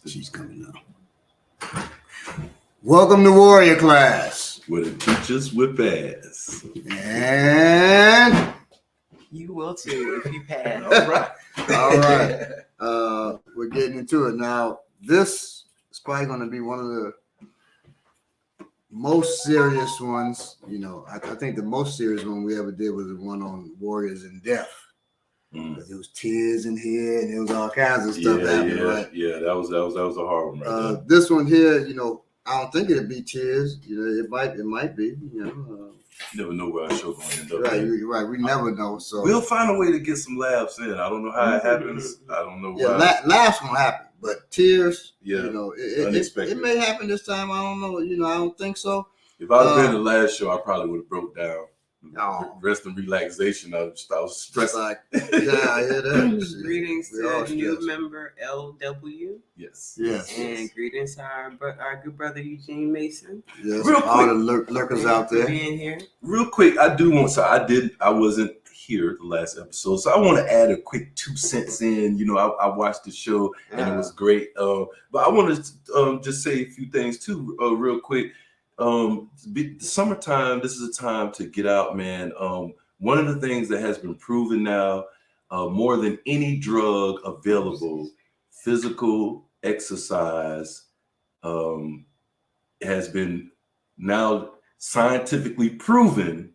She's coming now. Welcome to Warrior Class. Where the teachers whip ass. And you will too if you pass. All right. We're getting into it now. This is probably going to be one of the most serious ones. You know, I think the most serious one we ever did was the one on warriors and death. There was tears in here, and there was all kinds of stuff happening. Right? Yeah, that was a hard one. Right there. This one here, you know, I don't think it'd be tears. You know, it might be. You know, you never know where our show gonna end up. Right, you're right. We never know. So we'll find a way to get some laughs in. I don't know how it happens. I don't know. Yeah, laughs gonna happen, but tears. Yeah, you know, it may happen this time. I don't know. You know, I don't think so. If I'd have been the last show, I probably would have broke down. No. Rest and relaxation. I was stressed. Like, yeah, I hear that. Greetings to new member LW. Yes. And greetings to our good brother Eugene Mason. Yes. Real all quick, the lurkers out there. Being here. Real quick, I wasn't here the last episode, so I want to add a quick 2 cents in. You know, I watched the show and it was great. But I want to just say a few things too, real quick. The summertime, this is a time to get out, man. One of the things that has been proven now, more than any drug available, physical exercise has been now scientifically proven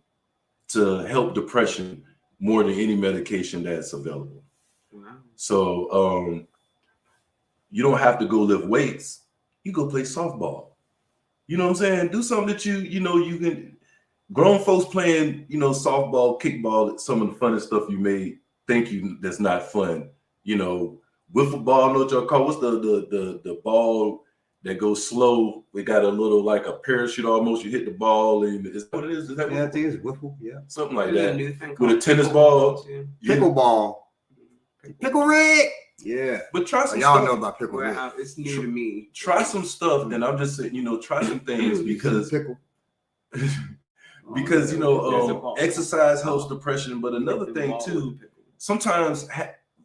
to help depression more than any medication that's available. Wow. So you don't have to go lift weights. You go play softball. You know what I'm saying? Do something that you know you can. Grown folks playing, you know, softball, kickball, some of the funnest stuff you may think that's not fun. You know, wiffle ball, know what y'all call? What's the ball that goes slow? We got a little like a parachute almost. You hit the ball, and is that what it is? Is that I think it's wiffle. Yeah, something like that. With a tennis ball, pickleball, pickle rig. Yeah, but try some y'all stuff. know about pickle. Well, it's new to me. Try some stuff, and I'm just saying, you know, try some things because because you know, exercise helps depression. But another thing too, sometimes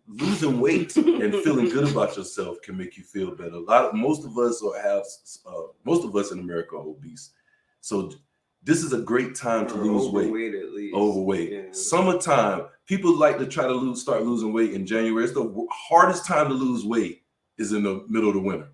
losing weight and feeling good about yourself can make you feel better. Most of us in America are obese, so this is a great time to lose weight. At least. Overweight. Yeah. Summertime, people like to try to start losing weight in January. It's the hardest time to lose weight is in the middle of the winter.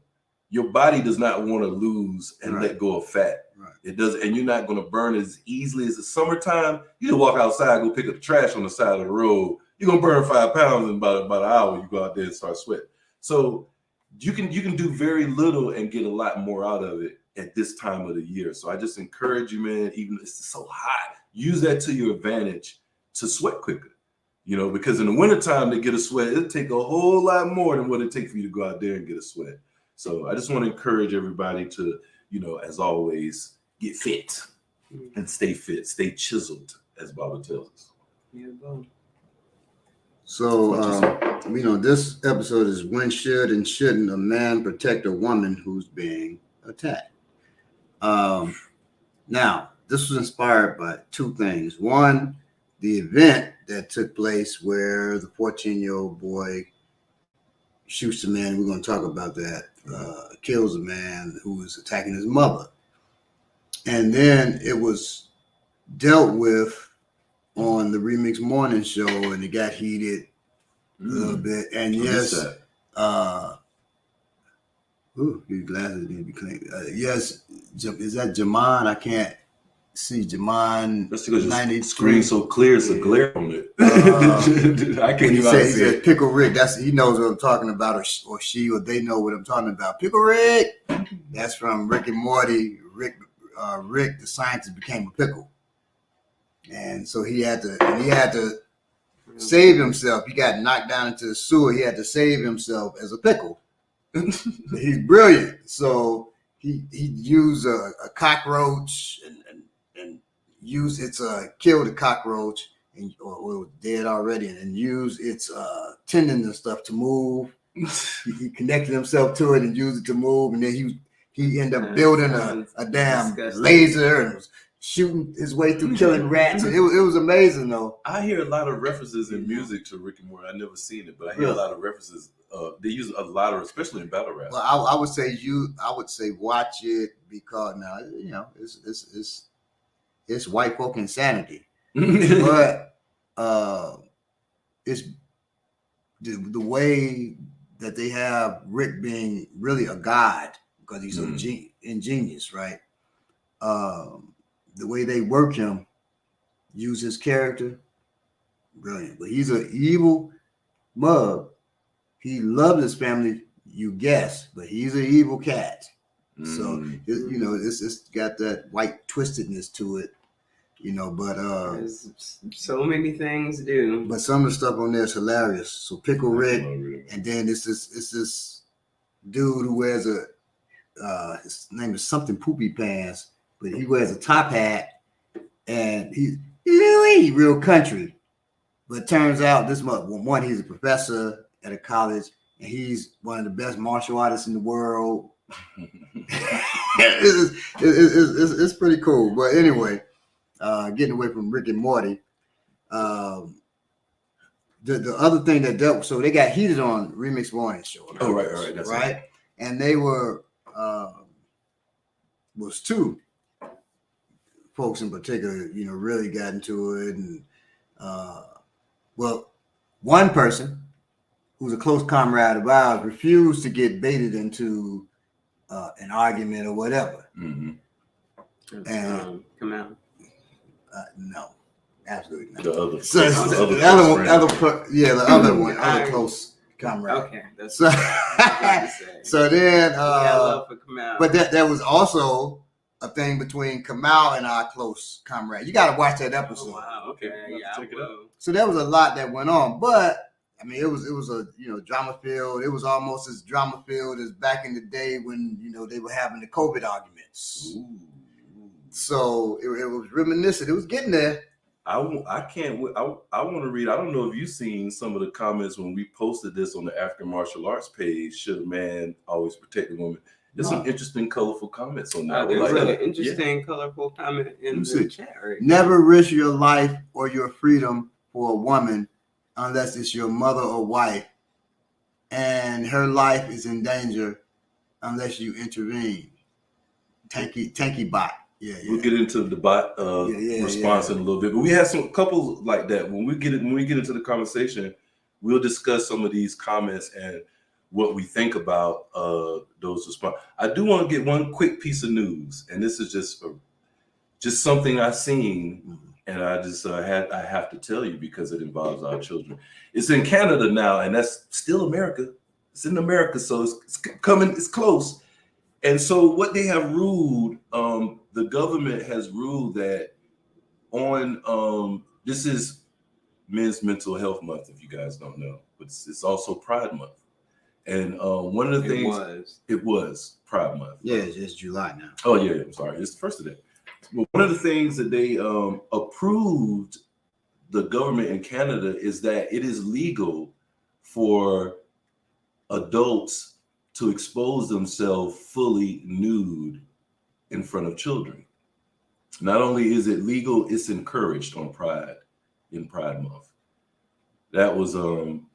Your body does not want to lose and let go of fat. Right. It does, and you're not going to burn as easily as the summertime. You can walk outside, go pick up the trash on the side of the road. You're gonna burn 5 pounds in about an hour. You go out there and start sweating. So you can do very little and get a lot more out of it at this time of the year. So I just encourage you, man, even if it's so hot, use that to your advantage to sweat quicker. You know, because in the wintertime to get a sweat, it'll take a whole lot more than what it takes for you to go out there and get a sweat. So I just want to encourage everybody to, you know, as always, get fit and stay fit, stay chiseled, as Baba tells us. Yeah, boom. So, you know, this episode is when should and shouldn't a man protect a woman who's being attacked? Now, this was inspired by two things. One, the event that took place where the 14-year-old boy shoots a man. We're going to talk about that. Kills a man who was attacking his mother. And then it was dealt with on the Remix Morning Show, and it got heated a little bit. And yes, these glasses need to be cleaned. Yes, is that Jamon? I can't see Jamon. That's because your screen so clear, it's a glare on it. I can't even say. He see said it. Pickle Rick. He knows what I'm talking about, or she, or they know what I'm talking about. Pickle Rick. That's from Rick and Morty. Rick, the scientist, became a pickle, and so he had to save himself. He got knocked down into the sewer. He had to save himself as a pickle. He's brilliant. So he used a cockroach and used its killed the cockroach or it was dead already, and used its tendons and stuff to move. He connected himself to it and used it to move, and then he ended up building a damn laser and was shooting his way through killing rats. And it was amazing though. I hear a lot of references in music to Rick and Morty. I've never seen it, but I hear a lot of references they use a lot of, especially in battle rap. Well, I would say watch it because now it's white folk insanity, but it's the way that they have Rick being really a god because he's so ingenious, right? The way they work him, use his character, brilliant. But he's an evil mug. He loves his family, you guess, but he's an evil cat. So it's got that white twistedness to it, But There's so many things to do. but some of the stuff on there is hilarious. So Pickle Rick, and then it's this dude who wears his name is something poopy pants, but he wears a top hat, and he's real country. But turns out he's a professor at a college, and he's one of the best martial artists in the world. It's pretty cool. But anyway, getting away from Rick and Morty, the other thing that so they got heated on Remix Morning Show. Oh, right. That's right. And they were was two folks in particular, really got into it, and one person who's a close comrade of ours refused to get baited into an argument or whatever. Mm-hmm. And come out. No, absolutely not. The other, the other one, other close comrade. Okay, that's so. So then, but that was also a thing between Kamal and our close comrade. You got to watch that episode. Oh, wow. Okay. Yeah, check it out. So there was a lot that went on, but I mean, it was a drama filled. It was almost as drama filled as back in the day when they were having the COVID arguments. Ooh. So it was reminiscent. It was getting there. I can't. I want to read. I don't know if you've seen some of the comments when we posted this on the African Martial Arts page. Should a man always protect a woman? There's some interesting, colorful comments on that. There's an interesting, colorful comment in the chat. Right? Never risk your life or your freedom for a woman unless it's your mother or wife, and her life is in danger unless you intervene. Tanky bot. Yeah. We'll get into the bot response in a little bit, but we have some couples like that. When we get into the conversation, we'll discuss some of these comments and what we think about those responses. I do want to get one quick piece of news, and this is just something I've seen, and I just I have to tell you because it involves our children. It's in Canada now, and that's still America. It's in America, so it's coming. It's close. And so what they have ruled, the government has ruled that on this is Men's Mental Health Month, if you guys don't know, but it's also Pride Month. And one of the things it was Pride Month. Yeah, it's July now. Oh yeah, I'm sorry, it's the first of that. Well, one of the things that they approved, the government in Canada, is that it is legal for adults to expose themselves fully nude in front of children. Not only is it legal, it's encouraged on Pride Month. That was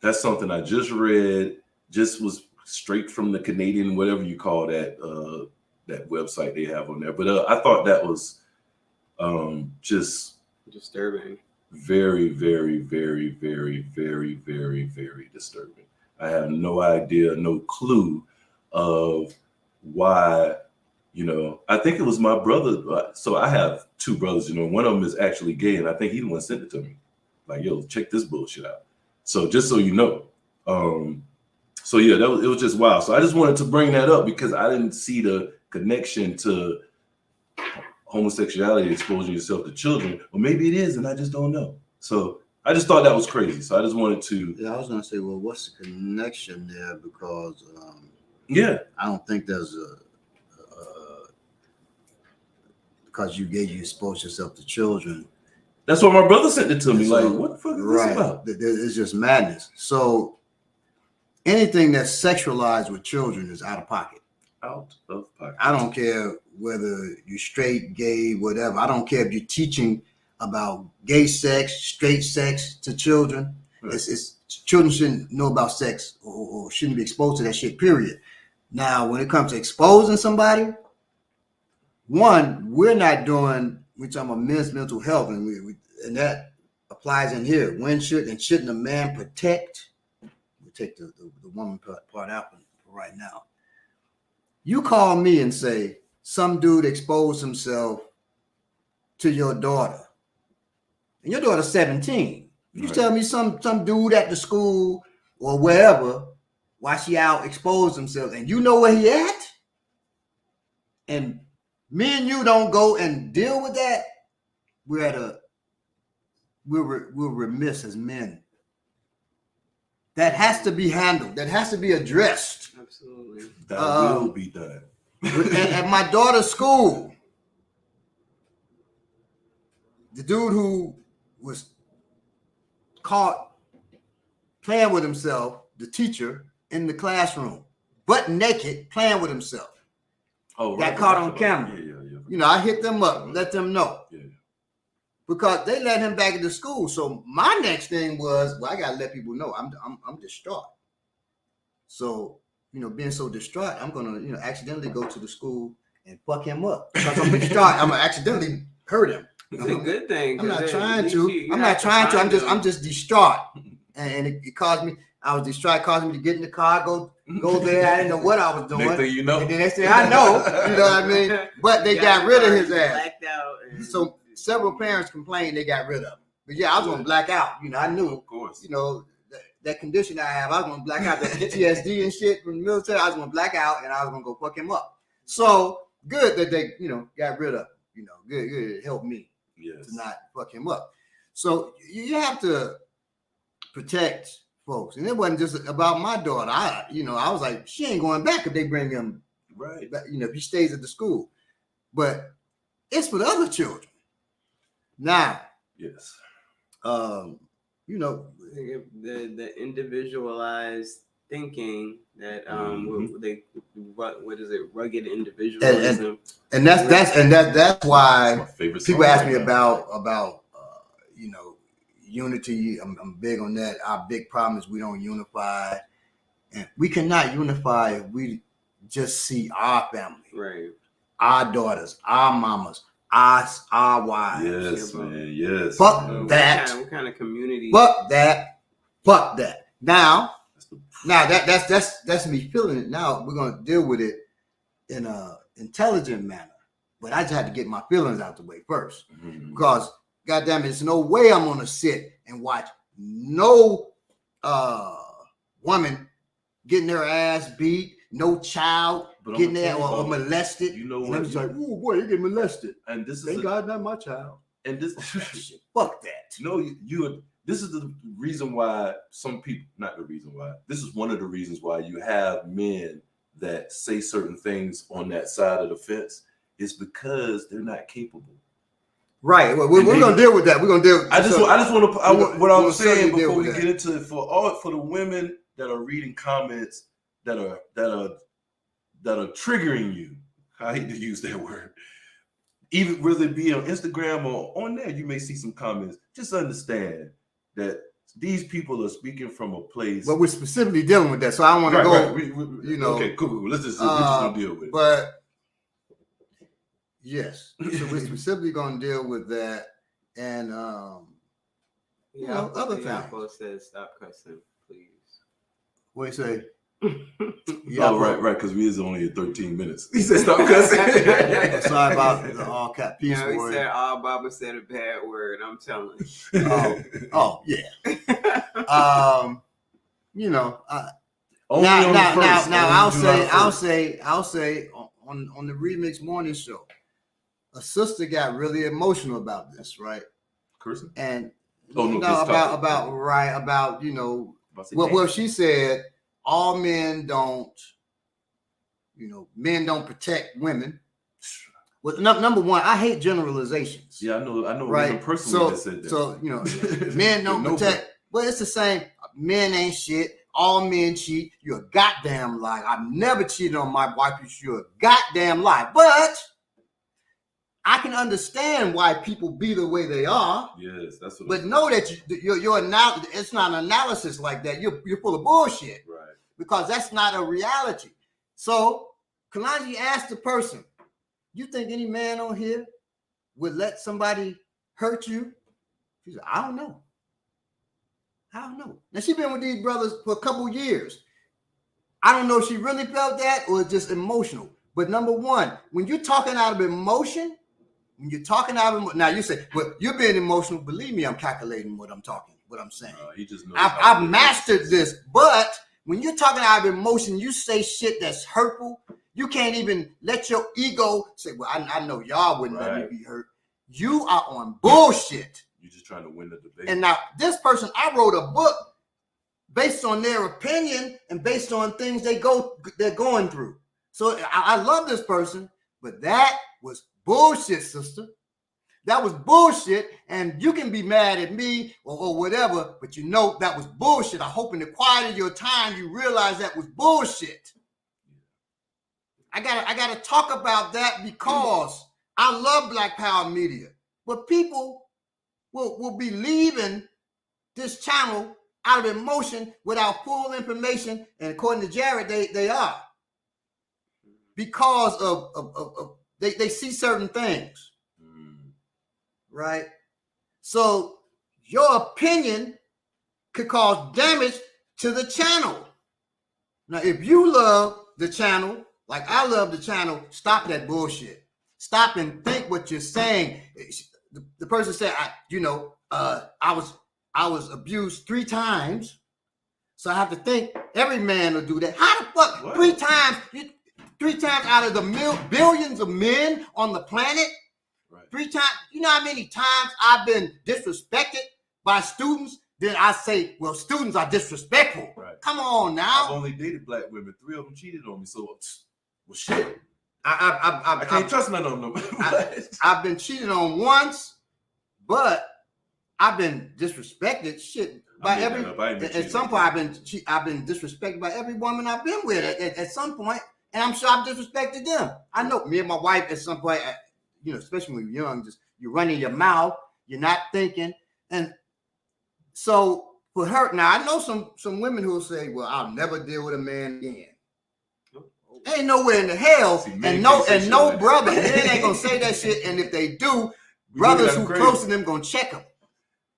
that's something I just read, just was straight from the Canadian, whatever you call that that website they have on there. But I thought that was just disturbing. Very, very, very, very, very, very, very disturbing. I have no idea, no clue of why, I think it was my brother. So I have two brothers, one of them is actually gay, and I think he the one sent it to me. Like, yo, check this bullshit out. So just so you know. So yeah, it was just wild. So I just wanted to bring that up because I didn't see the connection to homosexuality, exposing yourself to children. Or maybe it is, and I just don't know. So I just thought that was crazy. So I just wanted to. Yeah, I was gonna say, well, what's the connection there? Because I don't think there's because you expose yourself to children. That's why my brother sent it to me. So, like, what the fuck is this about? It's just madness. So anything that's sexualized with children is out of pocket. Out of pocket. I don't care whether you're straight, gay, whatever. I don't care if you're teaching about gay sex, straight sex to children. Right. It's children shouldn't know about sex or shouldn't be exposed to that shit, period. Now, when it comes to exposing somebody, one, we're talking about men's mental health, and and that applies in here. When shouldn't a man protect? We'll take the woman part out for right now. You call me and say some dude exposed himself to your daughter, and your daughter's 17. You tell me some dude at the school or wherever while she out exposed himself, and you know where he at, and me and you don't go and deal with that, we're remiss as men. That has to be handled. That has to be addressed. Absolutely. That will be done. At my daughter's school, the dude who was caught playing with himself, the teacher in the classroom, butt naked, playing with himself. Oh, got caught on camera. Yeah. You know, I hit them up, let them know. Yeah. Because they let him back into school. So my next thing was, well, I gotta let people know I'm distraught. So, being so distraught, I'm gonna, accidentally go to the school and fuck him up. Because I'm distraught, I'm gonna accidentally hurt him. It's a good thing. I'm not trying you to. I'm have not trying to. find I'm just distraught. And it caused me. I was distraught. It caused me to get in the car, go there. I didn't know what I was doing. Next thing you know. And the next thing I know, you know what I mean? But they got rid of his ass. Blacked out. So several parents complained they got rid of him. But yeah, I was gonna black out. I knew. Of course. That condition I have, I was gonna black out. That PTSD and shit from the military. I was gonna black out, and I was gonna go fuck him up. So good that they, got rid of him. Good. It helped me. Yes. To not fuck him up. So you have to protect folks. And it wasn't just about my daughter. I was like, she ain't going back if they bring him Right. back, if he stays at the school. But it's for the other children. Now, Yes. The individualized thinking that what is it, rugged individualism, and that's why my favorite people song ask right me now. about unity. I'm big on that. Our big problem is we don't unify, and we cannot unify if we just see our family, right? our daughters, our mamas, our wives. Yes, man. Yes. Fuck man. that. What kind of community? Fuck that. Now that's me feeling it. Now we're gonna deal with it in a intelligent manner. But I just had to get my feelings out the way first. Mhm. Because goddamn, there's no way I'm gonna sit and watch no woman getting their ass beat, no child But I'm getting gonna there tell or you, molested. You know And what? I'm just like, oh boy, you get molested. And this is Thank God, not my child. and this Shit, fuck that. this is the reason why some people, not the reason why, this is one of the reasons why you have men that say certain things on that side of the fence, is because they're not capable. Right. Well, we're gonna deal with that. We're gonna deal. What I was saying before we that. get into it, for the women that are reading comments that are triggering you. I hate to use that word. Even whether it be on Instagram or on there, you may see some comments. Just understand that these people are speaking from a place. But we're specifically dealing with that, so I don't want to go. Right. Okay, cool. We're just gonna deal with it. But yes, so we're specifically going to deal with that, and other things. Says stop cussing, please. What you say? Right, because we is only at 13 minutes. He said stop cussing. Sorry about the all cap piece He word. said Baba said a bad word. I'm telling you. Yeah. Only Now on the first. I'll say on the Remix Morning Show, a sister got really emotional about this, right? Cursing? And about well, she said all men don't protect women. Well, number one, I hate generalizations. Yeah, I know. Right. One personally that said that. So men don't protect. Well, it's the same. Men ain't shit. All men cheat. You're a goddamn lie. I've never cheated on my wife. You're a goddamn lie. But I can understand why people be the way they are. Yes, that's what. But know that your it's not an analysis like that. You're full of bullshit. Right. Because that's not a reality. So Kalonji asked the person, "You think any man on here would let somebody hurt you?" She said, "I don't know. I don't know." Now she's been with these brothers for a couple years. I don't know if she really felt that or just emotional. But number one, when you're talking out of emotion, now you say, well, you're being emotional. Believe me, I'm calculating what I'm saying. He just knows I've mastered this. But when you're talking out of emotion, you say shit that's hurtful. You can't even let your ego say, well, I know y'all wouldn't let me be hurt. You are on bullshit. You're just trying to win the debate. And now this person, I wrote a book based on their opinion and based on things they're going through. So I love this person, but that was bullshit, sister. That was bullshit, and you can be mad at me or whatever, but you know that was bullshit. I hope in the quiet of your time you realize that was bullshit. I gotta talk about that because I love Black Power Media, but people will be leaving this channel out of emotion without full information, and according to Jared, they are. Because of they see certain things, right? So your opinion could cause damage to the channel. Now, if you love the channel, like I love the channel, stop that bullshit. Stop and think what you're saying. The person said, I was abused 3 times, so I have to think every man will do that. How the fuck? What? 3 times? 3 times out of the billions of men on the planet, right. 3 times. You know how many times I've been disrespected by students? Then I say, well, students are disrespectful. Right. Come on now. I've only dated Black women. 3 of them cheated on me. So, well, shit. I can't trust none of them. I've been cheated on once, but I've been disrespected. Shit. At some point, I've been disrespected by every woman I've been with. At some point. And I'm sure I've disrespected them. I know me and my wife at some point, especially when you're young, just you're running your mouth, you're not thinking. And so for her, now I know some women who will say, well, I'll never deal with a man again. Ain't nowhere in the hell, and no brother, men ain't gonna say that shit. And if they do, brothers who close to them gonna check them.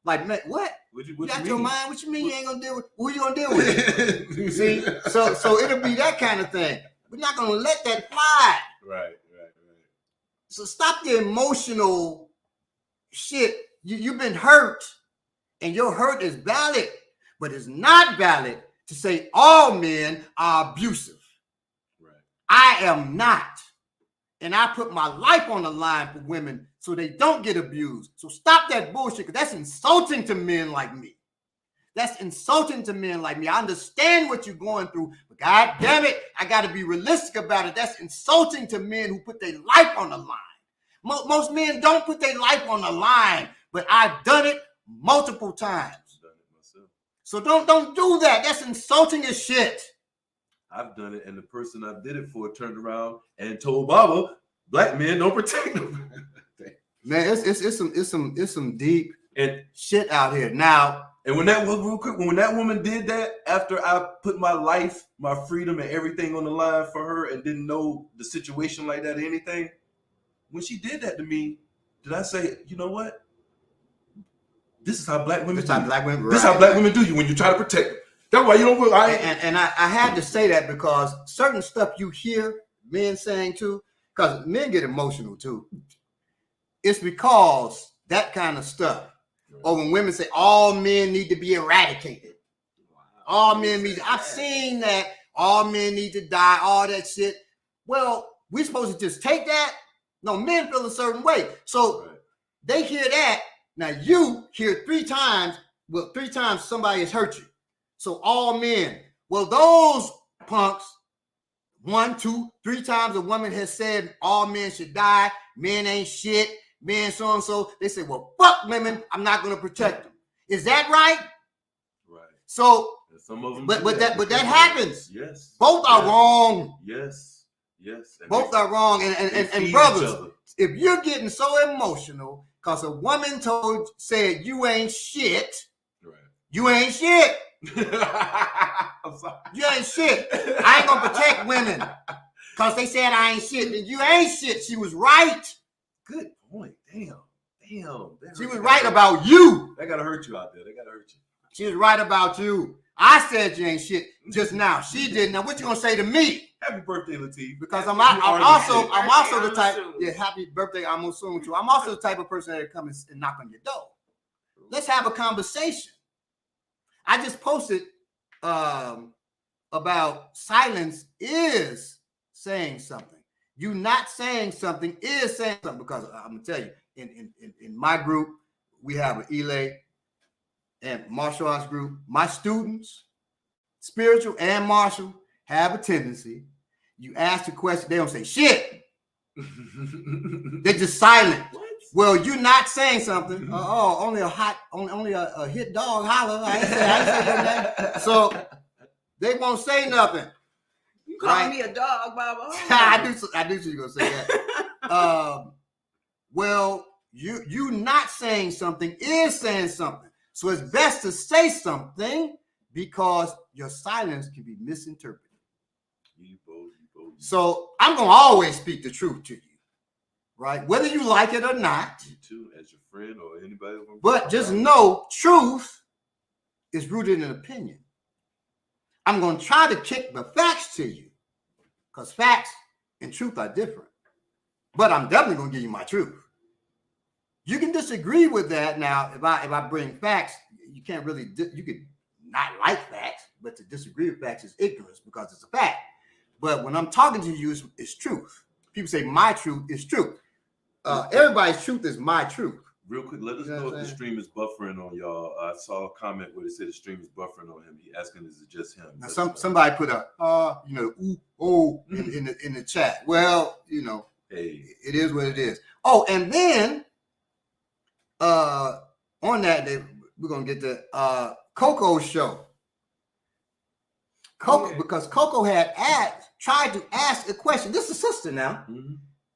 Like, man, what? You got your mind? What you mean you ain't gonna deal with? Who you gonna deal with? See, so it'll be that kind of thing. We're not going to let that fly. Right. So stop the emotional shit. You've been hurt, and your hurt is valid, but it's not valid to say all men are abusive. Right. I am not. And I put my life on the line for women so they don't get abused. So stop that bullshit, because that's insulting to men like me. That's insulting to men like me. I understand what you're going through, but God damn it, I got to be realistic about it. That's insulting to men who put their life on the line. Most men don't put their life on the line, but I've done it multiple times. I've done it myself. So don't do that. That's insulting as shit. I've done it, and the person I did it for turned around and told Baba, Black men don't protect them. Man, it's some deep shit out here now. And when that woman did that, after I put my life, my freedom, and everything on the line for her, and didn't know the situation like that or anything, when she did that to me, did I say, you know what? This is how Black women do you. This is how Black women do you when you try to protect them. That's why you don't. And I had to say that because certain stuff you hear men saying too, because men get emotional too. It's because that kind of stuff. Or when women say all men need to be eradicated. All men need. I've seen that. All men need to die. All that shit. Well, we're supposed to just take that. No, men feel a certain way. So they hear that. Now you hear 3 times. Well, 3 times somebody has hurt you. So all men. Well, those punks, 1, 2, 3 times a woman has said all men should die. Men ain't shit. Men so and so. They say, well, fuck women. I'm not going to protect them. Is that right? Right. So, some of them but that happens. Yes. Both are wrong. Yes. Yes. Both are wrong. And brothers, if you're getting so emotional because a woman said you ain't shit, right. You ain't shit. I'm sorry. You ain't shit. I ain't gonna protect women because they said I ain't shit. And you ain't shit. She was right. Good point. Damn. She was right about you. They gotta hurt you out there. She was right about you. I said you ain't shit just now. She didn't. Now what you gonna say to me? Happy birthday, Latif. Because I'm also the type. Yeah, happy birthday. I'm assuming too. I'm also the type of person that come and knock on your door. Let's have a conversation. I just posted about silence is saying something. You not saying something is saying something, because I'm gonna tell you, in my group, we have an Elay and martial arts group. My students, spiritual and martial, have a tendency. You ask the question, they don't say shit. They're just silent. What? Well, you're not saying something. Only a hit dog holler. I ain't say that. So they won't say nothing. You call me a dog, Baba? I do see you gonna say that. Well, you not saying something is saying something. So it's best to say something because your silence can be misinterpreted. So I'm gonna always speak the truth to you. Right? Whether you like it or not. You too, as your friend or anybody. But just know truth is rooted in opinion. I'm going to try to kick the facts to you because facts and truth are different. But I'm definitely going to give you my truth. You can disagree with that. Now, if I bring facts, you can't really, you could not like facts, but to disagree with facts is ignorance because it's a fact. But when I'm talking to you, it's truth. People say my truth is truth. Everybody's truth is my truth. Real quick, let us know if the stream is buffering on y'all. I saw a comment where it said the stream is buffering on him. He asking, is it just him? Now somebody put a in the chat. Well, hey, it is what it is. Oh, and then on that day, we're gonna get the Cocos show. Because Coco had tried to ask a question. This is a sister now. Mm-hmm.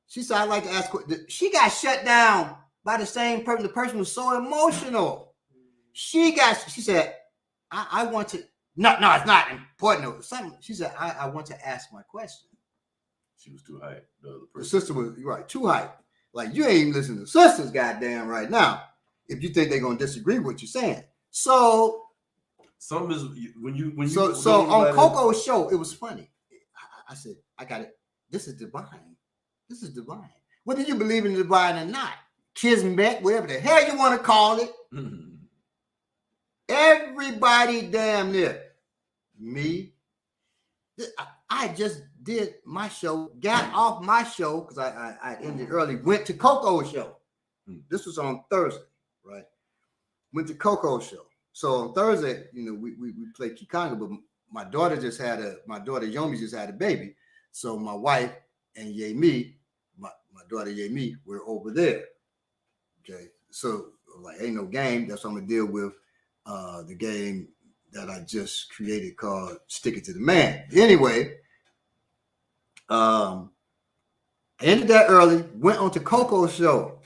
She said, I'd like to ask. She got shut down by the same person. The person was so emotional. She said, I want to. No, it's not important. She said, I want to ask my question. She was too hype. The sister was too hype. Like, you ain't even listening to sisters, goddamn, right now. If you think they're gonna disagree with what you're saying. So some is when you on Coco's show, it was funny. I said, I got it. This is divine. This is divine. Whether you believe in the divine or not, kismet, whatever the hell you want to call it, everybody damn near me. I just did my show, got off my show because I ended early, went to Cocos show. This was on Thursday, right? Went to Cocos show. So on Thursday, we played Kikanga, but my daughter Yomi just had a baby. So my wife and Yemi, my daughter Yemi, we're over there. Okay. So like ain't no game. That's what I'm gonna deal with. The game that I just created called Stick It to the Man. Anyway, I ended that early, went on to Coco's show.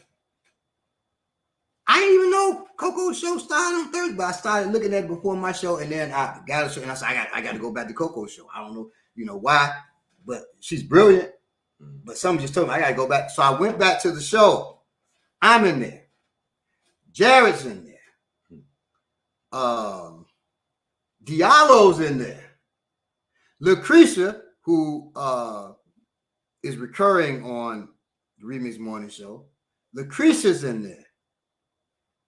I didn't even know Coco's show started on Thursday, but I started looking at it before my show, and then I got a show, and I said, I got to go back to Coco's show. I don't know, why, but she's brilliant. But someone just told me I got to go back. So I went back to the show. I'm in there. Jared's in there. Diallo's in there. Lucretia, who is recurring on the Remix Morning Show. Lucretia's in there.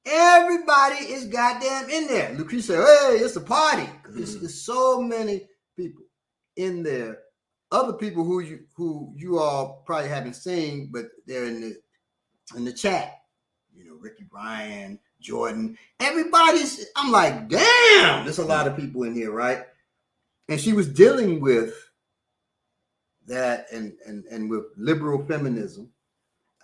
Everybody is goddamn in there. Lucretia, hey, it's a party. There's so many people in there. Other people who you all probably haven't seen, but they're in the chat. Ricky Bryan, Jordan, everybody's. I'm like, damn, there's a lot of people in here, right? And she was dealing with that and with liberal feminism.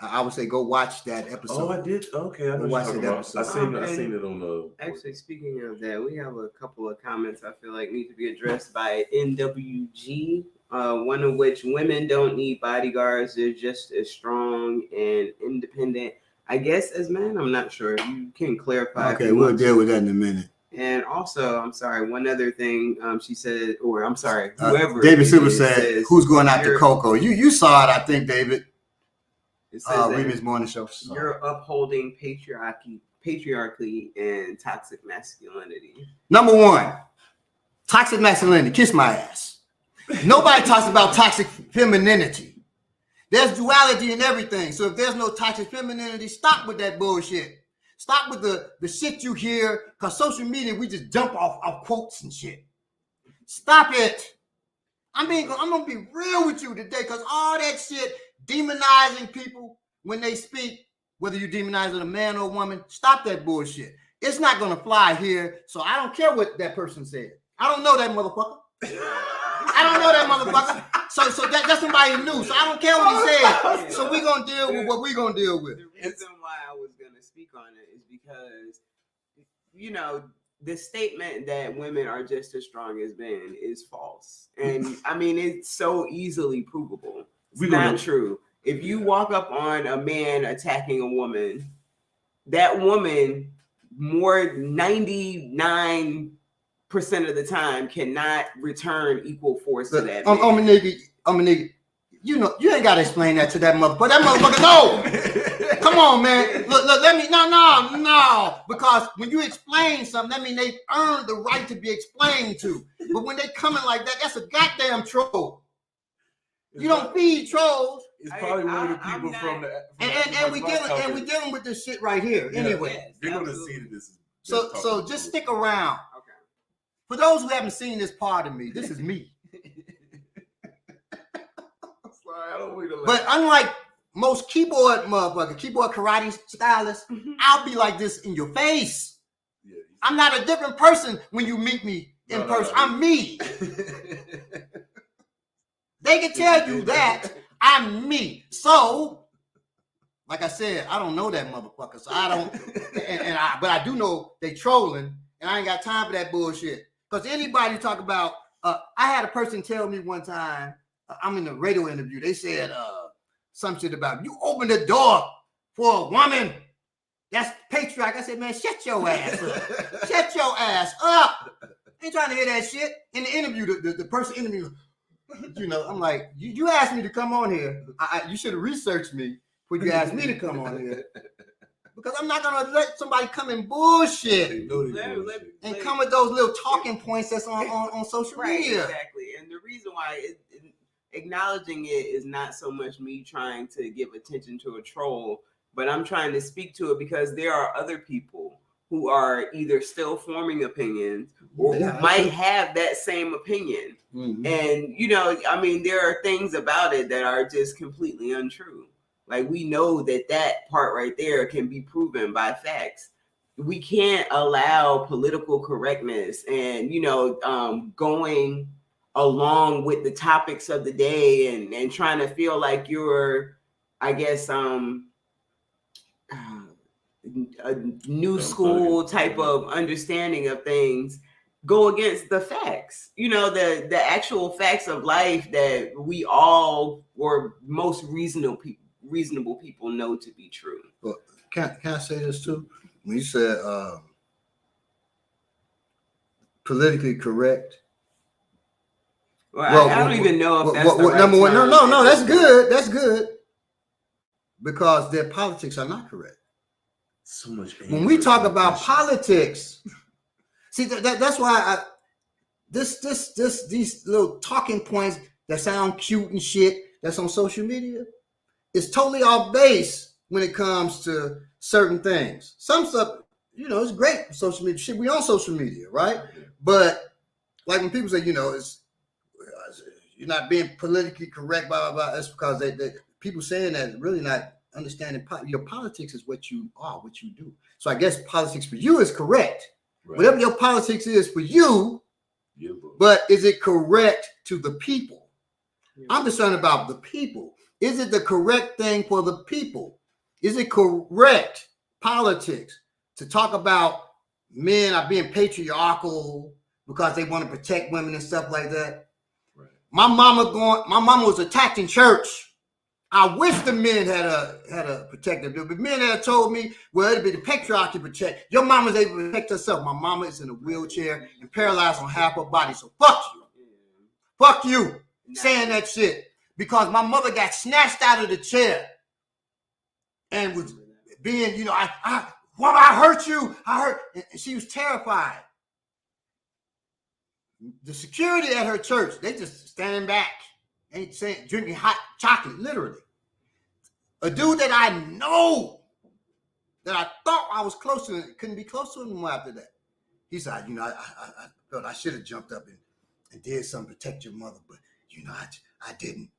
I would say go watch that episode. Oh, I did. Okay, I know watch that episode. I seen it on the. Actually, speaking of that, we have a couple of comments I feel like need to be addressed by NWG. one of which women don't need bodyguards. They're just as strong and independent. I guess as men, I'm not sure. You can clarify. Okay, we'll deal with that in a minute. And also, I'm sorry, one other thing she said, or I'm sorry, whoever. David Silver said, who's going after Coco? You saw it, I think, David. It says Remy's morning show. You're upholding patriarchy and toxic masculinity. Number one, toxic masculinity. Kiss my ass. Nobody talks about toxic femininity. There's duality in everything. So if there's no toxic femininity, stop with that bullshit. Stop with the shit you hear, because social media, we just dump off quotes and shit. Stop it. I'm going to be real with you today, because all that shit, demonizing people when they speak, whether you demonize a man or a woman, stop that bullshit. It's not going to fly here, so I don't care what that person said. I don't know that motherfucker. I don't know that motherfucker. So that's somebody new, so I don't care what he said. So we're going to deal with what we're going to deal with. The reason why I was going to speak on it is because, you know, the statement that women are just as strong as men is false. And I mean, it's so easily provable. It's not true. If you walk up on a man attacking a woman, that woman, more 99% of the time, cannot return equal force to that man. I'm a nigga. You know, you ain't got to explain that to that motherfucker. That motherfucker, no. Come on, man. Look, let me, no. Because when you explain something, that means they earned the right to be explained to. But when they coming like that, that's a goddamn troll. You don't feed trolls. It's probably one of the people from the and we dealing with this shit right here. Yeah, anyway, you're gonna see that this is so just stick around. Okay. For those who haven't seen this part of me, this is me. Sorry, I don't want to laugh. But unlike most keyboard karate stylists, I'll be like this in your face. Yeah, I'm not a different person when you meet me in person. I'm me. They can tell you that I'm me. So, like I said, I don't know that motherfucker. So I don't, but I do know they trolling, and I ain't got time for that bullshit. Because anybody talk about, I had a person tell me one time, I'm in a radio interview. They said some shit about you open the door for a woman. That's patriarch. I said, man, shut your ass up. Shut your ass up. Ain't trying to hear that shit. In the interview, the person interviewed. You know, I'm like, you asked me to come on here. You should have researched me before you asked me to come on here. Because I'm not gonna let somebody come and bullshit and come with those little talking points that's on social media. Exactly. And the reason why acknowledging it is not so much me trying to give attention to a troll, but I'm trying to speak to it because there are other people who are either still forming opinions or who might have that same opinion. Mm-hmm. And, you know, I mean, there are things about it that are just completely untrue. Like, we know that part right there can be proven by facts. We can't allow political correctness and, you know, going along with the topics of the day and trying to feel like you're, I guess, a new school type of understanding of things go against the facts, you know, the actual facts of life that we all, or most reasonable people know to be true. Well, can I say this too? When you said politically correct. Well, I don't even know if that's the right number one. term. No, that's good. That's good. Because their politics are not correct. So much. When we talk about politics, see that's why these little talking points that sound cute and shit that's on social media is totally off base when it comes to certain things. Some stuff, you know, it's great for social media. Shit, we on social media, right? But like when people say, you know, you're not being politically correct, blah blah blah. That's because they people saying that really not understanding your politics is what you are, what you do. So I guess politics for you is correct. Right. Whatever your politics is for you, but is it correct to the people? Yeah. I'm concerned about the people. Is it the correct thing for the people? Is it correct politics to talk about men are being patriarchal because they want to protect women and stuff like that? Right. My mama was attacked in church. I wish the men had a protective. The men had told me, well, it'd be the patriarchy protect. Your mama's able to protect herself. My mama is in a wheelchair and paralyzed on half her body. So fuck you. Fuck you saying that shit. Because my mother got snatched out of the chair and was being, you know, I hurt you. I hurt. And she was terrified. The security at her church, they just standing back. Ain't saying drinking hot chocolate, literally. A dude that I know, that I thought I was close to, couldn't be close to him anymore after that. He said, you know, I felt I should have jumped up and did something to protect your mother, but you know, I didn't.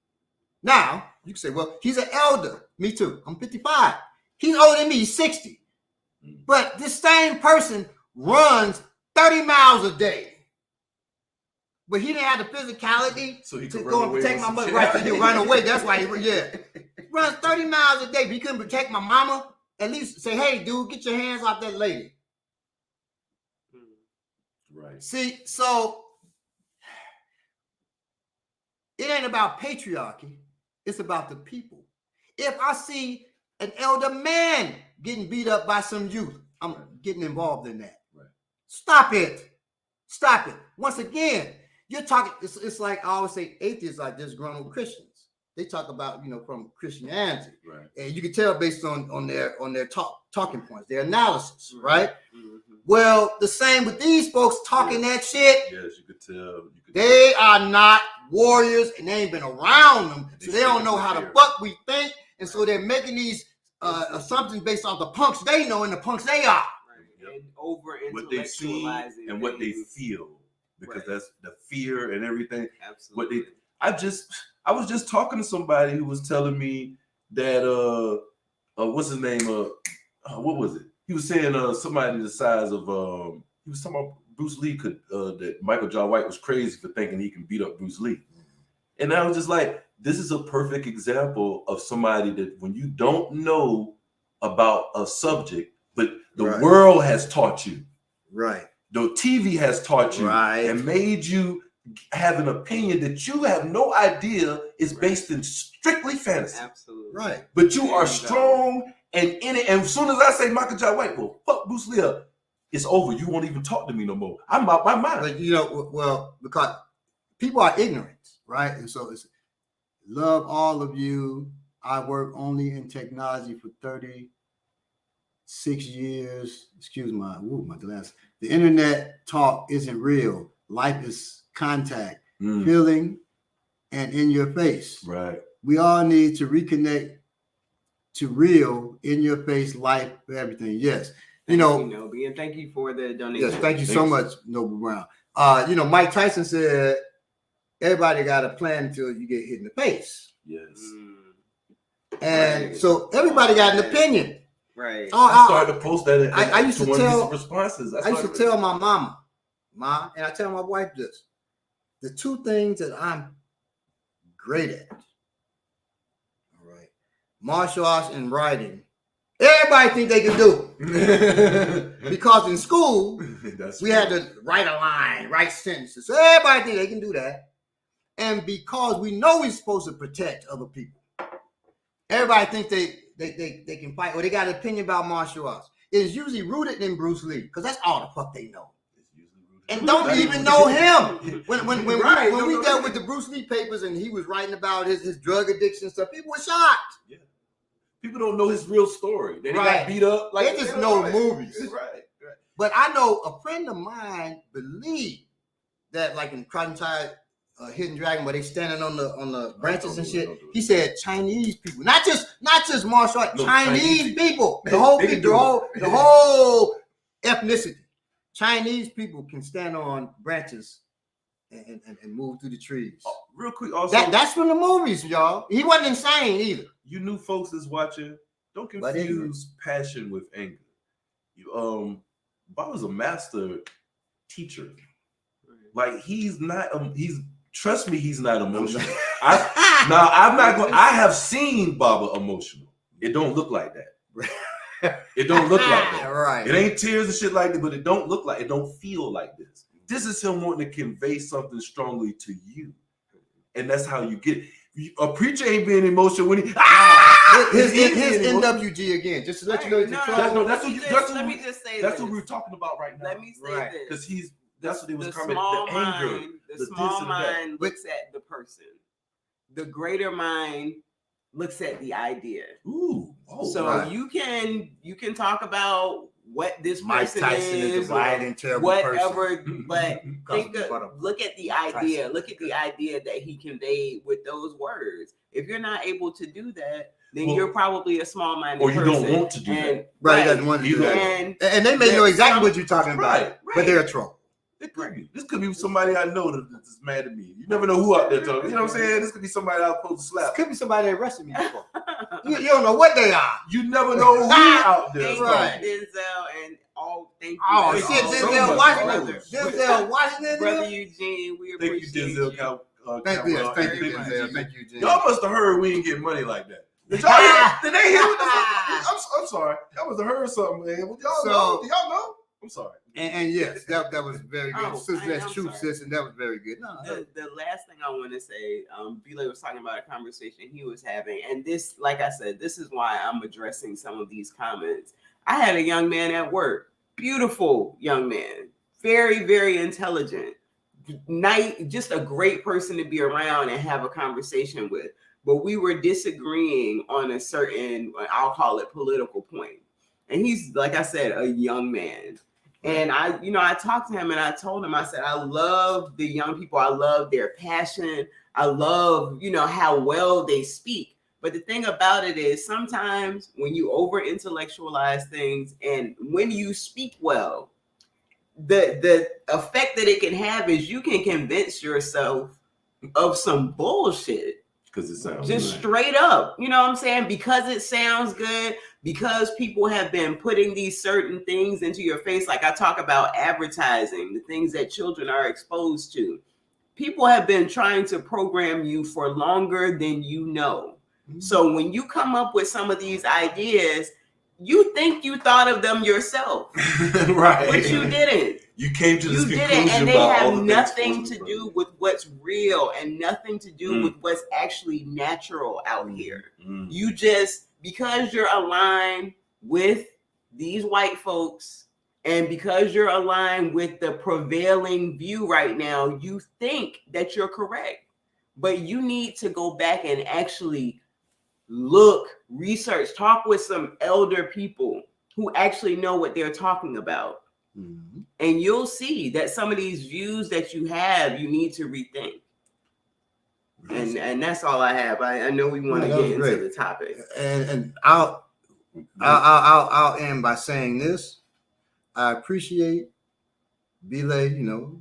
Now you can say, well, he's an elder. Me too. I'm 55. He's older than me. He's 60. But this same person runs 30 miles a day. But he didn't have the physicality so he to go and protect my mother. Right, he run away. That's why he runs 30 miles a day. But he couldn't protect my mama. At least say, hey, dude, get your hands off that lady. Right. See, so it ain't about patriarchy. It's about the people. If I see an elder man getting beat up by some youth, I'm getting involved in that. Right. Stop it. Stop it. Once again, you're talking, it's like I always say, atheists like disgruntled Christians. They talk about, you know, from Christianity. Right. And you can tell based on their talking points, their analysis, right? Mm-hmm. Well, the same with these folks talking that shit. Yes, you could tell. They are not warriors and they ain't been around them. So they don't know how the fuck we think. And so they're making these assumptions based off the punks they know and the punks they are. Right. And over what they see and what they feel. Because that's the fear and everything. Absolutely. I was just talking to somebody who was telling me that what's his name? What was it? He was saying somebody the size of he was talking about Bruce Lee could that Michael Jai White was crazy for thinking he can beat up Bruce Lee. And I was just like, this is a perfect example of somebody that when you don't know about a subject, but the world has taught you. Right. The TV has taught you and made you have an opinion that you have no idea is based in strictly fantasy. Absolutely. Right. But you are strong and in it. And as soon as I say Michael Jai White, well, fuck Bruce Lee up, it's over. You won't even talk to me no more. I'm out my mind. But you know, well, because people are ignorant, right? And so it's love all of you. I work only in technology for 36 years. Excuse my glasses. The internet talk isn't real. Life is contact, feeling, and in your face. Right. We all need to reconnect to real, in your face life for everything. Yes. Thank you, Nobi, and thank you for the donation. Yes, thank you so much, Noble Brown. You know, Mike Tyson said everybody got a plan until you get hit in the face. Yes. And so everybody got an opinion. Right. I started to post that. I used to tell responses. I used to tell my mama, and I tell my wife this: the two things that I'm great at, all right, martial arts and writing. Everybody think they can do because in school we had to write a line, write sentences. So everybody think they can do that, and because we know we're supposed to protect other people, everybody think they can fight or they got an opinion about martial arts. It's usually rooted in Bruce Lee because that's all the fuck they know, and don't even know him. When we dealt with the Bruce Lee papers and he was writing about his drug addiction and stuff, people were shocked. Yeah. People don't know his real story. They got beat up. Like, they just know movies. Right. But I know a friend of mine believed that, like in Cotton Tide, Hidden Dragon, where they standing on the branches and shit. He said Chinese people, not just martial arts, Chinese people, the whole people, the whole ethnicity. Chinese people can stand on branches and move through the trees. Real quick, also that's from the movies, y'all. He wasn't insane either. You new folks is watching. Don't confuse passion with anger. Bob was a master teacher. Like he's not. Trust me, he's not emotional. I'm not going. I have seen Baba emotional. It don't look like that. It don't look like that. Right. It ain't tears and shit like that, but it don't look like. It don't feel like this. This is him wanting to convey something strongly to you. and that's how you get it. A preacher ain't being emotional when he His emotional. NWG again, just to let you know. That's Let me just say that's this. what we're talking about right now. Let me say Right. this. Because that's what he was The commenting. small The anger, mind, the the small this and that. mind looks at the person. The greater mind looks at the idea. Ooh. Oh, So right. you can talk about what this Mike person Tyson is a wild and terrible whatever, person. but Because look at the idea. Look at the idea that he conveyed with those words. If you're not able to do that, then Well, you're probably a small-minded or you person. don't want to do that. Right, he Right. doesn't want to do that. And they may know exactly what you're talking about, Right. but they're a troll. It could be. This could be somebody I know that's mad at me. You never know who out there talking. You know what I'm saying? This could be somebody I was supposed to This slap. could be somebody that arrested me before. You don't know what they are. You never know who out there. Thank Right. you, Denzel, and all. Thank you. Oh and shit, all so Denzel much Washington. brother. Denzel Washington. Brother Eugene, we Thank you, appreciate Denzel. you. Thank you, Cameron. thank you, very much. Denzel. Thank you, Jen. Y'all must have heard we ain't get money like that. Did y'all hear? Did they hear what the fuck? I'm sorry. Y'all must have heard something, man. Well, y'all know? Do y'all know? I'm sorry. And yes, that was very good. Oh, Sis, that's I'm true, sorry. sis, and that was very good. No, The last thing I want to say, Belay was talking about a conversation he was having, and this, like I said, this is why I'm addressing some of these comments. I had a young man at work, beautiful young man, very, very intelligent, just a great person to be around and have a conversation with. But we were disagreeing on a certain, I'll call it political point. And he's, like I said, a young man. And I talked to him and I told him, I said, I love the young people. I love their passion. I love, how well they speak. But the thing about it is sometimes when you over intellectualize things and when you speak well, the effect that it can have is you can convince yourself of some bullshit. Because it sounds Just good. straight up, you know what I'm saying? Because it sounds good, because people have been putting these certain things into your face. Like I talk about advertising, the things that children are exposed to. People have been trying to program you for longer than you know. So when you come up with some of these ideas, you think you thought of them yourself, Right. but you didn't. You came to this You conclusion didn't, and they about all have the nothing things to do with what's real and nothing to do with what's actually natural out here. You just, because you're aligned with these white folks and because you're aligned with the prevailing view right now, you think that you're correct. But you need to go back and actually look, research, talk with some elder people who actually know what they're talking about. Mm-hmm. And you'll see that some of these views that you have, you need to rethink. And that's all I have. I know we want to get into the topic. And I'll end by saying this. I appreciate Belay,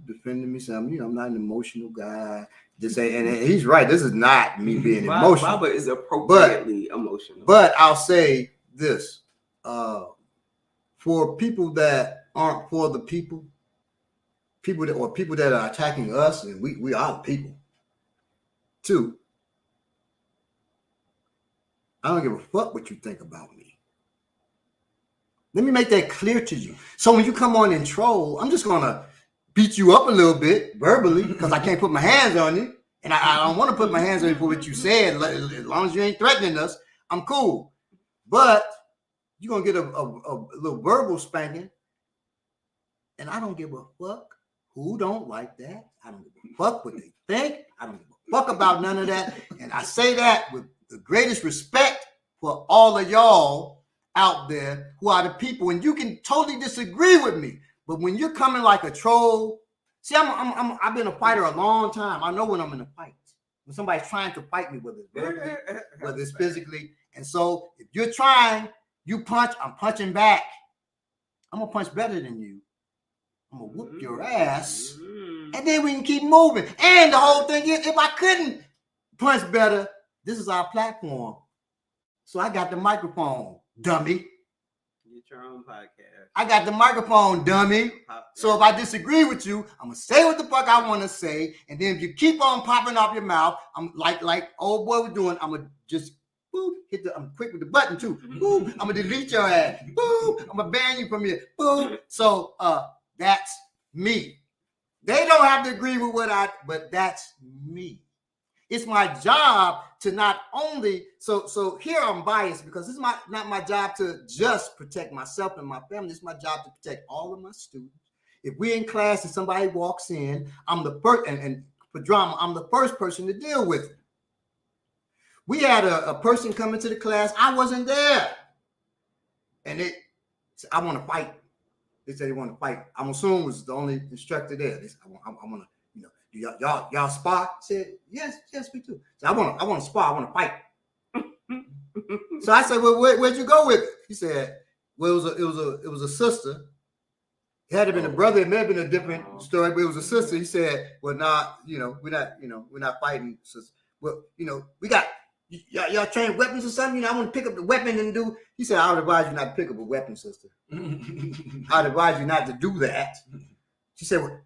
defending me. Saying, I'm not an emotional guy. And he's right. This is not me being emotional. Baba is appropriately emotional. But I'll say this: for people that aren't for the people that are attacking us, and we are the people. Two, I don't give a fuck what you think about me. Let me make that clear to you. So when you come on and troll, I'm just gonna beat you up a little bit verbally because I can't put my hands on you, and I don't want to put my hands on you for what you said. As long as you ain't threatening us, I'm cool. But you're gonna get a little verbal spanking, and I don't give a fuck who don't like that. I don't give a fuck what they think. I don't give a fuck about none of that. And I say that with the greatest respect for all of y'all out there who are the people, and you can totally disagree with me, but when you're coming like a troll, see, I've been a fighter a long time. I know when I'm in a fight, when somebody's trying to fight me, whether it's verbally, whether it's physically. And so if you're trying, you punch, I'm punching back. I'm gonna punch better than you. I'm gonna whoop your ass, and then we can keep moving. And the whole thing is, if I couldn't punch better, this is our platform. So I got the microphone, dummy. Get your own podcast. I got the microphone, dummy. So if I disagree with you, I'm gonna say what the fuck I want to say, and then if you keep on popping off your mouth, I'm like old boy was doing. I'm gonna just boop, I'm quick with the button too. Boop, I'm gonna delete your ass. Boop, I'm gonna ban you from here. Boop. So that's me. They don't have to agree with but that's me. It's my job to not only so here I'm biased because it's not my job to just protect myself and my family. It's my job to protect all of my students. If we're in class and somebody walks in, I'm the first and for drama, I'm the first person to deal with it. We had a person come into the class. I wasn't there, and they said, "I want to fight." They said they want to fight. I'm assuming was the only instructor there. They said, I want to. Do y'all spar? I said, yes, we do. So I want to spar. I want to fight. So I said, well, where'd you go with it? He said, well, it was a sister. It had to been a brother. It may have been a different story, but it was a sister. He said, well, we're not fighting. Sister. Well, we got y'all train weapons or something. I want to pick up the weapon and do. He said, I would advise you not to pick up a weapon, sister. I'd advise you not to do that. She said, well,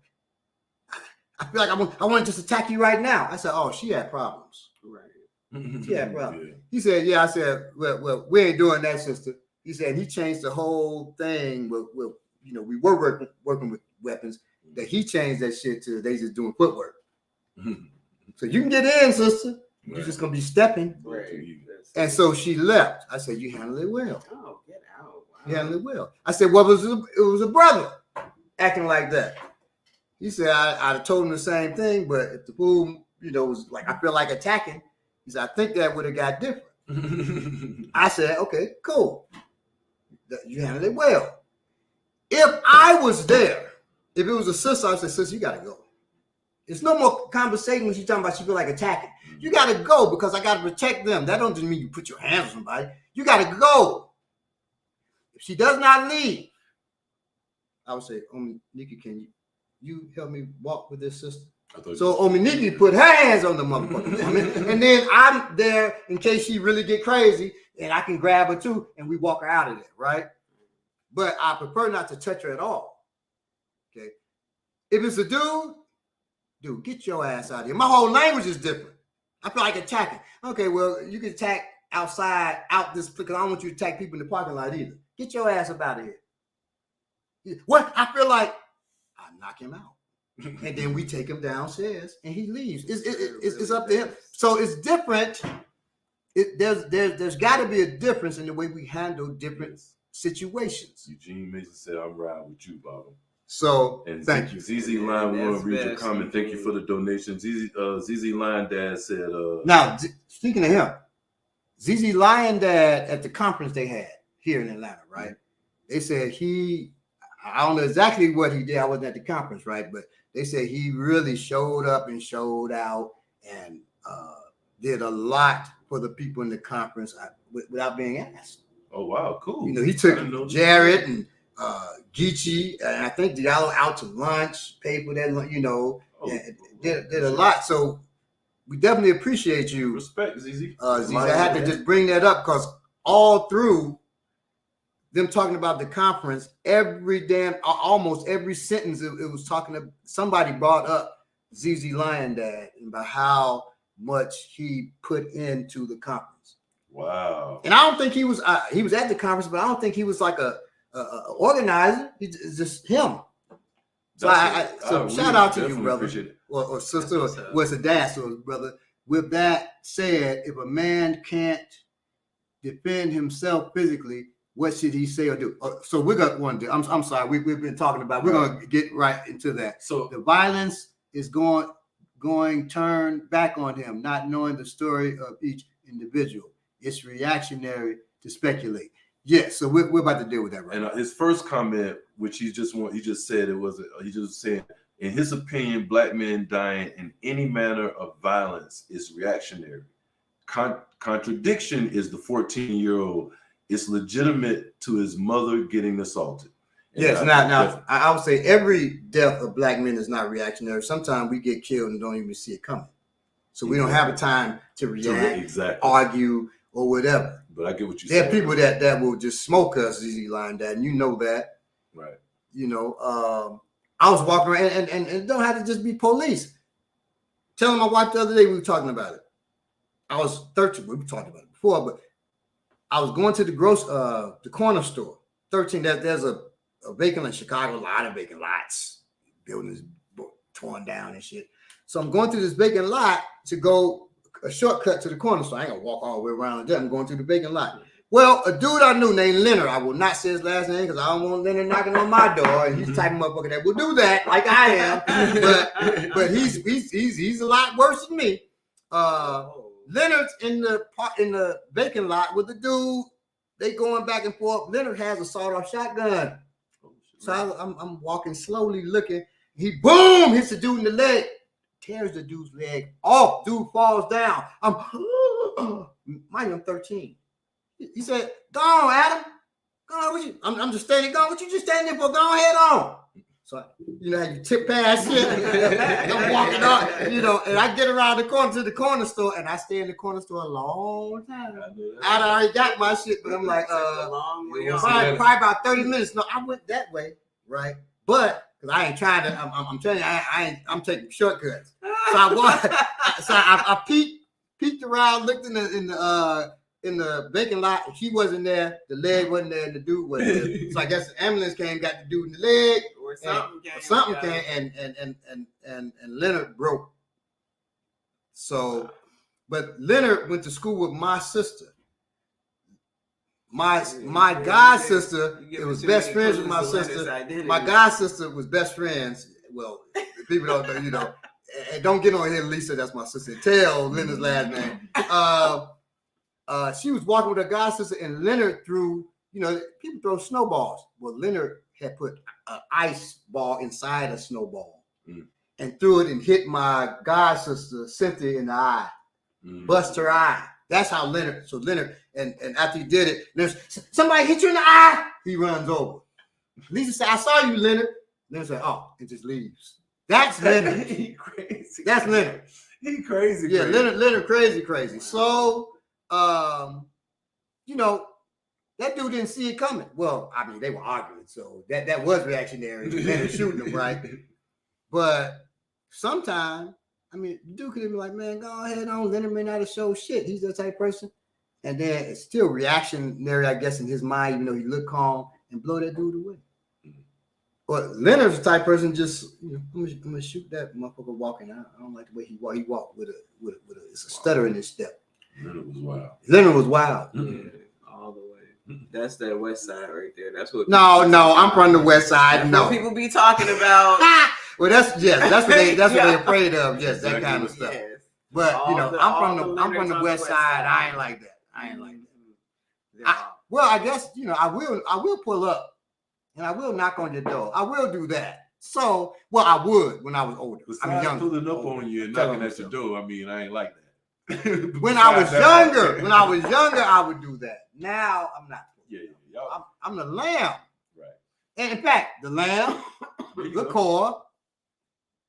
I feel like I want to just attack you right now. I said, oh, she had problems. Right. She had problems. Yeah. He said, yeah. I said, well, we ain't doing that, sister. He said he changed the whole thing. We were working with weapons. That he changed that shit to they just doing footwork. So you can get in, sister. Right. You're just gonna be stepping. Right. And so she left. I said, you handled it well. Oh, get out. Wow. You handled it well. I said, well, it was a brother acting like that. He said, I'd have told him the same thing, but if the fool, was like, I feel like attacking, he said, I think that would have got different. I said, okay, cool. You handled it well. If I was there, if it was a sister, I'd say, sister, you got to go. There's no more conversation when she's talking about she feel like attacking. You got to go because I got to protect them. That don't just mean you put your hands on somebody. You got to go. If she does not leave, I would say, Nikki, can you help me walk with this sister? So Ominiki put her hands on the motherfucker woman, and then I'm there in case she really get crazy, and I can grab her too, and we walk her out of there, right? But I prefer not to touch her at all. Okay. If it's a dude, get your ass out of here. My whole language is different. I feel like attacking. Okay, well, you can attack outside, out this, because I don't want you to attack people in the parking lot either. Get your ass up out of here. What? I feel like I knock him out. And then we take him downstairs and he leaves. It's up to him. So it's different. There's got to be a difference in the way we handle different situations. Eugene Mason said, I'm riding with you, Bob. So and thank you. ZZ Line, we want to read your comment. Thank you for the donation. ZZ Line Dad said, now, speaking of him, ZZ Lion Dad at the conference they had here in Atlanta, right? They said I don't know exactly what he did. I wasn't at the conference, right? But they said he really showed up and showed out and did a lot for the people in the conference without being asked. Oh, wow, cool. He took Jared and Geechee, and I think Diallo out to lunch, paid for that, and did a lot. So we definitely appreciate you. Respect, ZZ. ZZ. I had to just bring that up because all through them talking about the conference, almost every sentence it was talking to somebody brought up ZZ Lion Dad and about how much he put into the conference. Wow. And I don't think he was at the conference, but I don't think he was like a organizer. It's just him. So shout out to you, brother, or sister, or it's a dad, so brother. With that said, if a man can't defend himself physically, what should he say or do? So we're going to do. I'm sorry. We've been talking about. We're going to get right into that. So the violence is going turn back on him, not knowing the story of each individual. It's reactionary to speculate. Yes. So we're about to deal with that right now. And his first comment, which he just said, he just said, in his opinion, black men dying in any manner of violence is reactionary. Contradiction is the 14-year-old. It's legitimate to his mother getting assaulted. And yes. Now, I would say every death of black men is not reactionary. Sometimes we get killed and don't even see it coming. So we don't have a time to react, argue, or whatever. But I get what you said. There are people that will just smoke us, ZZ Line Dad, and you know that. Right. I was walking around, and it don't have to just be police. Telling my wife the other day, we were talking about it. I was 13. We talked about it before, but I was going to the corner store. 13. There's a vacant in Chicago, a lot of vacant lots, buildings torn down and shit. So I'm going through this vacant lot to go a shortcut to the corner store. I ain't gonna walk all the way around there. I'm going to the vacant lot. Well, a dude I knew named Leonard. I will not say his last name because I don't want Leonard knocking on my door. And he's the type of motherfucker that will do that, like I am. But he's a lot worse than me. Leonard's in the vacant lot with the dude. They going back and forth. Leonard has a sawed-off shotgun. So I'm walking slowly, looking. He boom hits the dude in the leg, tears the dude's leg off. Dude falls down. I'm 13. He said, "Go on, Adam. Go on, what you?" I'm just standing. Go on, what you just standing there for? Go ahead on. So you know how you tip past shit. I'm walking up, and I get around the corner to the corner store, and I stay in the corner store a long time. I already got my shit, but I'm like, probably about 30 minutes. No, I went that way, right? But because I ain't trying to, I'm telling you, I'm taking shortcuts. So I walked, I peeked around, looked in the vacant lot. He wasn't there. The leg wasn't there. And the dude wasn't there. So I guess the ambulance came, got the dude in the leg, or something came, and Leonard broke. So, but Leonard went to school with my sister. My god sister, it was best friends with my sister. My god sister was best friends. Well, people don't know, and don't get on here, Lisa. That's my sister. Tell Leonard's last name. She was walking with her god sister, and Leonard threw. People throw snowballs. Well, Leonard had put an ice ball inside a snowball and threw it and hit my god sister Cynthia in the eye, bust her eye. That's how Leonard. So Leonard, and after he did it, there's somebody hit you in the eye. He runs over. Lisa said, "I saw you, Leonard." Leonard said, "Oh," and just leaves. That's Leonard. He crazy. That's Leonard. He crazy. Yeah, crazy. Leonard, crazy. So, that dude didn't see it coming. Well, I mean, they were arguing, so that was reactionary. Leonard shooting him, right? But sometimes, I mean, the dude could have been like, "Man, go ahead on." Leonard may not have showed shit. He's that type of person. And then it's still reactionary, I guess, in his mind, even though he looked calm, and blow that dude away. But Leonard's the type of person just, I'm gonna shoot that motherfucker walking out. I don't like the way he walked with it's a stutter in his step. Leonard was wild. Yeah, all the way. That's that west side right there. That's what. No, I'm from the west side. That's no, what people be talking about. Well, that's what they're afraid of. Yes, that kind of stuff. Yes. But I'm from the west side. I ain't like that. Well, I guess I will pull up. And I will knock on your door. I will do that. So, I would when I was older. Besides pulling up on you and knocking at your door, I mean, I ain't like that. When I was younger, I would do that. Now I'm not. Yeah. I'm the lamb. Right. And in fact, the lamb, the core,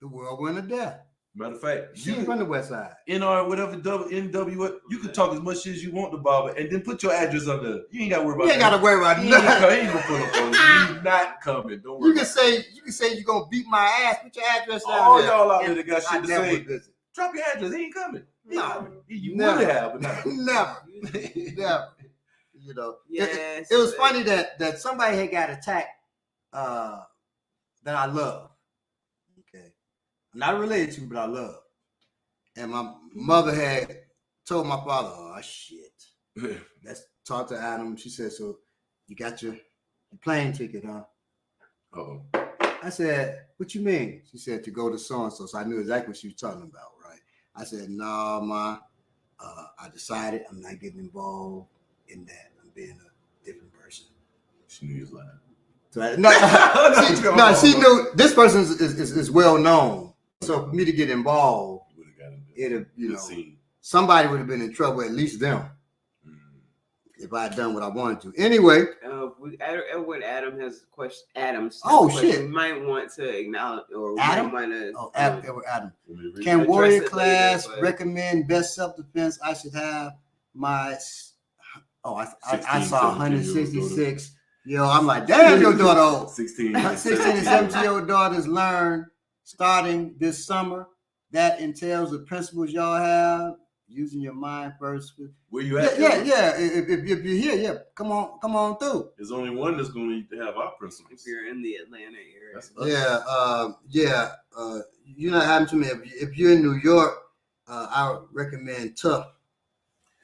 the whirlwind of death. Matter of fact, you from the west side. NR, whatever, NW, you can talk as much shit as you want to Baba, and then put your address on the. You ain't got to worry about. You ain't got to worry about nothing. He ain't gonna pull up on you. He's not coming. Don't worry. You can say you're gonna beat my ass. Put your address down all there. Y'all out there that got shit to say. Visit. Drop your address. He ain't coming. No, you would have, but not. never. Yes. It was funny that somebody had got attacked that I love. Okay, I'm not related to, but I love. And my mother had told my father, "Oh shit, let's talk to Adam." She said, "So you got your plane ticket, huh?" Oh. I said, "What you mean?" She said, "To go to so and so." So I knew exactly what she was talking about, right? I said, "No, Ma. I decided I'm not getting involved in that. I'm being a different person." She knew he was lying. So she knew this person is well known. So for me to get involved, somebody would have been in trouble, at least them, if I had done what I wanted to. Anyway, Edward Adam has a question. Shit! We might want to acknowledge, or Adam. Edward Adam. Can warrior class recommend best self-defense? I should have my. I saw 166. I'm like, damn, your daughter old. 16 and 17-year-old daughters learn starting this summer. That entails the principles y'all have, using your mind first. Where you at? Yeah. If you're here, come on through. There's only one that's going to have our principles. If you're in the Atlanta area. You're not having to me. If you're in New York, I recommend tough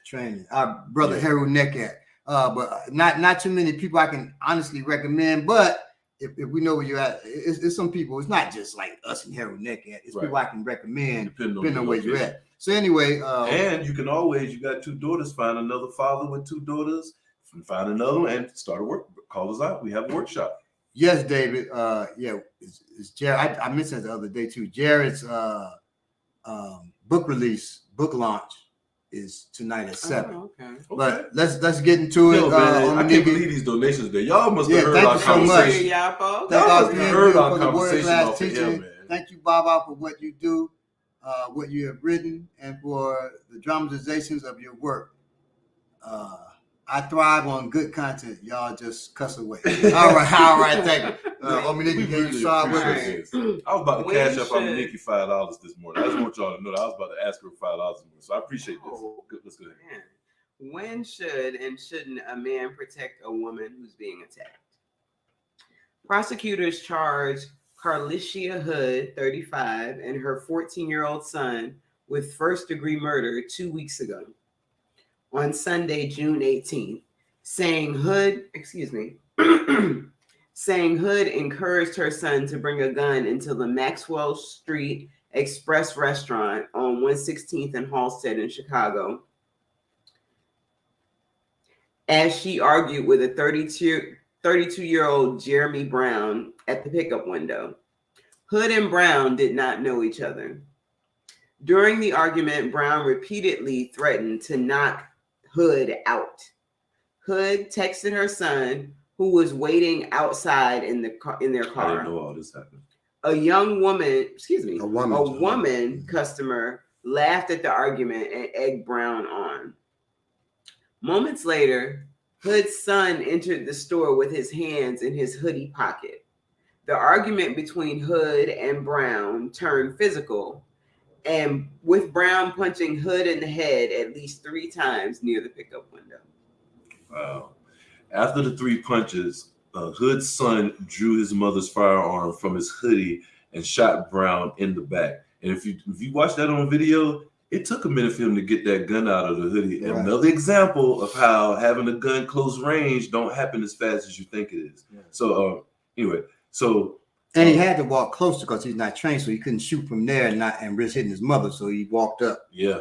training. Our brother Yeah. Harold Neckett. But not too many people I can honestly recommend. But if we know where you're at, it's some people. It's not just like us and Harold Neckett. It's Right. people I can recommend Depending on where you're location. at. So anyway, And you can always, you got 2 daughters, find another father with 2 daughters, find another one and start a work. Call us out. We have a workshop. yes, David. Yeah, it's Jared. I mentioned it the other day too. Jared's book release, book launch is tonight at 7. Oh, okay. But let's get into it. Yo, man, I can't Omaniki. believe these donations there. Y'all must have Yeah, heard thank our you so much. conversation. Y'all folks. Thank Y'all God must for have you heard our for the conversation word-class off the air, teaching. man. Thank you, Baba, for what you do, what you have written, and for the dramatizations of your work. I thrive on good content. Y'all just cuss away. All right. Thank you. Omaniki, We can you really start with us? appreciate this. I was about to When cash up should- Nikki $5 this morning. I just want y'all to know that I was about to ask her $5 this morning. So I appreciate this. Oh. Good, let's go ahead. Man. When should and shouldn't a man protect a woman who's being attacked? Prosecutors charged Carlicia Hood, 35, and her 14-year-old son with first-degree murder 2 weeks ago, on Sunday, June 18th, saying Hood encouraged her son to bring a gun into the Maxwell Street Express restaurant on 116th and Halsted in Chicago, as she argued with a 32-year-old Jeremy Brown at the pickup window. Hood and Brown did not know each other. During the argument, Brown repeatedly threatened to knock Hood out. Hood texted her son, who was waiting outside in their I didn't car. know all this happened. A woman Mm-hmm. customer laughed at the argument and egged Brown on. Moments later, Hood's son entered the store with his hands in his hoodie pocket. The argument between Hood and Brown turned physical, and with Brown punching Hood in the head at least 3 times near the pickup window. Wow. After the 3 punches, Hood's son drew his mother's firearm from his hoodie and shot Brown in the back. And if you watch that on video, it took a minute for him to get that gun out of the hoodie. Right. Another example of how having a gun close range don't happen as fast as you think it is. Yeah. So anyway, And he had to walk closer because he's not trained, so he couldn't shoot from there and risk hitting his mother. So he walked up. yeah.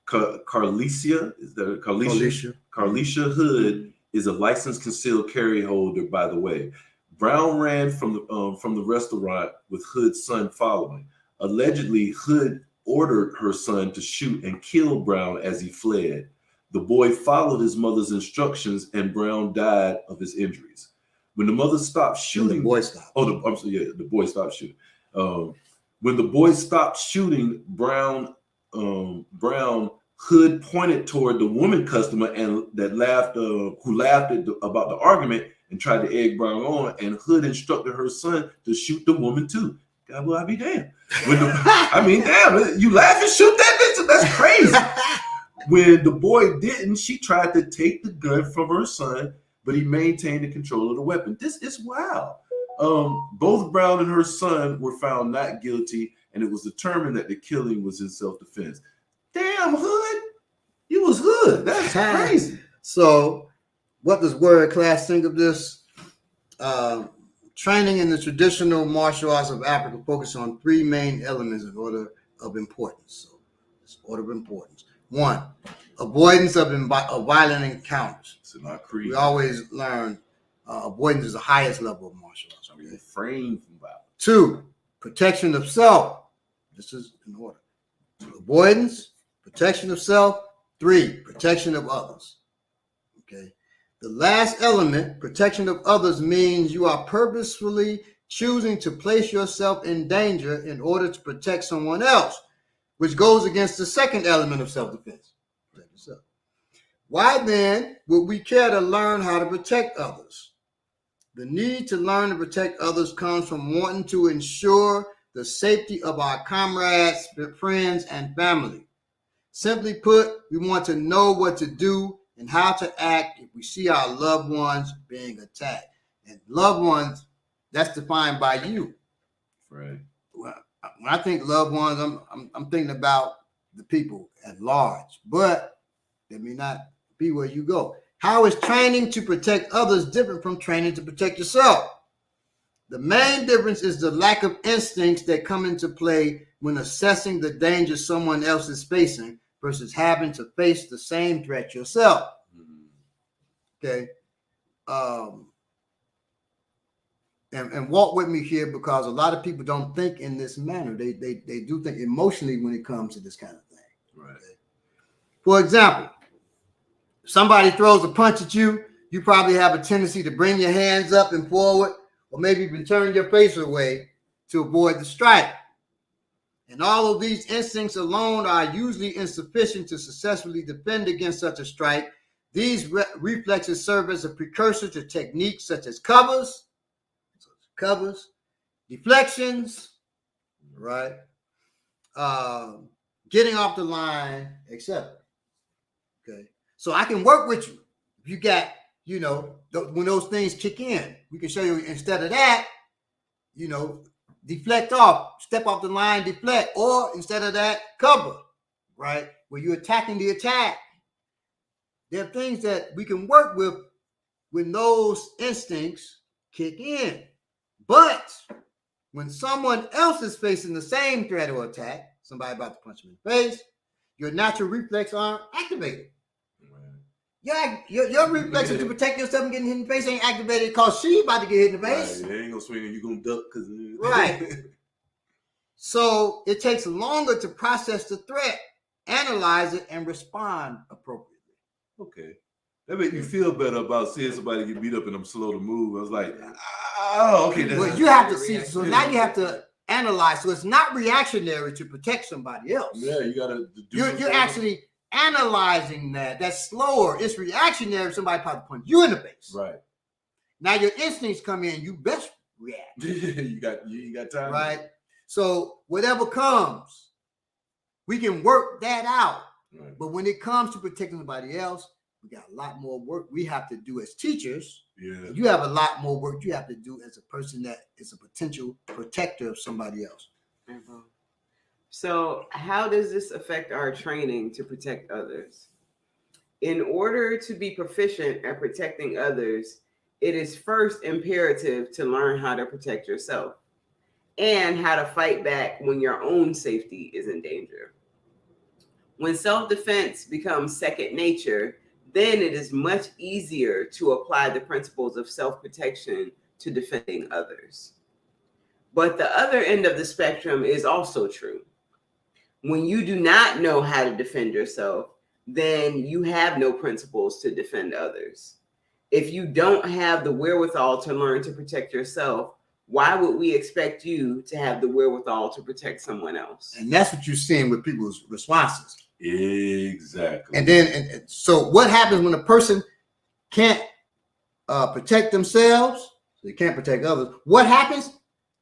Carlicia, is that it? Carlicia? Carlicia Hood is a licensed concealed carry holder, by the way. Brown ran from the restaurant with Hood's son following. Allegedly, Hood ordered her son to shoot and kill Brown as he fled. The boy followed his mother's instructions, and Brown died of his injuries. When the mother stopped shooting, The boy stopped. the boy stopped shooting. When the boy stopped shooting, Brown Hood pointed toward the woman customer and that laughed, who laughed about the argument and tried to egg Brown on. And Hood instructed her son to shoot the woman too. God, well, I be damned. Damn, you laugh and shoot that bitch? That's crazy. When the boy didn't, she tried to take the gun from her son, but he maintained the control of the weapon. This is wild. Both Brown and her son were found not guilty, and it was determined that the killing was in self-defense. Damn, Hood, you was Hood. That's crazy. So, what does Word Class think of this? Training in the traditional martial arts of Africa focus on 3 main elements in order of importance. So, it's order of importance. 1, avoidance of violent encounters. It's not creed. We always learn avoidance is the highest level of martial arts. We refrain from violence. 2, protection of self. This is in order. Avoidance, protection of self. 3, protection of others. Okay. The last element, protection of others, means you are purposefully choosing to place yourself in danger in order to protect someone else, which goes against the second element of self-defense. Protect yourself. Why then would we care to learn how to protect others? The need to learn to protect others comes from wanting to ensure the safety of our comrades, friends, and family. Simply put, we want to know what to do and how to act if we see our loved ones being attacked. And loved ones, that's defined by you. Right. Well, when I think loved ones, I'm thinking about the people at large, but that may not be where you go. How is training to protect others different from training to protect yourself? The main difference is the lack of instincts that come into play when assessing the danger someone else is facing versus having to face the same threat yourself. Okay. And walk with me here, because a lot of people don't think in this manner. They do think emotionally when it comes to this kind of thing. Right. Okay? For example, somebody throws a punch at you, you probably have a tendency to bring your hands up and forward, or maybe even turn your face away to avoid the strike. And all of these instincts alone are usually insufficient to successfully defend against such a strike. These reflexes serve as a precursor to techniques such as covers, deflections, right? Getting off the line, etc. Okay. So I can work with you. If you got, when those things kick in, we can show you instead of that, deflect off, step off the line, deflect, or instead of that, cover, right? Where you're attacking the attack. There are things that we can work with when those instincts kick in. But when someone else is facing the same threat or attack, somebody about to punch you in the face, your natural reflex aren't activated. Your reflexes to protect yourself from getting hit in the face ain't activated because she about to get hit in the face. Right. They ain't gonna swing and you gonna duck because right. So it takes longer to process the threat, analyze it, and respond appropriately. Okay. That make me feel better about seeing somebody get beat up and I'm slow to move. I was like, oh, okay. Well, you have to see. So now you have to analyze. So it's not reactionary to protect somebody else. Yeah, you gotta do. You're actually analyzing that. That's slower. It's reactionary if somebody probably punch you in the face. Right. Now your instincts come in. You best react. you got time. Right. So whatever comes, we can work that out. Right. But when it comes to protecting somebody else, we got a lot more work we have to do as teachers. Yeah. You have a lot more work you have to do as a person that is a potential protector of somebody else. Mm-hmm. So how does this affect our training to protect others? In order to be proficient at protecting others, it is first imperative to learn how to protect yourself and how to fight back when your own safety is in danger. When self-defense becomes second nature, then it is much easier to apply the principles of self-protection to defending others. But the other end of the spectrum is also true. When you do not know how to defend yourself, then you have no principles to defend others. If you don't have the wherewithal to learn to protect yourself, why would we expect you to have the wherewithal to protect someone else? And that's what you're seeing with people's responses. Exactly. And then, and so what happens when a person can't protect themselves? They can't protect others. What happens?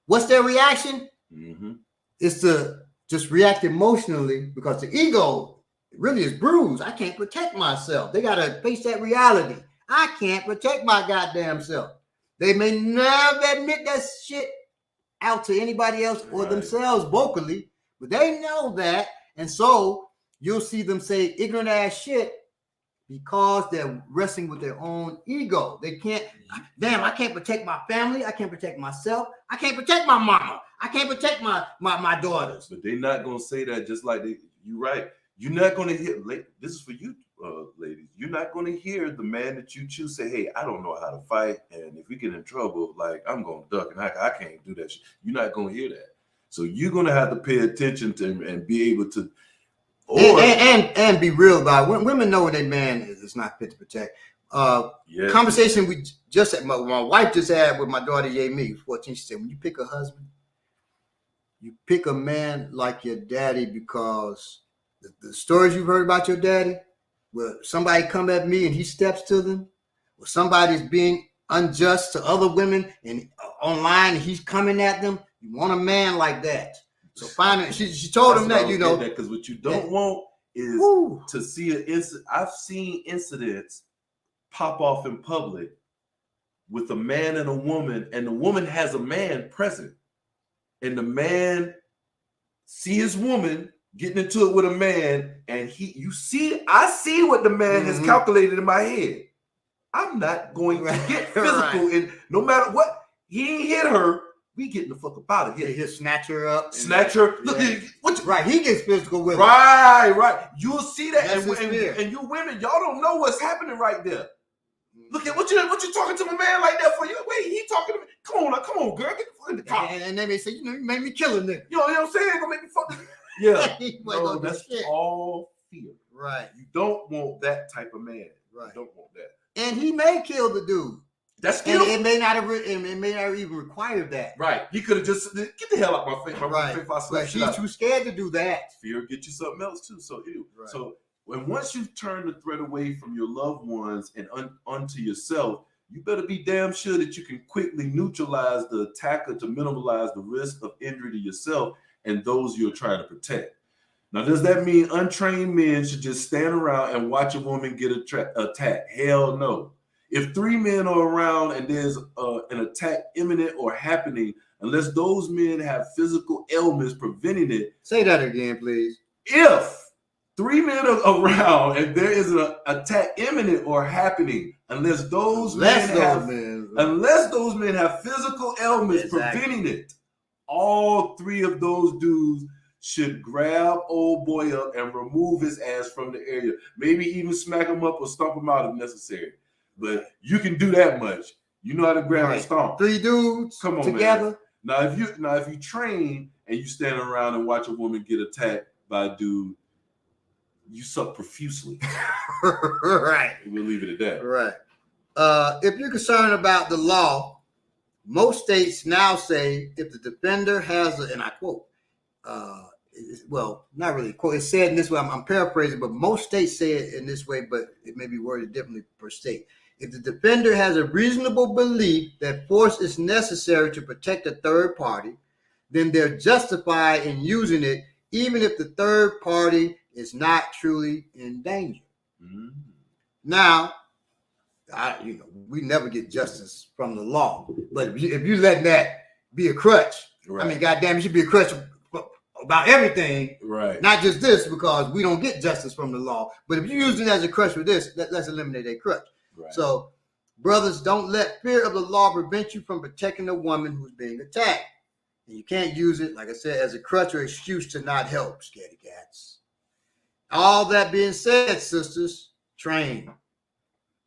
What's their reaction? Mm-hmm. It's to just react emotionally because the ego really is bruised. I can't protect myself. They got to face that reality. I can't protect my goddamn self. They may never admit that shit out to anybody else or themselves vocally, but they know that. And so you'll see them say ignorant ass shit because they're wrestling with their own ego. They can't, damn, I can't protect my family. I can't protect myself. I can't protect my mama. I can't protect my daughters. But they're not going to say that just like you're right. You're not going to hear, this is for you, ladies. You're not going to hear the man that you choose say, hey, I don't know how to fight. And if we get in trouble, like, I'm going to duck and I can't do that shit. You're not going to hear that. So you're going to have to pay attention to and be able to. Or, and be real about it. Women know when a man is not fit to protect. yes. Conversation we just had, my wife just had with my daughter, Yami, 14. She said, when you pick a husband, you pick a man like your daddy because the stories you've heard about your daddy, where somebody come at me and he steps to them, or somebody's being unjust to other women and online and he's coming at them, you want a man like that. So finally, she told him that, you know. Because what you don't want is to see an incident. I've seen incidents pop off in public with a man and a woman has a man present. And the man see his woman getting into it with a man, and I see what the man has calculated in my head. I'm not going to get physical, and no matter what, he ain't hit her. We getting the fuck up out of here. He'll snatch her up. Snatch her. Look, right. He gets physical with her. Right. You'll see that, and you women, y'all don't know what's happening right there. Look at what you talking to my man like that for? You wait, he talking to me. Come on, girl, get the fuck in the car. And they may say, you make me kill a nigga. You know what I'm saying? Gonna make me fuck. Yeah, no, that's shit. all fear. Right. You don't want that type of man. Right. You don't want that. And he may kill the dude. That's still. And it may not even require that. Right. He could have just get the hell out my face. But she's too scared to do that. Fear get you something else too. So Right. So once you've turned the threat away from your loved ones and onto yourself, you better be damn sure that you can quickly neutralize the attacker to minimize the risk of injury to yourself and those you're trying to protect. Now, does that mean untrained men should just stand around and watch a woman get attacked? Hell no. If 3 men are around and there's an attack imminent or happening, unless those men have physical ailments preventing it. Say that again, please. If 3 men are around and there is an attack imminent or happening, unless those men have physical ailments preventing it, all 3 of those dudes should grab old boy up and remove his ass from the area. Maybe even smack him up or stomp him out if necessary. But you can do that much. You know how to grab and stomp. 3 dudes come on together. Man. Now if you train and you stand around and watch a woman get attacked by a dude, you suck profusely. Right. We'll leave it at that. Right. If you're concerned about the law, most states now say if the defender has and I quote, well, not really quote, it's said in this way, I'm paraphrasing, but most states say it in this way, but it may be worded differently per state. If the defender has a reasonable belief that force is necessary to protect a third party, then they're justified in using it, even if the third party is not truly in danger. Mm-hmm. Now, we never get justice from the law, but if you let that be a crutch, right. I mean, goddamn, it should be a crutch about everything, right? Not just this, because we don't get justice from the law. But if you use it as a crutch for this, let's eliminate that crutch. Right. So, brothers, don't let fear of the law prevent you from protecting a woman who's being attacked. And you can't use it, like I said, as a crutch or excuse to not help, scaredy cats. All that being said, sisters, train.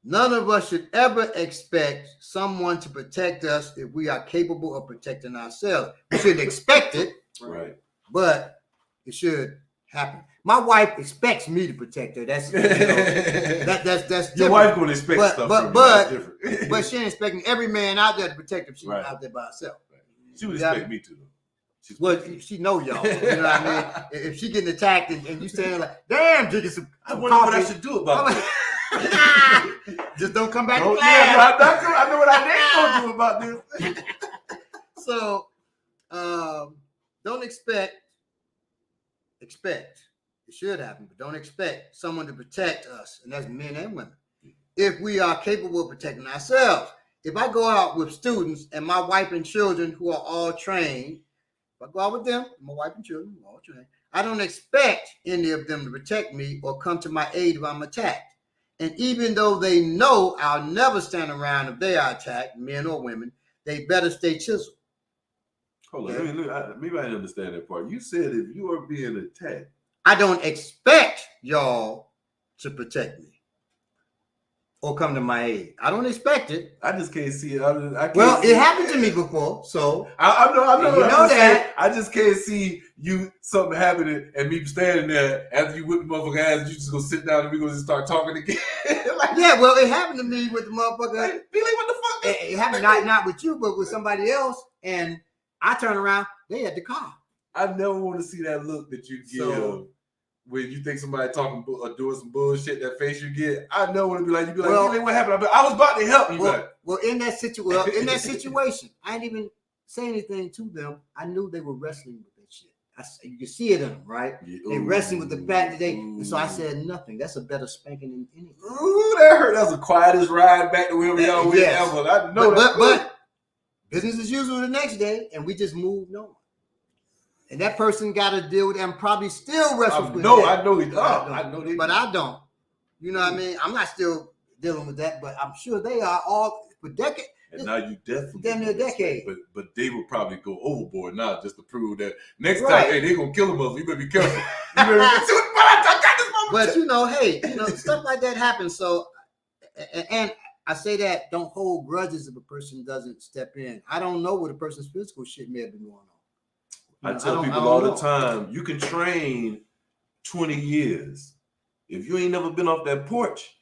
None of us should ever expect someone to protect us if we are capable of protecting ourselves. We shouldn't expect it, right? But it should happen. My wife expects me to protect her. That's that's different. Your wife gonna expect stuff from you. But she ain't expecting every man out there to protect him. She's out there by herself. Right. She would expect me to, though. Well, she know y'all. You know what I mean? If she getting attacked and you standing like, damn, drinking some I wonder what I should do about it. Just don't come back to class. Yeah, I know what I ain't gonna do about this. So, don't expect. It should happen, but don't expect someone to protect us, and that's men and women, if we are capable of protecting ourselves. If I go out with students and my wife and children who are all trained, if I go out with them, my wife and children who are all trained, I don't expect any of them to protect me or come to my aid if I'm attacked. And even though they know I'll never stand around if they are attacked, men or women, they better stay chiseled. Hold on, maybe I didn't understand that part. You said if you are being attacked, I don't expect y'all to protect me or come to my aid. I don't expect it. I just can't see it. It happened to me before, so I know. You know that. I just can't see something happening and me standing there after you whip the motherfucker ass. You just gonna sit down and we gonna just start talking again. It happened to me with the motherfucker. Be like, what the fuck? It happened not with you, but with somebody else, and I turn around, they at the car. I never want to see that look that you give when you think somebody talking or doing some bullshit. That face you get, I never want to be like, what happened? I was about to help you. In that situation, I didn't even say anything to them. I knew they were wrestling with that shit. You can see it in them, right? Yeah. They wrestling with the fact that and so I said nothing. That's a better spanking than anything. Ooh, that hurt. That's the quietest ride back to where we are with ever. I know but business as usual the next day, and we just moved on. And that person got to deal with them, probably still wrestles with No, that. I know he does. I know they But do. I don't. You know what I mean? I'm not still dealing with that, but I'm sure they are all for decades. And now you definitely Damn near a decade. But they will probably go overboard now just to prove that next Right. time, hey, they're gonna kill him. You better be careful. You better be I got this moment. But you know, hey, you know, stuff like that happens. So, and I say that don't hold grudges if a person doesn't step in. I don't know what a person's physical shit may have been going on. I tell people all the time, you can train 20 years. If you ain't never been off that porch,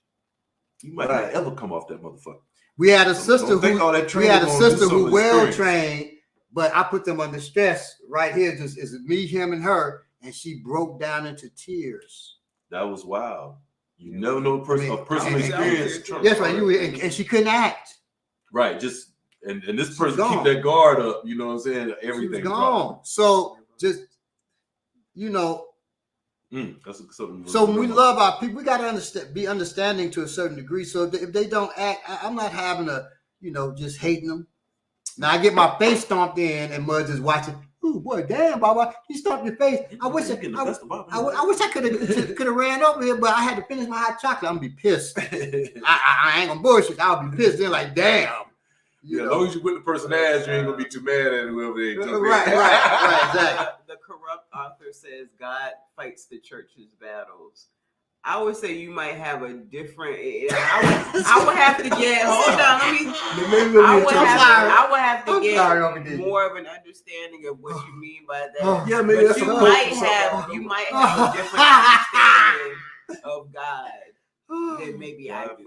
you might not ever come off that motherfucker. We had a sister who well trained, but I put them under stress right here. Just is me, him, and her, and she broke down into tears. That was wild. You never know a personal experience. Yes, right. And she couldn't act. Right. Just and this person keep that guard up. You know what I'm saying? Everything's gone. So just you know. That's something. So when we love our people, we got to be understanding to a certain degree. So if they don't act, I'm not having a, you know, just hating them. Now I get my face stomped in, and Mud's is watching. Oh boy, damn, Baba, you stomped your face. I wish I could have ran over here, but I had to finish my hot chocolate. I'm gonna be pissed. I ain't gonna bullshit. I'll be pissed. They're like, damn. Yeah, as long as you whip the person ass, you ain't gonna be too mad at whoever they jump in. Right, exactly. The corrupt author says God fights the church's battles. I would say you might have a different. I would have to get. Hold on, I would have to get more of an understanding of what you mean by that. Yeah, maybe that's you might have a different understanding of God. Then maybe I do.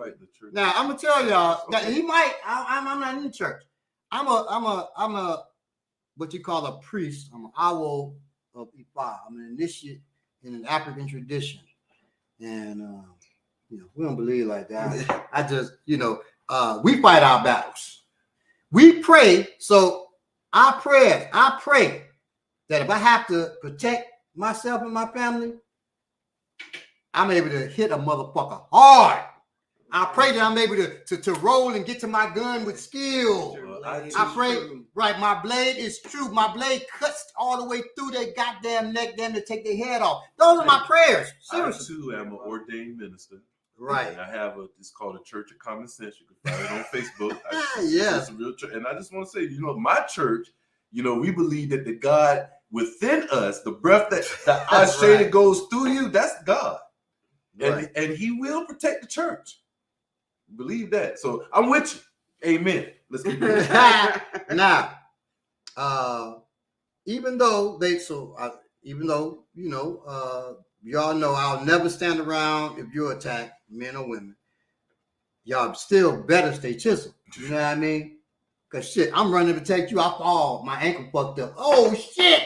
Now I'm gonna tell y'all that he might. I'm not in the church. I'm a what you call a priest. I'm an owl of Ifa. I'm an initiate in an African tradition, and you know we don't believe like that. I just we fight our battles. We pray. So I pray that if I have to protect myself and my family, I'm able to hit a motherfucker hard. I pray that I'm able to roll and get to my gun with skill. I pray, right, my blade is true. My blade cuts all the way through their goddamn neck, them to take their head off. Those are my prayers. Seriously. I, too, am an ordained minister. Right. And I have it's called a Church of Common Sense. You can find it on Facebook. Yes. And I just want to say, my church, we believe that the God within us, the breath that that goes through you, that's God. Right. And he will protect the church. Believe that. So I'm with you. Amen. Let's keep going. Now, even though y'all know I'll never stand around if you're attacked, men or women. Y'all still better stay chiseled. You know what I mean? Because shit, I'm running to protect you. I fall, my ankle fucked up. Oh shit!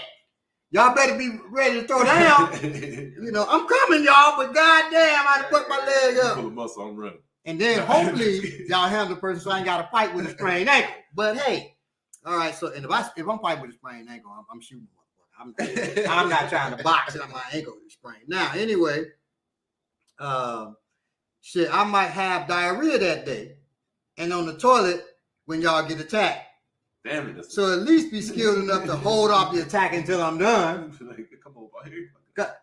Y'all better be ready to throw down. I'm coming, y'all, but goddamn, I put my leg up. Pull a muscle, I'm running. And then hopefully y'all handle the person so I ain't got to fight with a sprained ankle. But hey, all right. So and if I'm fighting with a sprained ankle, I'm shooting. I'm not trying to box it on my ankle with a sprain. Now, anyway, shit, I might have diarrhea that day, and on the toilet when y'all get attacked. Damn it! So at least be skilled enough to hold off the attack until I'm done. Come on, here.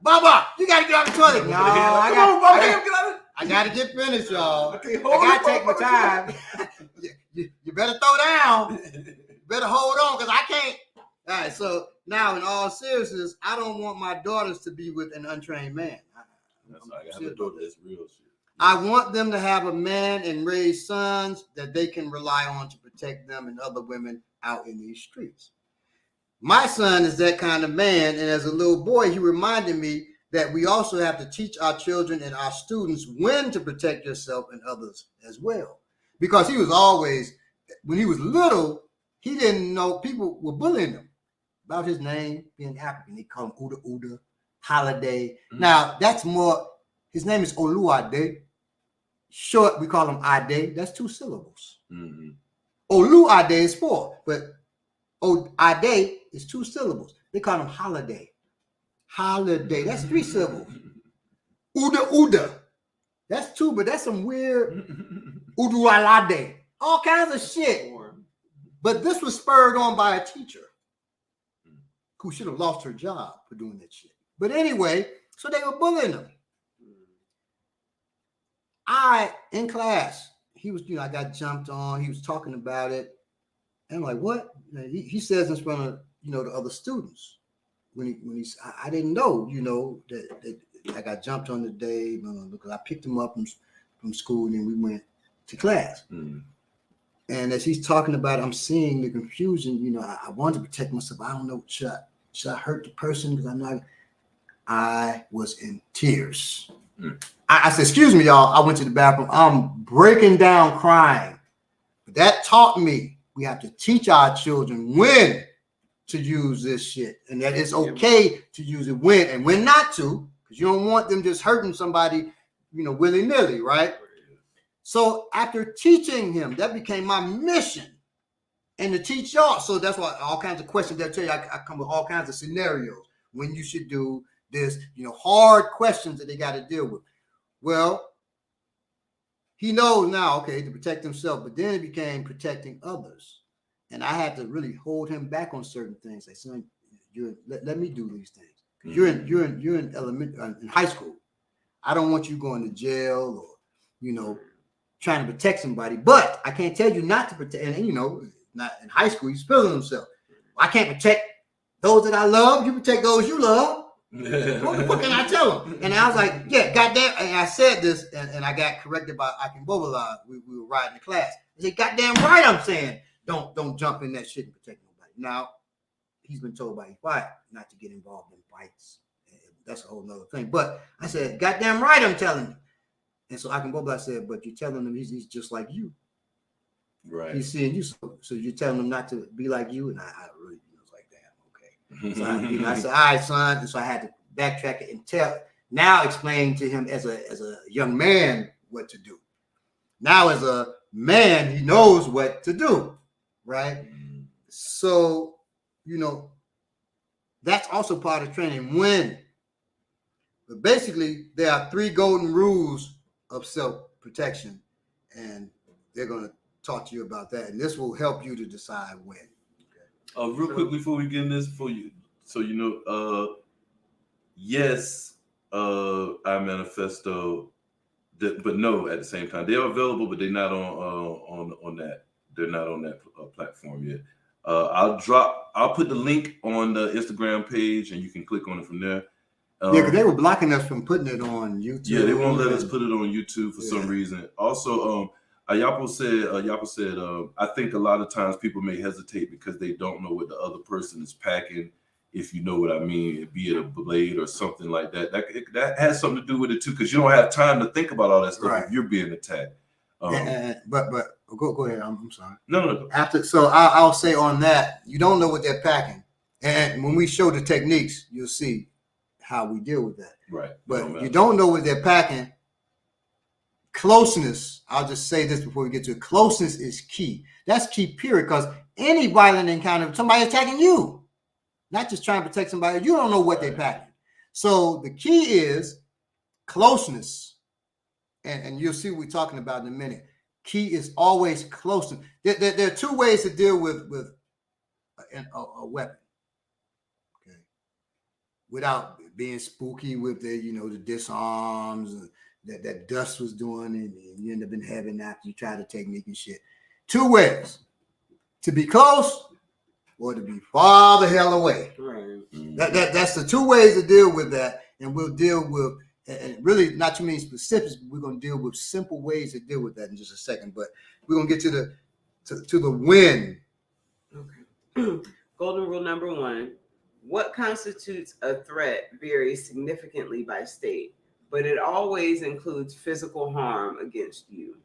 Baba, you gotta get out of the toilet. No, I gotta get finished, y'all. I gotta take my time. You better throw down. You better hold on, because I can't. All right, so now in all seriousness, I don't want my daughters to be with an untrained man. I have a daughter that's real shit. I want them to have a man and raise sons that they can rely on to protect them and other women out in these streets. My son is that kind of man, and as a little boy, he reminded me that we also have to teach our children and our students when to protect yourself and others as well. Because he was always, when he was little, he didn't know people were bullying him about his name being African. They call him Uda Uda, Holiday. Mm-hmm. Now, that's more, his name is Oluade. Short, we call him Ade. That's 2 syllables. Mm-hmm. Oluade is 4, but Ade is 2 syllables. They call him Holiday. Holiday, that's 3 syllables. Uda Uda, that's 2, but that's some weird Udualade. All kinds of shit. But this was spurred on by a teacher who should have lost her job for doing that shit. But anyway, so they were bullying him. In class, he was, I got jumped on. He was talking about it. And I'm like, what? He says in front of, the other students. I didn't know, that I got jumped on today because I picked him up from school and then we went to class. And as he's talking about it, I'm seeing the confusion. I wanted to protect myself. I don't know, should I hurt the person? Because I was in tears. I said, excuse me, y'all. I went to the bathroom. I'm breaking down crying. But that taught me we have to teach our children when to use this shit. And that it's okay to use it when and when not to, because you don't want them just hurting somebody, willy-nilly, right? So after teaching him, that became my mission. And to teach y'all. So that's why all kinds of questions they'll tell you. I come with all kinds of scenarios when you should do this, hard questions that they got to deal with. Well, he knows now, okay, to protect himself, but then it became protecting others. And I had to really hold him back on certain things. Like, son, let me do these things. You're in high school. I don't want you going to jail or, trying to protect somebody. But I can't tell you not to protect. And not in high school, he's feeling himself. I can't protect those that I love. You protect those you love. What the fuck can I tell him? And I was like, yeah, goddamn. And I said this, and I got corrected by I can Bobola. We were riding the class. I said, goddamn right, I'm saying, don't jump in that shit and protect nobody. Now, he's been told by his wife not to get involved in fights. That's a whole nother thing. But I said, goddamn right, I'm telling you. And so I can Bobola said, but you're telling him he's just like you. Right. He's seeing you, so you're telling him not to be like you. And I really was like, damn, okay. So I said, all right, son. And so I had to backtrack it and explain to him as a young man what to do. Now as a man, he knows what to do, right? So, that's also part of training. But basically, there are 3 golden rules of self-protection, and they're going to talk to you about that, and this will help you to decide when. Okay. Real quick before we get in this, yes, I manifesto, but no, at the same time, they are available, but they're not on that. They're not on that platform yet. I'll put the link on the Instagram page, and you can click on it from there. Because they were blocking us from putting it on YouTube. Yeah, they won't let us put it on YouTube for some reason. Also, Ayapo said, I think a lot of times people may hesitate because they don't know what the other person is packing. If you know what I mean, be it a blade or something like that. That has something to do with it too, because you don't have time to think about all that stuff if you're being attacked. But go ahead. I'm sorry. No. I'll say on that, you don't know what they're packing, and when we show the techniques, you'll see how we deal with that. Right. But you don't know what they're packing. Closeness. I'll just say this before we get to it. Closeness is key. That's key. Period. Because any violent encounter, somebody attacking you. Not just trying to protect somebody. You don't know what they're packing. So the key is closeness. And you'll see what we're talking about in a minute. Key is always closeness. There are 2 ways to deal with a weapon. Okay. Without being spooky with the disarms that Dust was doing and you end up in heaven after you try the technique and shit. 2 ways. To be close or to be far the hell away. Right. That's the 2 ways to deal with that. And we'll deal with, and really not too many specifics, but we're going to deal with simple ways to deal with that in just a second. But we're going to get to the win. Okay. Golden rule number 1. What constitutes a threat varies significantly by state, but it always includes physical harm against you.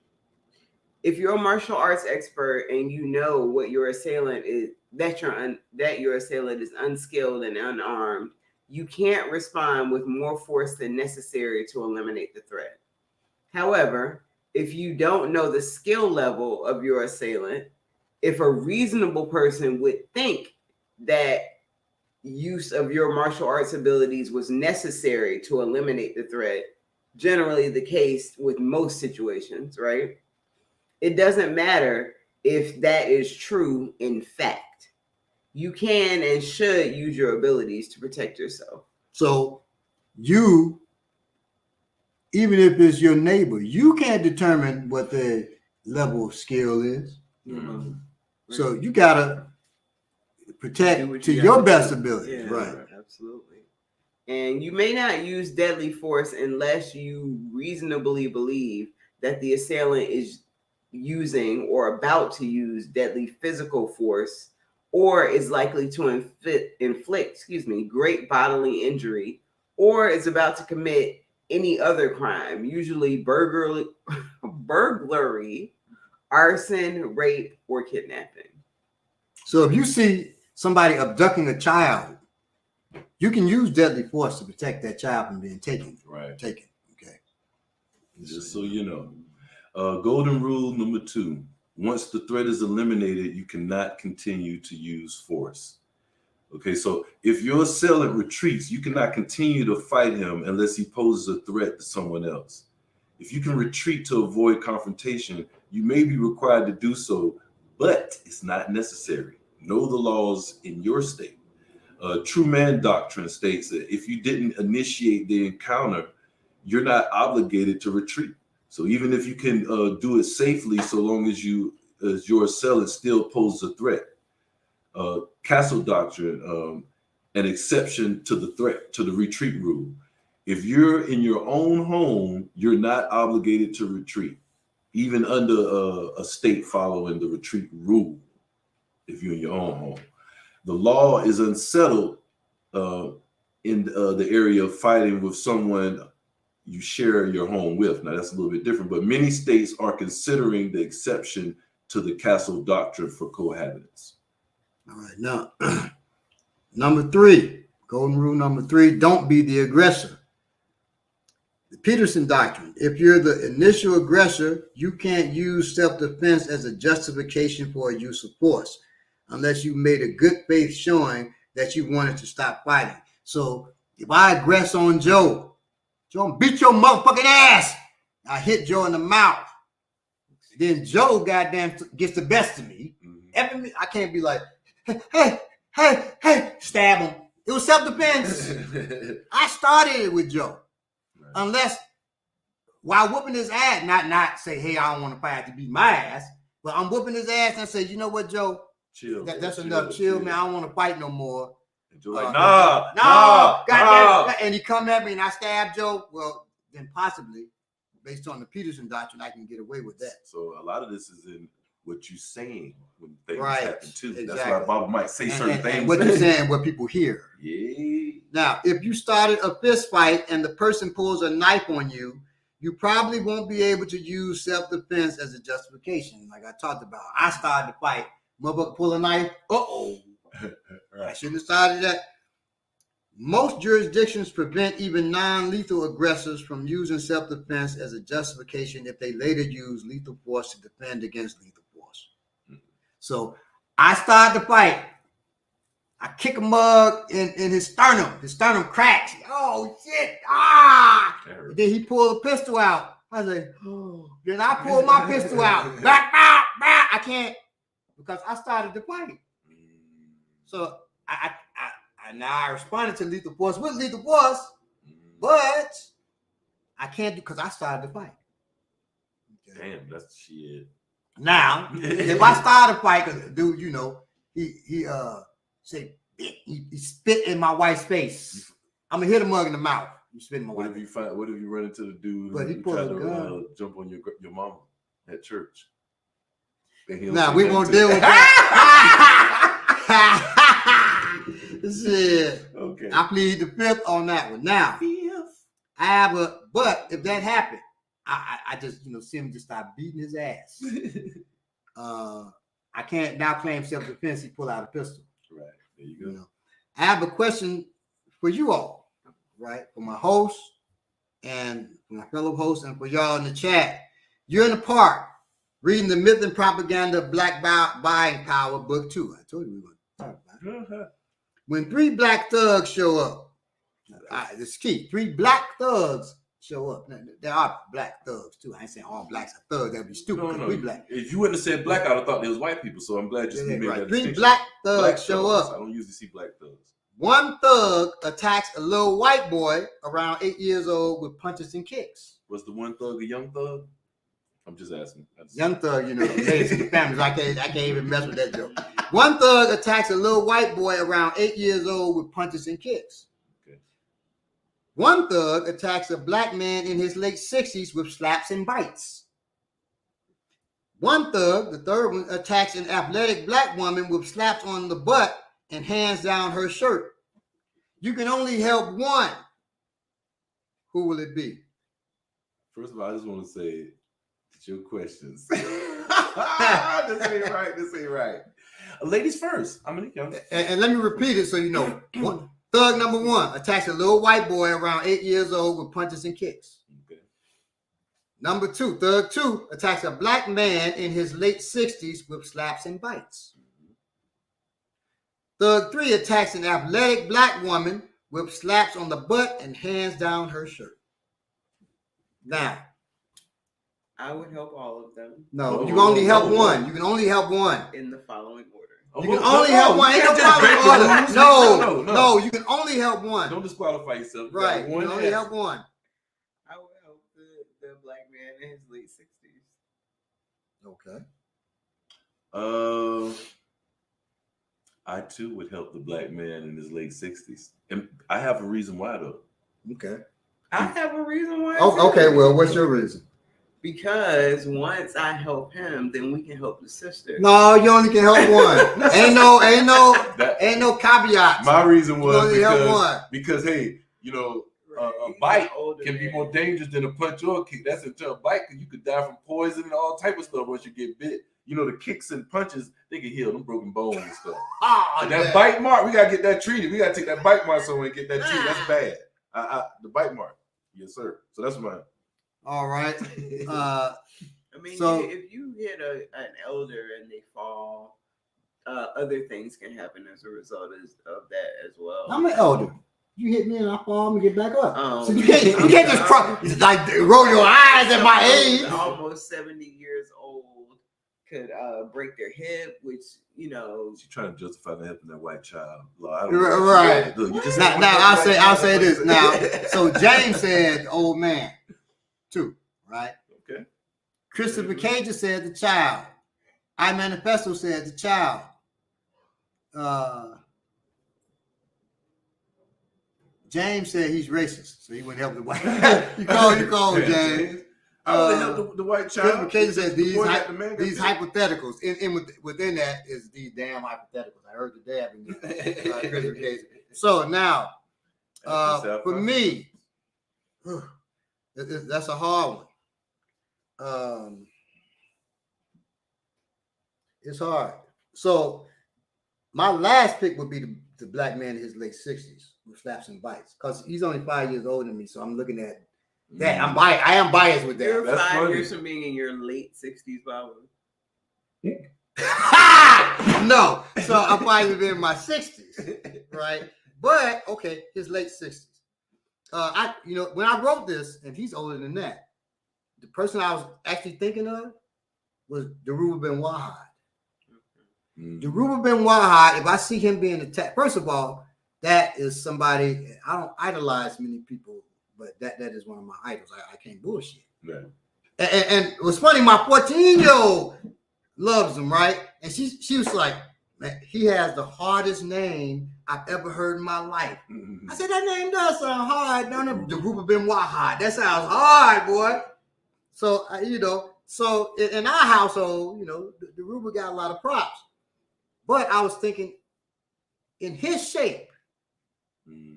If you're a martial arts expert and you know what your assailant is, that your assailant is unskilled and unarmed, you can't respond with more force than necessary to eliminate the threat. However, if you don't know the skill level of your assailant, if a reasonable person would think that use of your martial arts abilities was necessary to eliminate the threat, generally the case with most situations, right? It doesn't matter if that is true in fact. you can and should use your abilities to protect yourself. So you, even if it's your neighbor, you can't determine what their level of skill is. Mm-hmm. So you gotta protect to your best ability. Yeah, right. Absolutely. And you may not use deadly force unless you reasonably believe that the assailant is using or about to use deadly physical force, or is likely to inflict great bodily injury, or is about to commit any other crime, usually burglary, arson, rape, or kidnapping. So if you see somebody abducting a child, you can use deadly force to protect that child from being taken. Right. Taken. Okay. Just so you know. Golden rule number 2. Once the threat is eliminated, you cannot continue to use force. Okay, so if your assailant retreats, you cannot continue to fight him unless he poses a threat to someone else. If you can retreat to avoid confrontation, you may be required to do so, but it's not necessary. Know the laws in your state. True man doctrine states that if you didn't initiate the encounter, you're not obligated to retreat. So even if you can do it safely, so long as your assailant still poses a threat. Castle doctrine, an exception to the threat, to the retreat rule. If you're in your own home, you're not obligated to retreat, even under a state following the retreat rule. If you're in your own home, the law is unsettled in the area of fighting with someone you share your home with. Now that's a little bit different, but many states are considering the exception to the castle doctrine for cohabitants. All right. Now, number 3, golden rule number 3, don't be the aggressor. The Peterson doctrine. If you're the initial aggressor, you can't use self-defense as a justification for a use of force unless you made a good faith showing that you wanted to stop fighting. So if I aggress on Joe beat your motherfucking ass, I hit Joe in the mouth. Then Joe goddamn gets the best of me. Mm-hmm. I can't be like, hey, stab him. It was self-defense. I started it with Joe. Right. Unless, while whooping his ass, not say, hey, I don't want to fight to beat my ass, but I'm whooping his ass and say, you know what, Joe? Chill. That's enough. Chill, man. I don't want to fight no more. And Joe like, nah. Goddamn. And he come at me and I stab Joe. Well, then possibly, based on the Peterson doctrine, I can get away with that. So a lot of this is in what you're saying when things happen too. Exactly. That's why Baba might say certain things. And what you're saying, what people hear. Yeah. Now, if you started a fist fight and the person pulls a knife on you, you probably won't be able to use self-defense as a justification. Like I talked about, I started the fight. Motherfucker pull a knife. Uh-oh. Right. I shouldn't have started that. Most jurisdictions prevent even non-lethal aggressors from using self-defense as a justification if they later use lethal force to defend against lethal force. Mm-hmm. So I start the fight. I kick a mug in his sternum. His sternum cracks. Oh, shit. Then he pulled a pistol out. I was like, oh. Then I pulled my pistol out. Back. I can't, because I started the fight. So I responded to lethal force with lethal force, but I can't do because I started the fight. Okay. Damn, that's shit. Now, if I start a fight, because dude, he spit in my wife's face. I'm gonna hit a mug in the mouth. You spit in my wife. What if you run into the dude but he pulled a gun, jump on your mama at church? Now we won't deal with that. Shit. Okay. I plead the 5th on that one. Now, I have but if that happened, I just see him just start beating his ass. I can't now claim self-defense. He pull out a pistol. Right. There you go. I have a question for you all, right? For my host and my fellow hosts and for y'all in the chat. You're in the park reading the Myth and Propaganda of Black Buying Power, Book 2. I told you we were going to talk about it. When 3 black thugs show up, this is key. 3 black thugs show up. Now, there are black thugs too. I ain't saying all blacks are thugs. That'd be stupid No, because no. we black. If you wouldn't have said black, I'd have thought they was white people. So I'm glad you made Right. that 3 distinction. black thugs Black show thugs. up. I don't usually see black thugs. One thug attacks a little white boy around 8 years old with punches and kicks. Was the one thug a young thug? I'm just asking. Young thug, related to the families. I can't even mess with that joke. One thug attacks a little white boy around 8 years old with punches and kicks. Okay. One thug attacks a black man in his late 60s with slaps and bites. One thug, the third one, attacks an athletic black woman with slaps on the butt and hands down her shirt. You can only help one. Who will it be? First of all, I just want to say that your questions. This ain't right. This ain't right. Ladies first. I'm gonna young. And let me repeat it so you know. Thug number 1 attacks a little white boy around 8 years old with punches and kicks. Okay. Number 2, thug 2 attacks a black man in his late 60s with slaps and bites. Thug 3 attacks an athletic black woman with slaps on the butt and hands down her shirt. Now, I would help all of them no, you can only help one. You can only help one. in the following order. You can only help one. Ain't no problem order. No, you can only help one. Don't disqualify yourself. You Right, got you one can only help one. I would help the black man in his late 60s. Okay. I too would help the black man in his late 60s. And I have a reason why though. Okay. I have a reason why. Oh, okay. Well, what's your reason? Because once I help him, then we can help the sister. No, you only can help one. ain't no caveats. My reason You was only help one. because hey, Right. a bite Older can be man. more dangerous than a punch or a kick. That's until a bite because you could die from poison and all type of stuff once you get bit. The kicks and punches, they can heal them broken bones and stuff. And that bite mark, we gotta get that treated. We gotta take that bite mark somewhere and get that treated. That's bad. The bite mark, yes, sir. So that's mine. All right. I mean, So- if you hit an elder and they fall, other things can happen as a result of that as well. I'm an elder. You hit me and I fall, I'm gonna get back up. So you I'm can't just roll your eyes at my age. Almost 70 years old could break their hip, which She's trying to justify the helping that white child. Lord, I don't know. Right. Look, you just Now I'll say this. Now, so James said old man, too, right? Okay. Christopher Cage said the child. I Manifesto said the child. James said he's racist, so he wouldn't help the white. you call him James. I would help the white child. Christopher Cage said these these hypotheticals. Within that is these damn hypotheticals. I heard the dad in Christopher Cage. So now, for me, that's a hard one. It's hard. So my last pick would be the black man in his late 60s with slaps and bites, because he's only 5 years older than me. So I'm looking at that. I am biased with that. you're That's 5 funny. years from being in your late 60s, Bob. No, so I'm probably in my 60s, right? But okay, his late 60s. When I wrote this, and he's older than that, the person I was actually thinking of was Daruba Ben Wahad. Daruba Ben Wahad, if I see him being attacked, first of all, that is somebody, I don't idolize many people, but that is one of my idols. I can't bullshit. Right. And it was funny, my 14-year-old loves him, right? And she was like, man, he has the hardest name I've ever heard in my life. I said, that name does sound hard, don't it? Daruba Ben Wahad. That sounds hard, boy. So, so in our household, Daruba got a lot of props. But I was thinking, in his shape,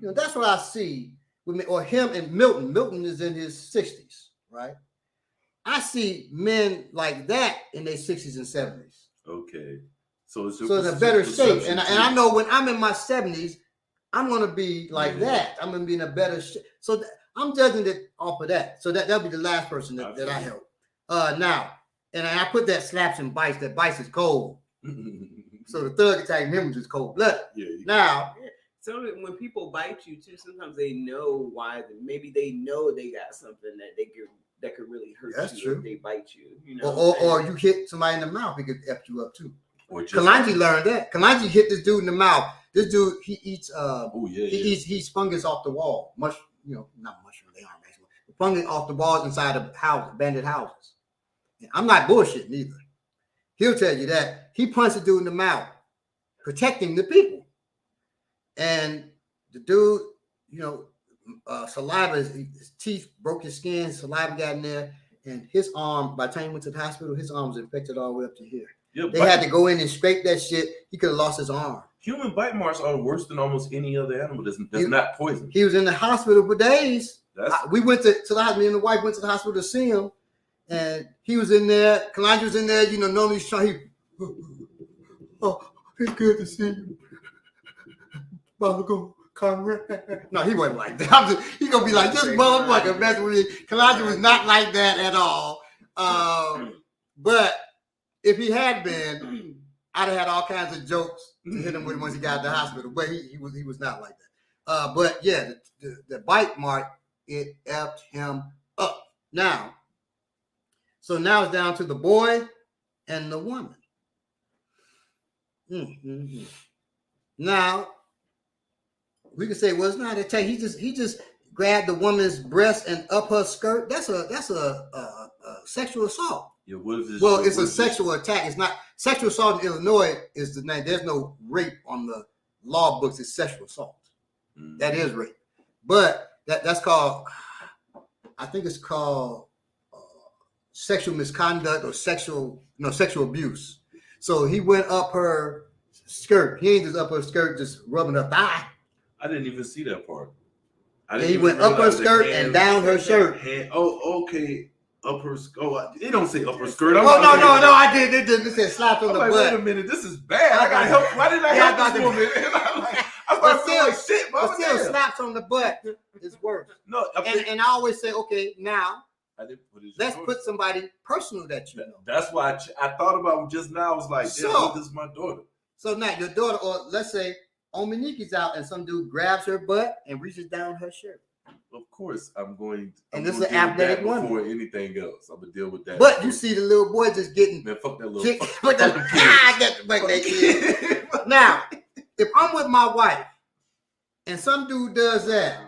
that's what I see with me, or him and Milton. Milton is in his 60s, right? I see men like that in their 60s and 70s. Okay. So it's in a better shape. And I know when I'm in my 70s, I'm going to be like that. I'm going to be in a better shape. So I'm judging it off of that. So that'll be the last person that I help. Now, and I put that slaps and bites. That bites is cold. So the thug attacking him was just cold blood. Yeah. Now, So when people bite you too, sometimes they know why. Maybe they know they got something that could really hurt That's you true. if they bite you. You know, Or you hit somebody in the mouth, he could F you up too. Or Kalanji learned that. Kalanji hit this dude in the mouth. This dude, he eats eats fungus off the wall. Not mushroom, they aren't actually. Fungus off the walls inside of abandoned houses. And I'm not bullshitting either. He'll tell you that. He punched the dude in the mouth, protecting the people. And the dude, saliva, his teeth broke his skin, saliva got in there, and his arm, by the time he went to the hospital, his arm was infected all the way up to here. Yeah, they had to go in and scrape that shit. He could have lost his arm. Human bite marks are worse than almost any other animal that's not poison. He was in the hospital for days. We went to the hospital. Me and the wife went to the hospital to see him, and he was in there. Kalanji was in there. Normally he's trying. It's good to see you. No, he wasn't like that. He gonna be like, this motherfucker messing with me. Kalanji was not like that at all. But if he had been, I'd have had all kinds of jokes to hit him with once he got to the hospital. But he was not like that. But yeah, the bite mark, it effed him up. Now it's down to the boy and the woman. Mm-hmm. Now we can say, well, it's not an attack. He just grabbed the woman's breast and up her skirt. That's a sexual assault. Yeah, it's a sexual attack. It's not sexual assault in Illinois is the name. There's no rape on the law books. It's sexual assault. Mm-hmm. That is rape, but that's called. I think it's called sexual misconduct or sexual abuse. So he went up her skirt. He ain't just up her skirt, just rubbing her thigh. I didn't even see that part. He went up her skirt and down her shirt. Okay. Up her skirt. Oh, they don't say up her skirt. No, I did. It said slap on the butt. Wait a minute, this is bad. I gotta help. Why didn't I help this woman? But still, slaps on the butt is worse. No, and I always say, okay, now let's put somebody personal that you know. That's why I thought about just now. I was like, this is my daughter. So now your daughter, or let's say Ominiki's out and some dude grabs her butt and reaches down her shirt. Of course, I'm going. And this is an athletic woman. Before anything else, I'm gonna deal with that. But you see the little boy just getting. Man, fuck that little. Now, if I'm with my wife and some dude does that,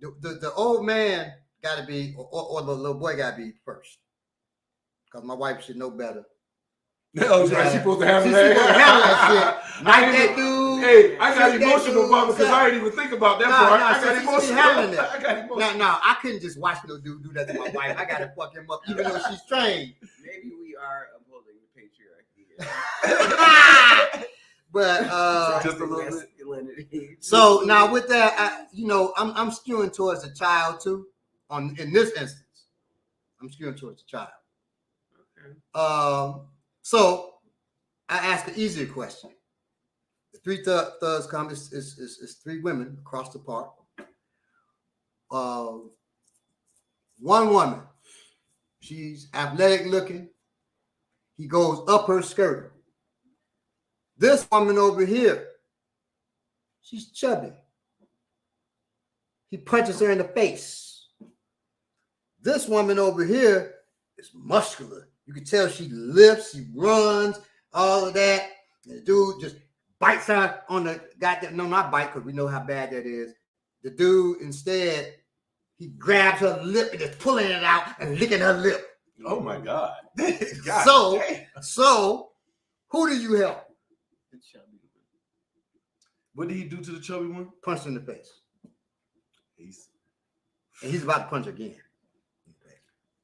the old man got to be, or the little boy got to be first, because my wife should know better. No, she's supposed to handle that shit. Like that dude. Hey, I got emotional about it because I didn't even think about that part. I got emotional. No, I couldn't just watch no dude do that to my wife. I got to fuck him up, even though she's trained. Maybe we are upholding the patriarchy. But just a little bit. So now with that, I'm skewing towards the child too. In this instance, I'm skewing towards the child. Okay. So I ask an easier question. The three thugs come. It's three women across the park. One woman, she's athletic looking. He goes up her skirt. This woman over here, she's chubby. He punches her in the face. This woman over here is muscular. You can tell she lifts, she runs, all of that. And the dude just bites her on the goddamn, no, not bite, because we know how bad that is. The dude, instead, he grabs her lip and is pulling it out and licking her lip. Oh my God. So, who do you help? The chubby one. What did he do to the chubby one? Punched her in the face. And he's about to punch again.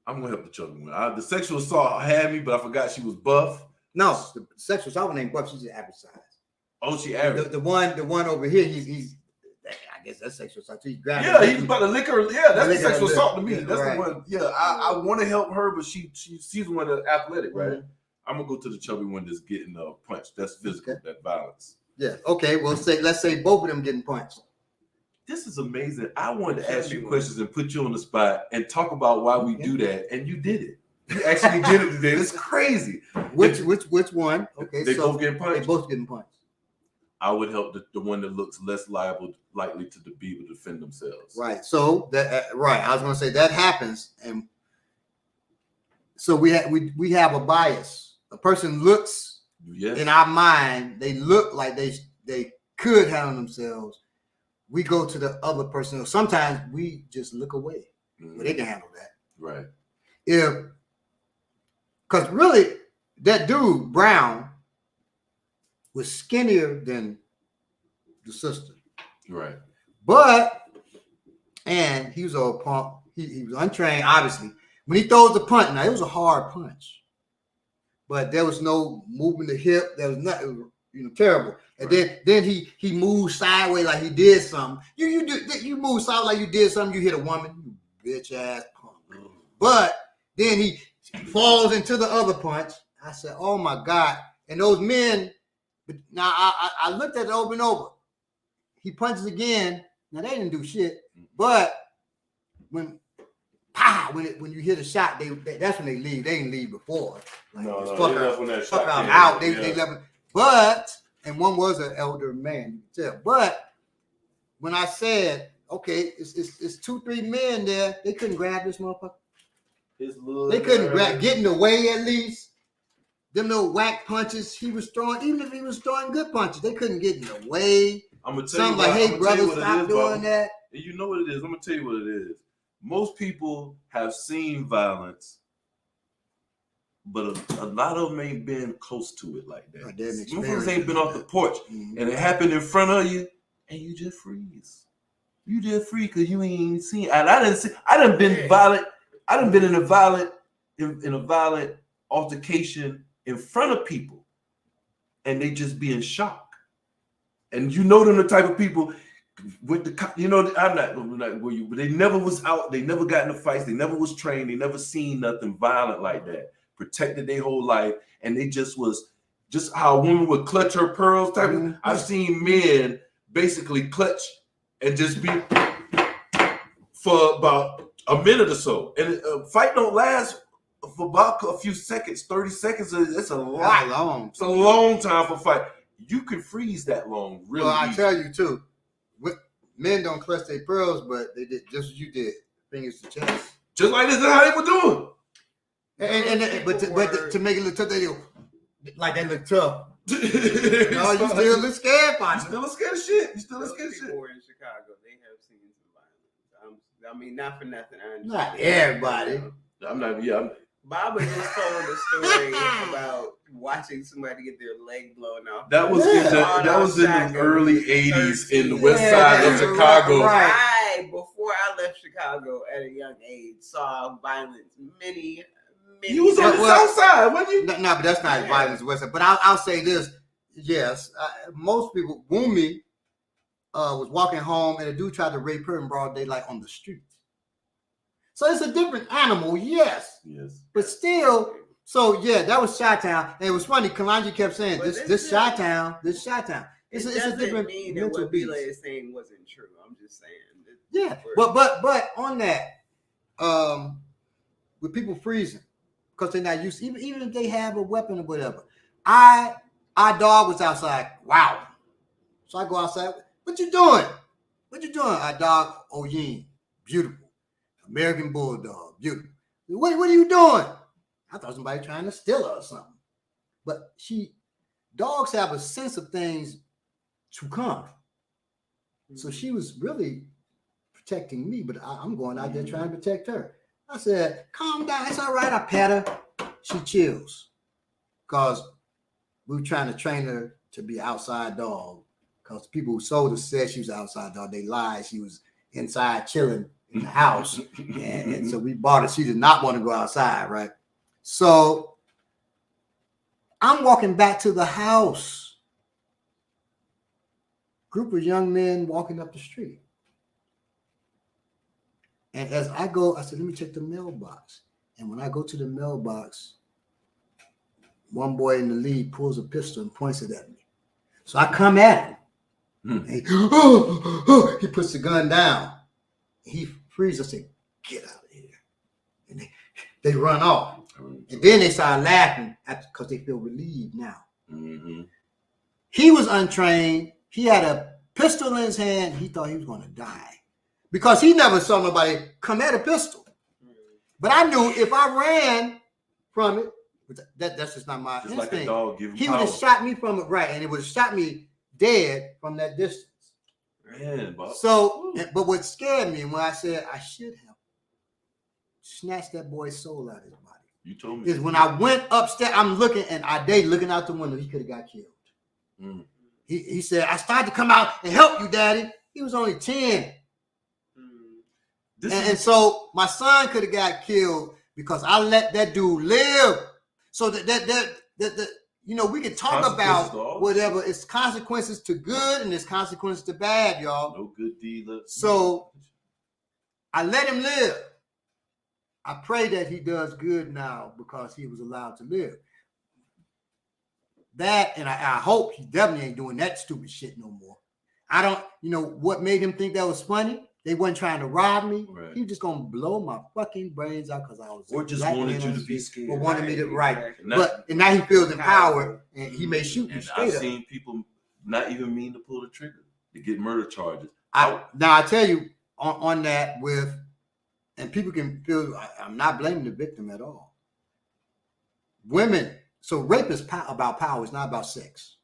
I'm gonna help the chubby one. The sexual assault had me, but I forgot she was buff. No, the sexual assault ain't buff. She's just average size. Oh, she average. The one over here, he's. I guess that's sexual assault. He's grabbing. Yeah, he's about to lick her. Yeah, that's sexual assault to me. Yeah, that's right. The one. Yeah, I want to help her, but she's the one that's athletic, right? Mm-hmm. I'm gonna go to the chubby one that's getting punched. That's physical. Okay. That violence. Yeah. Okay. Well, let's say both of them getting punched. This is amazing. I wanted to ask you questions and put you on the spot and talk about why we do that, and you did it. You actually did it today. It's crazy. Which one? Okay, they both getting punched. They both getting punched. I would help the one that looks less likely to be able to defend themselves. Right. So that right. I was going to say that happens, and so we have a bias. A person looks in our mind. They look like they could handle themselves. We go to the other person. Sometimes we just look away. But they can handle that. Right. Because really, that dude Brown was skinnier than the sister. Right. And he was a punk. He was untrained, obviously. When he throws the punch, now it was a hard punch, but there was no moving the hip. There was nothing, terrible. And then he moved sideways like he did something. You move sideways like you did something. You hit a woman, you bitch ass punk. But then he falls into the other punch. I said, "Oh my God!" And those men. Now I looked at it over and over. He punches again. Now they didn't do shit, but when you hit a shot, that's when they leave. They didn't leave before. Like, fuck I'm out. They left. But and one was an elder man, you can tell. But when I said, okay, it's 2-3 men there, they couldn't grab this motherfucker. They couldn't get in the way at least. Them little whack punches he was throwing, even if he was throwing good punches, they couldn't get in the way. I'm gonna tell Something you like, hey, brother, stop doing that. And you know what it is. I'm gonna tell you what it is. Most people have seen violence, but a lot of them ain't been close to it like that. Some folks ain't been off the porch, and it happened in front of you, and you just freeze. You just freeze because you ain't seen. And I didn't see. I done been violent. I done been in a violent altercation in front of people, and they just be in shock. And you know them the type of people with the, I'm not where you, but they never was out. They never got in the fights. They never was trained. They never seen nothing violent like that. Protected their whole life, and they just how a woman would clutch her pearls type. Mm-hmm. I've seen men basically clutch and just be for about a minute or so, and a fight don't last for about a few seconds, 30 seconds. It's a lot long. It's a long time for a fight. You can freeze that long, really. Well, I tell you too, men don't clutch their pearls, but they did just as you did, fingers to chest. Just like this is how they were doing. But to make it look tough, they go like they look tough. No, you still look scared, partner. You still look scared of shit. You still look scared of shit. People in Chicago, they have seen some violence. I mean, not for nothing. Not everybody. I'm not. Baba just told a story about watching somebody get their leg blown off. That was in the early 80s in the west side of Chicago. Right. Before I left Chicago at a young age, saw violence many. You was on the south side, wasn't you? No, but that's not violence west side. But I'll say this. Yes, most people, Wumi was walking home and a dude tried to rape her in broad daylight on the street. So it's a different animal, yes. But still, so yeah, that was Chi-Town. And it was funny, Kalonji kept saying, this Chi-Town. It's a different mean that what Bila is saying wasn't true. I'm just saying. Yeah, but on that, with people freezing, because they're not used to, even if they have a weapon or whatever. Our dog was outside. Wow. So I go outside. What you doing? Our dog, Oyin, beautiful. American Bulldog, beautiful. What are you doing? I thought somebody trying to steal her or something. But dogs have a sense of things to come. So she was really protecting me, but I'm going out there trying to protect her. I said, calm down, it's all right. I pat her. She chills. Because we were trying to train her to be an outside dog. Because people who sold her said she was an outside dog. They lied. She was inside chilling in the house. and so we bought her. She did not want to go outside, right? So I'm walking back to the house. Group of young men walking up the street. And as I go, I said, let me check the mailbox. And when I go to the mailbox, one boy in the lead pulls a pistol and points it at me. So I come at him. And he puts the gun down. He freezes. I say, get out of here. And they run off. And then they start laughing because they feel relieved now. Mm-hmm. He was untrained. He had a pistol in his hand. He thought he was going to die because he never saw nobody come at a pistol. But I knew if I ran from it, that's just not my Just instinct. like a dog giving He power. would have shot me from it, right, and it would have shot me dead from that distance. Man, Bob. So, but what scared me, and when I said I should have snatched that boy's soul out of his body, You told me. is when I went upstairs. I'm looking, and they looking out the window. He could have got killed. Mm. He said, "I started to come out and help you, Daddy." He was only 10, and so my son could have got killed because I let that dude live. So that you know, we can talk about whatever. It's consequences to good and it's consequences to bad, y'all. No good deed. So I let him live. I pray that he does good now because he was allowed to live. That, and I hope he definitely ain't doing that stupid shit no more. I don't, you know, what made him think that was funny? They wasn't trying to rob me. Right. He was just gonna blow my fucking brains out because I was. Or just wanted you to be scared. Or wanted me to right. Exactly. And now he feels empowered, and he may shoot you And straight I've up. seen people not even mean to pull the trigger to get murder charges. Now I tell you on that with, and people can feel I'm not blaming the victim at all. Women, so rape is about power. It's not about sex.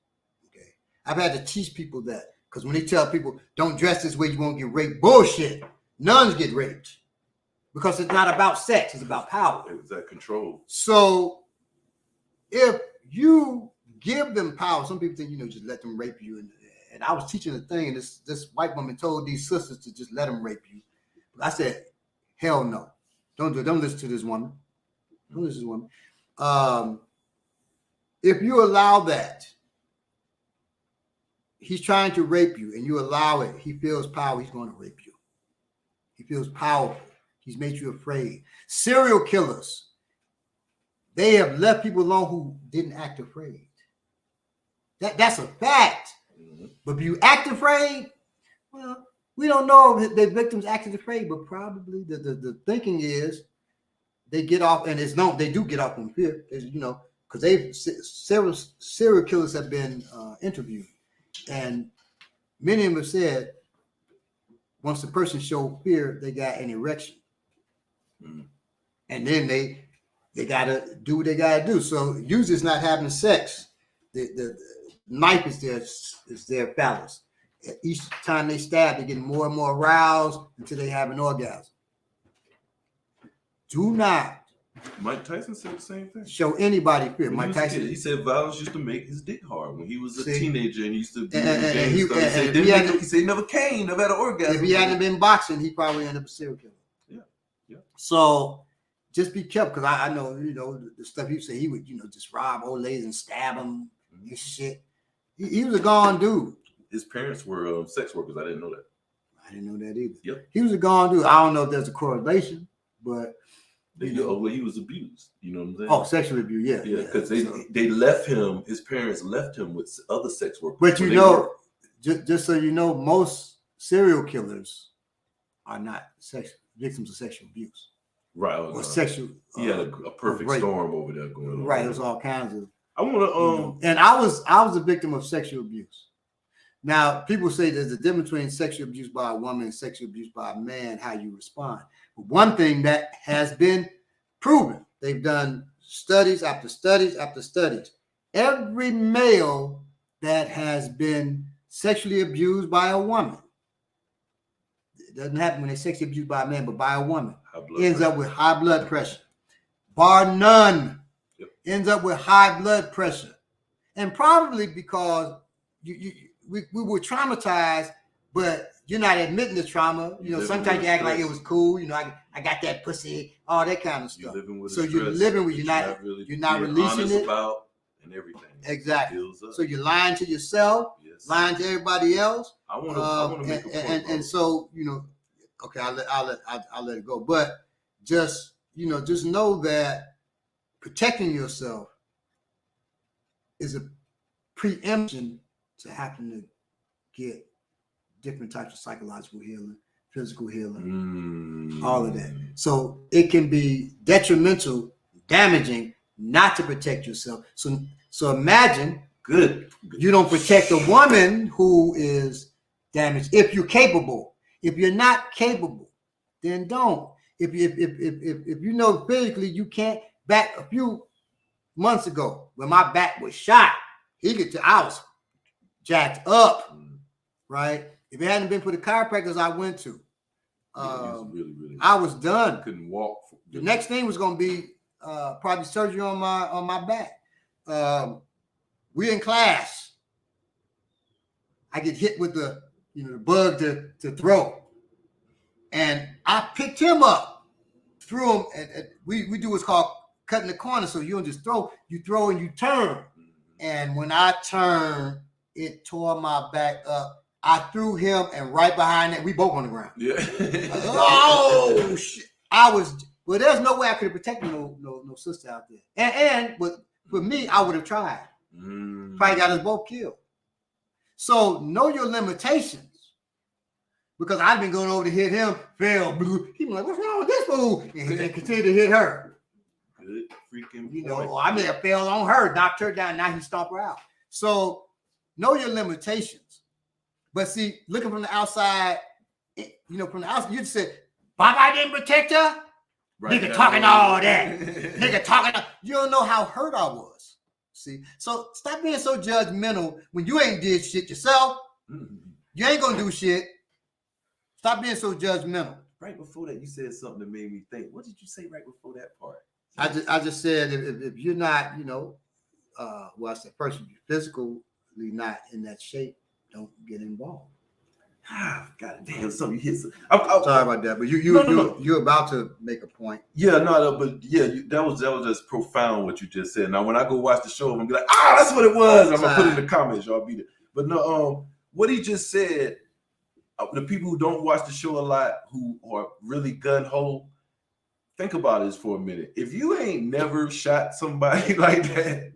Okay, I've had to teach people that because when they tell people don't dress this way, you won't get raped. Bullshit. Nuns get raped because it's not about sex. It's about power. It was that control. So if you give them power, some people think, you know, just let them rape you. And I was teaching a thing, and this white woman told these sisters to just let them rape you. I said, hell no. Don't do it. Don't listen to this woman. Don't listen to this woman. If you allow that, he's trying to rape you and you allow it, he feels power, he's going to rape you. He feels powerful. He's made you afraid. Serial killers, they have left people alone who didn't act afraid. That's a fact. Mm-hmm. But if you act afraid, well, we don't know if the victims acted afraid, but probably the thinking is they get off, and it's known they do get off on fear, you know, because serial killers have been interviewed, and many of them have said once the person showed fear, they got an erection, and then they gotta do what they gotta do. So usually it's not having sex. The knife is their phallus. Each time they stab, they get more and more aroused until they have an orgasm. Do not Mike Tyson said the same thing. show anybody fear. When Mike Tyson. He said violence used to make his dick hard when he was a See? teenager and he used to do he said he never came, never had an orgasm. If he hadn't been boxing, he probably ended up a serial killer. Yeah. So just be careful, because I know, you know, the stuff he said, he would, you know, just rob old ladies and stab them and shit. He was a gone dude. His parents were sex workers. I didn't know that. I didn't know that either. Yep. He was a gone dude. I don't know if there's a correlation, but Well, he was abused. You know what I'm saying? oh, sexual abuse, yeah. Yeah, because they left him. His parents left him with other sex workers. But you know, just so you know, most serial killers are not victims of sexual abuse. Right. Or sexual. He had a perfect storm over there going on. Right. It was all kinds of. I want to. And I was a victim of sexual abuse. Now, people say there's a difference between sexual abuse by a woman and sexual abuse by a man, how you respond. But one thing that has been proven, they've done studies after studies after studies. Every male that has been sexually abused by a woman, it doesn't happen when they're sexually abused by a man, but by a woman, ends up with high blood pressure. Bar none. Yep. Ends up with high blood pressure. And probably because we were traumatized, but you're not admitting the trauma. You know, sometimes you act like it was cool. You know, I got that pussy, all that kind of stuff. So you're living with, you're not releasing it. About and everything. Exactly. So you're lying to yourself, lying to everybody else. I want to make a point. And so, you know, okay, I'll let it go. But just, you know, just know that protecting yourself is a preemption to happen to get different types of psychological healing, physical healing, all of that. So it can be detrimental, damaging not to protect yourself. So imagine, Good. You don't protect a woman who is damaged if you're capable. If you're not capable, then don't. If you know physically you can't. Back a few months ago, when my back was shot, I was jacked up, right? If it hadn't been for the chiropractors I went to, really I was done. Couldn't walk. The next thing was going to be probably surgery on my back. We're in class. I get hit with the bug to throw, and I picked him up, threw him, and we do what's called cutting the corner. So you don't just throw, you throw and you turn. And when I turned, it tore my back up. I threw him, and right behind that, we both on the ground. Yeah. Oh shit! Well, there's no way I could have protected no sister out there. But for me, I would have tried. Probably got us both killed. So know your limitations. Because I've been going over to hit him, fell. He was like, "What's wrong with this fool?" And continue to hit her. Good freaking I may have fell on her, knocked her down. Now he stomped her out. So know your limitations. But see, looking from the outside, from the outside, you just said, "Baba didn't protect her." Right, nigga talking all that. Nigga talking. You don't know how hurt I was. See, so stop being so judgmental when you ain't did shit yourself. You ain't gonna do shit. Stop being so judgmental. Right before that, you said something that made me think. What did you say right before that part? I just said if you're not, I said first, if you're physically not in that shape, don't get involved. God damn, something you hit. Sorry about that, but you're about to make a point. Yeah, that was just profound what you just said. Now when I go watch the show, I'm gonna be like, that's what it was. I'm gonna put it in the comments, y'all be there. But no, what he just said. The people who don't watch the show a lot, who are really gun-ho, think about this for a minute. If you ain't never shot somebody like that,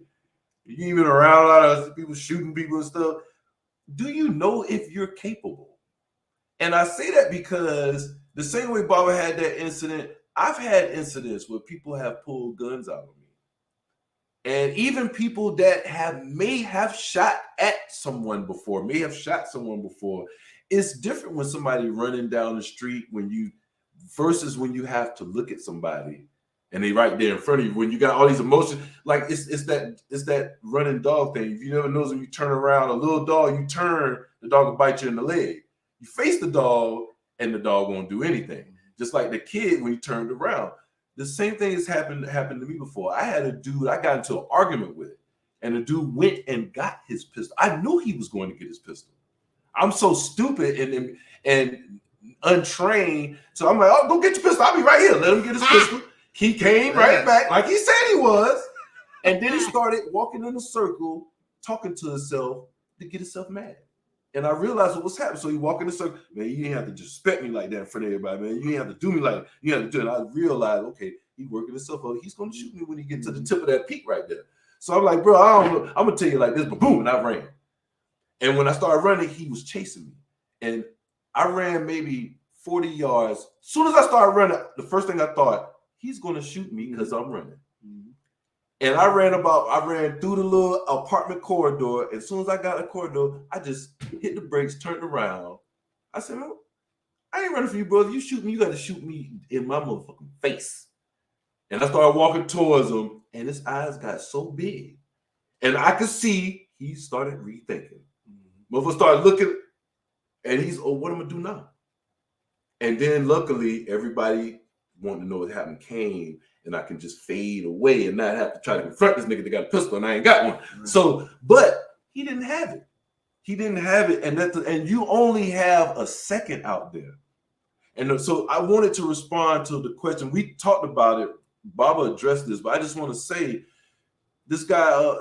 you even around a lot of people shooting people and stuff, do you know if you're capable? And I say that because the same way Baba had that incident, I've had incidents where people have pulled guns out of me. And even people that may have shot at someone before, it's different when somebody running down the street versus when you have to look at somebody and they right there in front of you. When you got all these emotions, like it's that running dog thing. If you never notice, when you turn around, a little dog, you turn, the dog will bite you in the leg. You face the dog, and the dog won't do anything. Just like the kid when he turned around. The same thing has happened to me before. I had a dude I got into an argument with, and the dude went and got his pistol. I knew he was going to get his pistol. I'm so stupid and untrained. So I'm like, oh, go get your pistol. I'll be right here. Let him get his pistol. He came right back like he said he was. And then he started walking in a circle, talking to himself to get himself mad. And I realized what was happening. So he walked in the circle. Man, you didn't have to disrespect me like that in front of everybody, man. You didn't have to do me like that. You have to do it. I realized, okay, he's working himself up. He's going to shoot me when he gets to the tip of that peak right there. So I'm like, bro, I don't know. I'm going to tell you like this, but boom, and I ran. And when I started running, he was chasing me. And I ran maybe 40 yards. As soon as I started running, the first thing I thought, he's going to shoot me because I'm running. And I ran through the little apartment corridor. And as soon as I got a corridor, I just hit the brakes, turned around. I said, well, I ain't running for you, bro. If you shoot me, you got to shoot me in my motherfucking face. And I started walking towards him, and his eyes got so big. And I could see he started rethinking. Motherfucker started looking, and he's, what am I going to do now? And then luckily, everybody wanting to know what happened came, and I can just fade away and not have to try to confront this nigga that got a pistol and I ain't got one. Right. So, but he didn't have it. And you only have a second out there. And so I wanted to respond to the question. We talked about it. Baba addressed this, but I just want to say, this guy,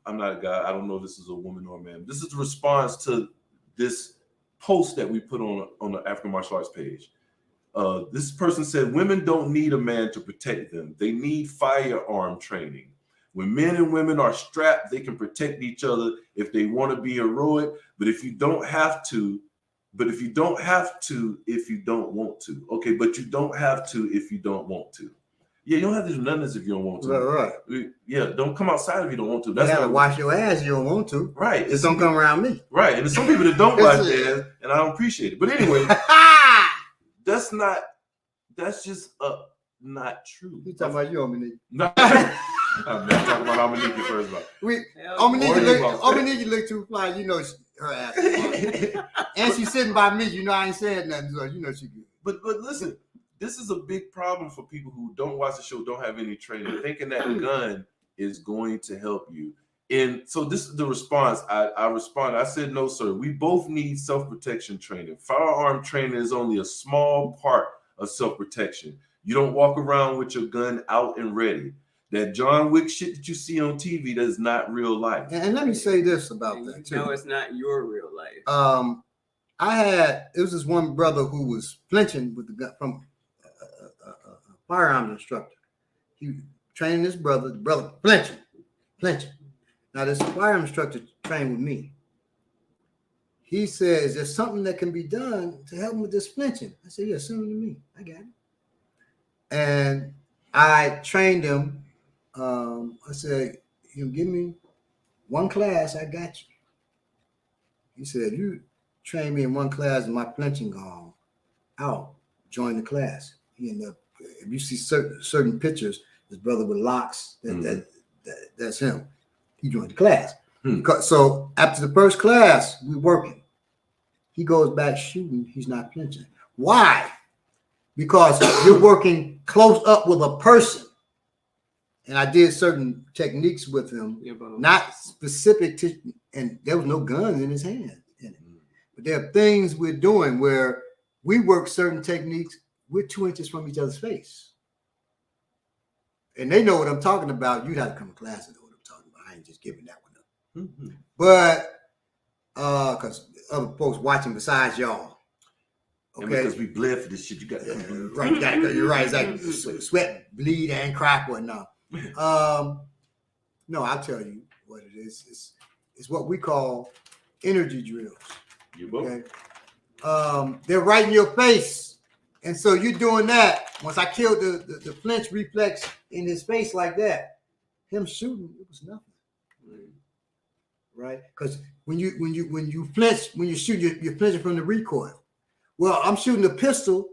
I'm not a guy. I don't know if this is a woman or a man. This is a response to this post that we put on the African Martial Arts page. This person said, women don't need a man to protect them. They need firearm training. When men and women are strapped, they can protect each other if they want to be heroic. But if you don't have to, if you don't want to. Okay, but you don't have to if you don't want to. Yeah, you don't have to do nothing if you don't want to. Right. Yeah, don't come outside if you don't want to. That's how to wash your ass. You don't want to. Right. Just don't come around me. Right. And there's some people that don't wash their ass, and I don't appreciate it. But anyway, that's just not true. You talking about you, Ominique? No, I'm not talking about Ominique first of all. Ominique look too fly. You know her ass. And she's sitting by me. You know I ain't saying nothing, so you know she good. But listen, this is a big problem for people who don't watch the show, don't have any training, thinking that gun is going to help you. And so this is the response. I responded. I said, no, sir. We both need self-protection training. Firearm training is only a small part of self-protection. You don't walk around with your gun out and ready. That John Wick shit that you see on TV, that is not real life. And let me say this about that too. No, it's not your real life. It was this one brother who was flinching with the gun from a firearm instructor. He training his brother, the brother flinching. Now this firearm instructor trained with me. He says, there's something that can be done to help him with this flinching. I said, yeah, send him to me. I got it. And I trained him. I said, you give me one class, I got you. He said, you train me in one class and my flinching gone out. Join the class. He ended up, if you see certain pictures, his brother with locks, that's him. He joined the class. So after the first class, we working. He goes back shooting. He's not flinching. Why? Because you're working close up with a person. And I did certain techniques with him, not specific to, and there was no gun in his hand in it. But there are things we're doing where we work certain techniques. We're 2 inches from each other's face. And they know what I'm talking about. You'd have to come to class and know what I'm talking about. I ain't just giving that one up. Mm-hmm. But because other folks watching besides y'all. Okay. And because we bled for this shit, you got to come. Right, you're right. Exactly. Sweat, bleed, and cry for it now. No, I'll tell you what it is. It's what we call energy drills. Okay? They're right in your face. And so you're doing that. Once I killed the flinch reflex in his face like that, him shooting, it was nothing. Right? Because when you flinch, when you shoot, you're flinching from the recoil. Well, I'm shooting a pistol,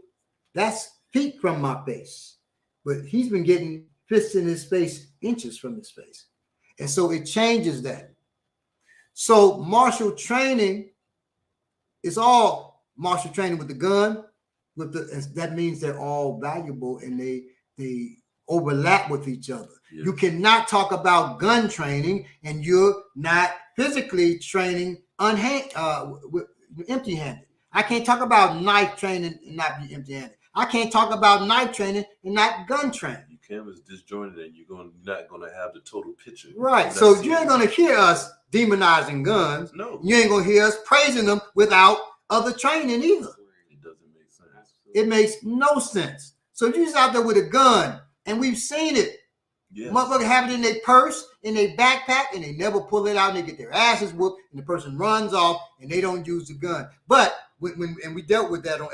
that's feet from my face. But he's been getting fists in his face, inches from his face. And so it changes that. So martial training is all martial training with the gun. That means they're all valuable and they overlap with each other. Yes. You cannot talk about gun training and you're not physically training empty-handed. I can't talk about knife training and not be empty-handed. I can't talk about knife training and not gun training. You can't was disjointed and you're not going to have the total picture. Right. So you ain't going to hear us demonizing guns. No. You ain't going to hear us praising them without other training either. It doesn't make sense. It makes no sense. So you're just out there with a gun, and we've seen it. Yes. Motherfuckers have it in their purse, in their backpack, and they never pull it out, and they get their asses whooped, and the person runs off, and they don't use the gun. But when we dealt with that on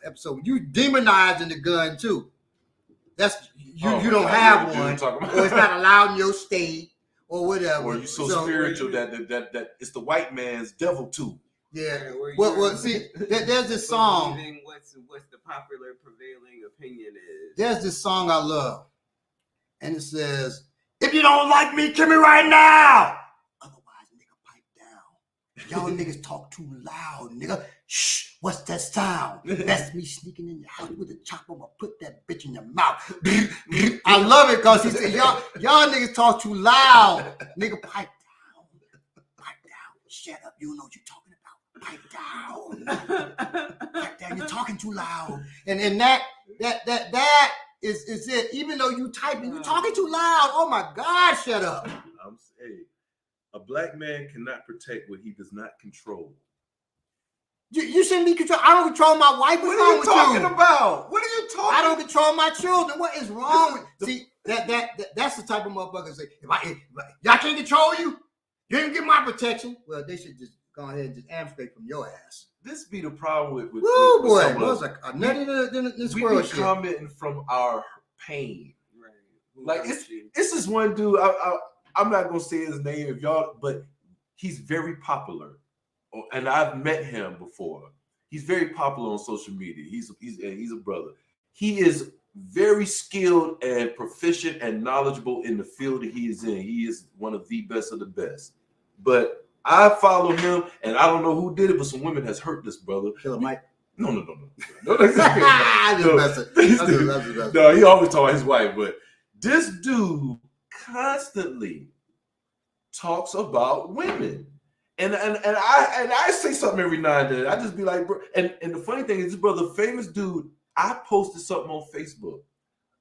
episode, you demonizing the gun too. That's you don't have one, or it's not allowed in your state, or whatever. Or you're so spiritual that it's the white man's devil too. Yeah. Well, see, there's this song. What's the popular prevailing opinion is. There's this song I love, and it says, "If you don't like me, kill me right now. Otherwise, nigga, pipe down. Y'all niggas talk too loud, nigga. Shh, what's that sound? That's me sneaking in your house with a chopper. I'll put that bitch in your mouth." I love it because he said, y'all niggas talk too loud. Nigga, pipe down. Pipe down. Shut up. You don't know what you're talking about. Pipe down. Pipe down. You're talking too loud. And that is it. Even though you typing, you're talking too loud. Oh my God, shut up. A black man cannot protect what he does not control. You shouldn't be control. I don't control my wife. What are you talking about? What are you talking? I don't control my children. What is wrong with? See that's the type of motherfucker say. If y'all can't control you, you ain't get my protection. Well, they should just go ahead and just amstrate from your ass. This be the problem with boy, it was a nutty in the squirrel shit. We be commenting from our pain. Right. Like it's this one dude. I'm not gonna say his name if y'all, but he's very popular, and I've met him before. He's very popular on social media. He's a brother. He is very skilled and proficient and knowledgeable in the field that he is in. He is one of the best of the best. But I follow him, and I don't know who did it, but some women has hurt this brother. Killer Mike. No. No, he always talk about his wife, but this dude constantly talks about women. And I say something every now and then. I just be like, bro. And the funny thing is, this brother, famous dude, I posted something on Facebook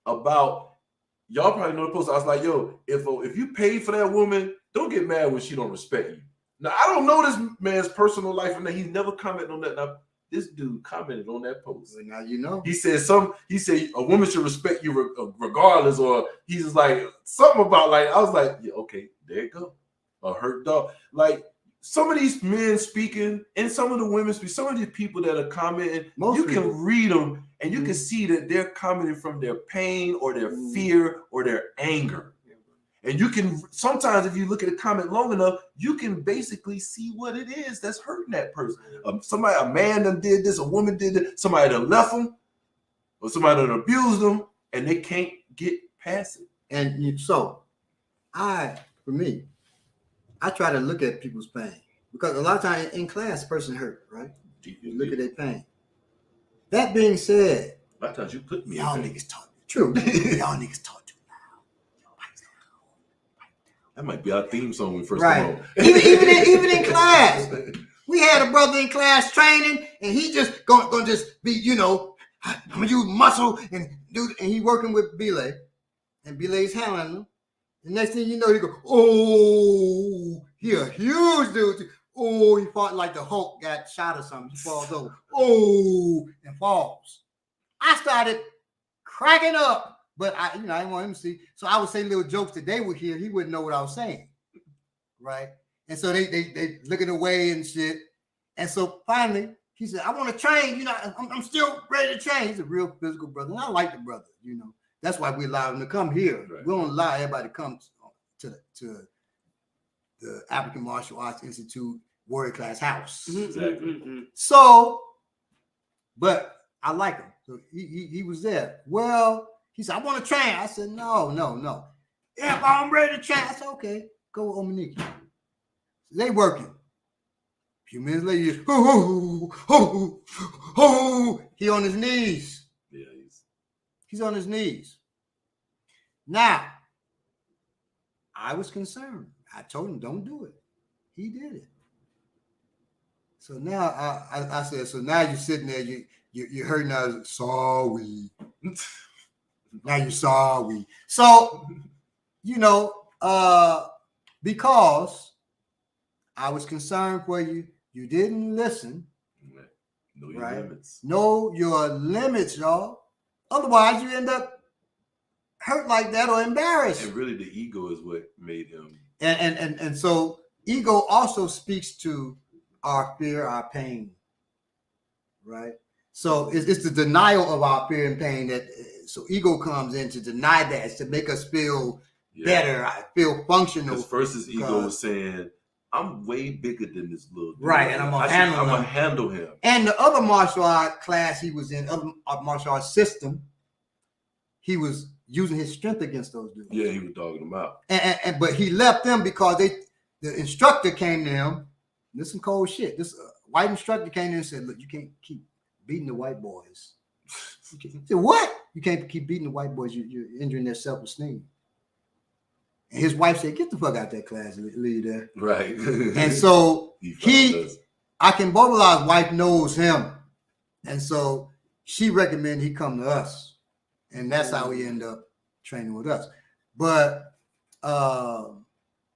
about, y'all probably know the post. I was like, yo, if you paid for that woman, don't get mad when she don't respect you. Now, I don't know this man's personal life, and he's never commented on that. Now, this dude commented on that post. Well, now you know. He said a woman should respect you regardless, or he's just like something about like, I was like, yeah, okay, there you go. A hurt dog. Like some of these men speaking and some of the women speak, some of these people that are commenting, you can read them and you can see that they're commenting from their pain or their fear or their anger. And you can sometimes, if you look at a comment long enough, you can basically see what it is that's hurting that person. A man done did this, a woman did it, somebody done left them, or somebody done abused them, and they can't get past it. And so, for me, I try to look at people's pain because a lot of times in class, person hurt, right? You look at their pain. That being said, a lot of times you put me. Y'all niggas talk. True. Y'all niggas talk. That might be our theme song when we first right. come on. even in class, we had a brother in class training, and he just gonna just be, I'm gonna use muscle and do. And he working with Belay, and Belay's handling him. The next thing you know, he go, oh, he a huge dude. Oh, he fought like the Hulk got shot or something. He falls over. Oh, and falls. I started cracking up. But I didn't want him to see. So I would say little jokes that they would hear. He wouldn't know what I was saying. Right. And so they looking away and shit. And so finally he said, I want to train, I'm still ready to train. He's a real physical brother. And I like the brother, That's why we allow him to come here. Right. We don't allow everybody to come to the African Martial Arts Institute Warrior Class House. Exactly. So, but I like him. So he was there. Well, he said, I want to train. I said, no. If I'm ready to train, I said, okay, go with Omaniki. They working. A few minutes later, he on his knees. Yeah, he's on his knees. Now, I was concerned. I told him, don't do it. He did it. So now I said, so now you're sitting there, you're hurting now. Sorry. Now you're sorry. So, because I was concerned for you, you didn't listen. Know your limits. Know your limits, y'all. Otherwise, you end up hurt like that or embarrassed. And really, the ego is what made him. And so, ego also speaks to our fear, our pain, right? So it's the denial of our fear and pain that. So ego comes in to deny that. It's to make us feel better. I feel functional. Because first his ego was saying, I'm way bigger than this little dude. Right, and I'm gonna handle him. And the other martial art class he was in, other martial art system, he was using his strength against those dudes. Yeah, he was dogging them out. But he left them because the instructor came to him. This is some cold shit. This white instructor came in and said, look, you can't keep beating the white boys. He said, what? You can't keep beating the white boys. You're injuring their self-esteem. And his wife said, get the fuck out that class, leave there. Right. And so I can Bobala's wife knows him. And so she recommended he come to us. And that's how he ended up training with us. But,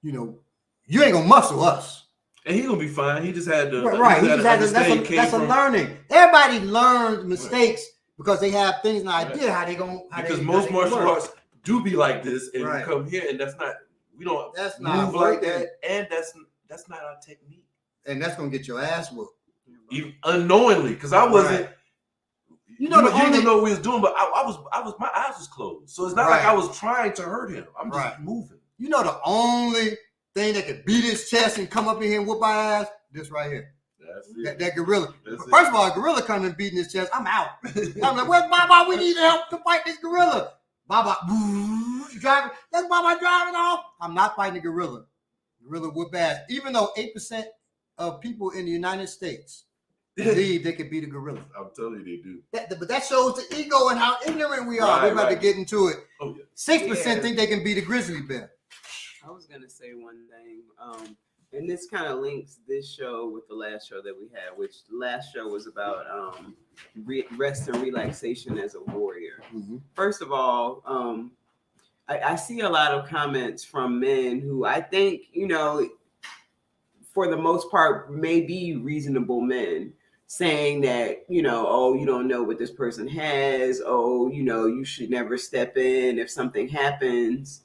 you ain't going to muscle us. And he's going to be fine. He just had to. Right. That's a learning. Everybody learns mistakes. Because they have things and idea how they going. Because most martial arts do be like this, and we come here, and that's not. We don't. That's move not like that, and that's not our technique. And that's gonna get your ass whooped. Even unknowingly, because I wasn't. You know, you didn't know what we was doing, but I was my eyes was closed, so it's not like I was trying to hurt him. I'm just moving. You know, the only thing that could beat his chest and come up in here and whoop our ass, this right here. That gorilla. First of all, a gorilla coming and beating his chest, I'm out. I'm like, where's Baba? We need help to fight this gorilla. Baba, driving. That's Baba driving off. I'm not fighting a gorilla. Gorilla whoop ass. Even though 8% of people in the United States believe they could beat a gorilla. I'm telling you, they do. But that shows the ego and how ignorant we are. We're about to get into it. Oh, yeah. 6% think they can beat a grizzly bear. I was gonna say one thing, and this kind of links this show with the last show that we had, which the last show was about rest and relaxation as a warrior. Mm-hmm. First of all, I see a lot of comments from men who I think, you know, for the most part, may be reasonable men, saying that, you know, oh, you don't know what this person has. Oh, you know, you should never step in if something happens.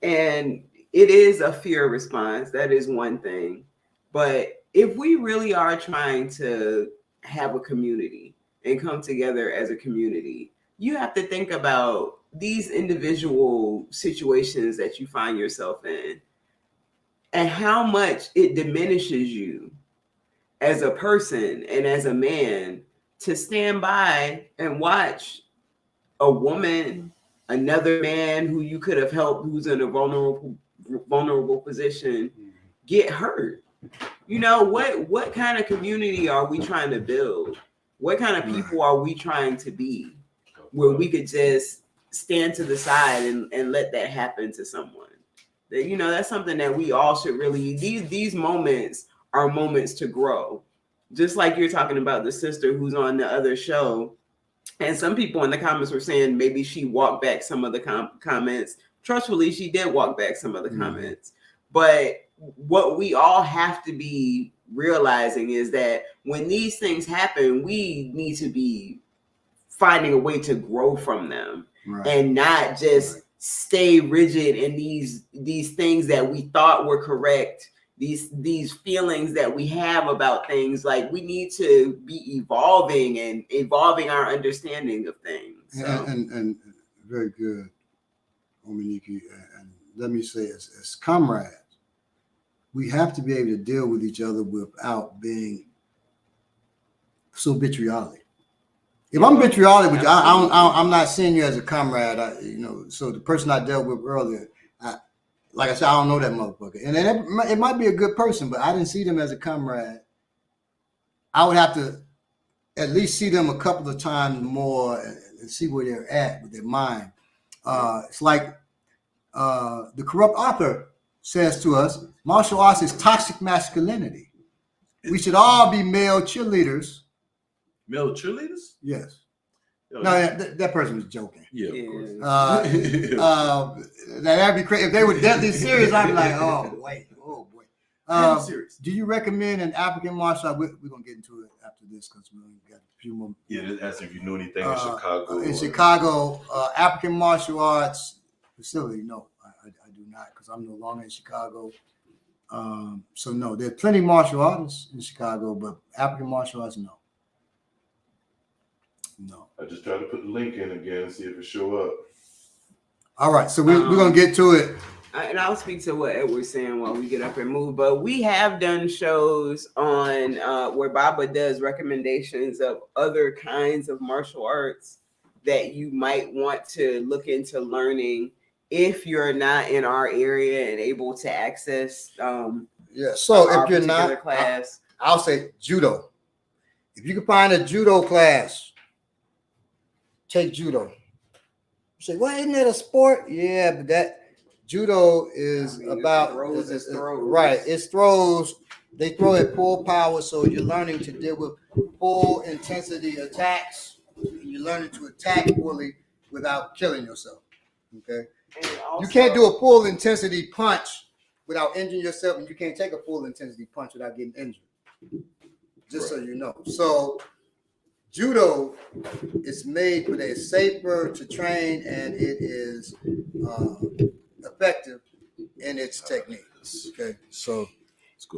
And it is a fear response. That is one thing. But if we really are trying to have a community and come together as a community, you have to think about these individual situations that you find yourself in and how much it diminishes you as a person and as a man to stand by and watch a woman, another man who you could have helped, who's in a vulnerable position, get hurt. You know, what kind of community are we trying to build? What kind of people are we trying to be where we could just stand to the side and let that happen to someone? That, you know, that's something that we all should really, these moments are moments to grow. Just like you're talking about the sister who's on the other show. And some people in the comments were saying maybe she walked back some of the comments. Trustfully, she did walk back some of the comments. But what we all have to be realizing is that when these things happen, we need to be finding a way to grow from them and not just stay rigid in these things that we thought were correct. These feelings that we have about things. Like, we need to be evolving our understanding of things. So. And very good, Omaniki. And let me say, as comrades, we have to be able to deal with each other without being so vitriolic. If I'm vitriolic with you, I'm not seeing you as a comrade. So the person I dealt with earlier, like I said, I don't know that motherfucker. And then it might be a good person, but I didn't see them as a comrade. I would have to at least see them a couple of times more and see where they're at with their mind. It's like the corrupt author says to us, martial arts is toxic masculinity. We should all be male cheerleaders. Male cheerleaders? Yes. No, that person was joking. Yeah, of course. That'd be crazy. If they were deadly serious, I'd be like, oh boy. I'm serious. Do you recommend an African martial art? We're gonna get into it after this because we only got a few more. Yeah, that's if you know anything in Chicago. In Chicago, African martial arts facility. No, I do not, because I'm no longer in Chicago. So no, there are plenty of martial artists in Chicago, but African martial arts, no. No. I just tried to put the link in again and see if it show up. All right, so we're gonna get to it. And I'll speak to what Edward's saying while we get up and move. But we have done shows on where Baba does recommendations of other kinds of martial arts that you might want to look into learning if you're not in our area and able to access. So if you're not, class, I'll say judo. If you can find a judo class, take judo. You say, well, isn't that a sport? Yeah, but that judo is about throws. Right. It's throws. They throw at full power, so you're learning to deal with full intensity attacks. And you're learning to attack fully without killing yourself. Okay. Also, you can't do a full intensity punch without injuring yourself, and you can't take a full intensity punch without getting injured. Just so you know. So judo is made for that. It's safer to train, and it is effective in its techniques. Okay, so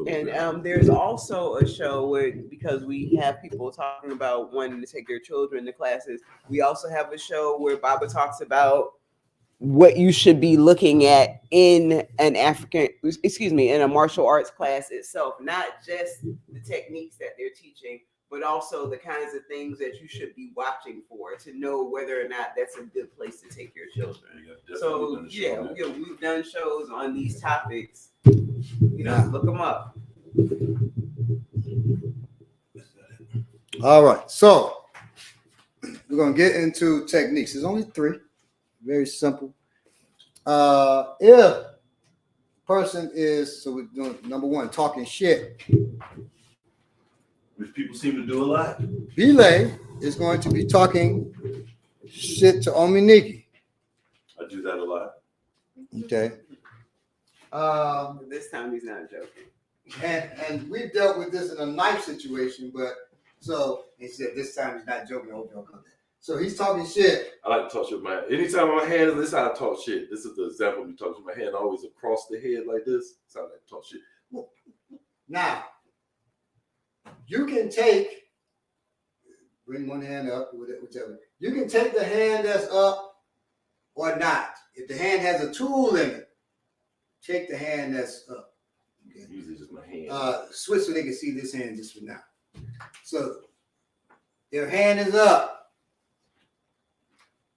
And there's also a show where, because we have people talking about wanting to take their children to classes, we also have a show where Baba talks about what you should be looking at in an in a martial arts class itself, not just the techniques that they're teaching, but also the kinds of things that you should be watching for to know whether or not that's a good place to take your children. So yeah, we've done shows on these topics. Look them up. All right, so we're gonna get into techniques. There's only 3, very simple. If person is, so we're doing number 1, talking shit, which people seem to do a lot. Belay is going to be talking shit to Ominiki. I do that a lot. Okay. This time he's not joking. And we've dealt with this in a knife situation, but so he said this time he's not joking. I hope y'all come there. So he's talking shit. I like to talk shit with my hand. Anytime my hand is this, how I talk shit. This is the example of me talking with my hand always across the head like this. That's how I like to talk shit. Now, you can bring one hand up, whichever. You can take the hand that's up or not. If the hand has a tool in it, take the hand that's up. Okay. Usually just my hand. Switch so they can see this hand just for now. So their hand is up.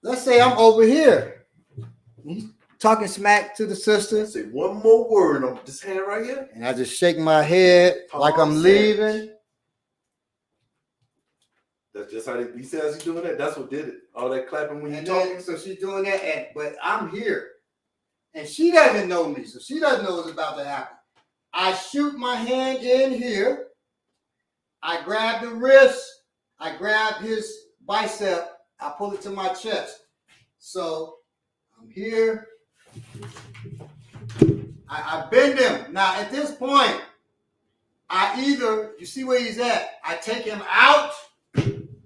Let's say I'm over here. He's talking smack to the sister. Say one more word on this hand right here. And I just shake my head like I'm leaving. That's just how he says he's doing that. That's what did it. All that clapping when you talking. So she's doing that, but I'm here. And she doesn't know me, so she doesn't know what's about to happen. I shoot my hand in here. I grab the wrist. I grab his bicep. I pull it to my chest. So I'm here. I bend him. Now at this point, you see where he's at. I take him out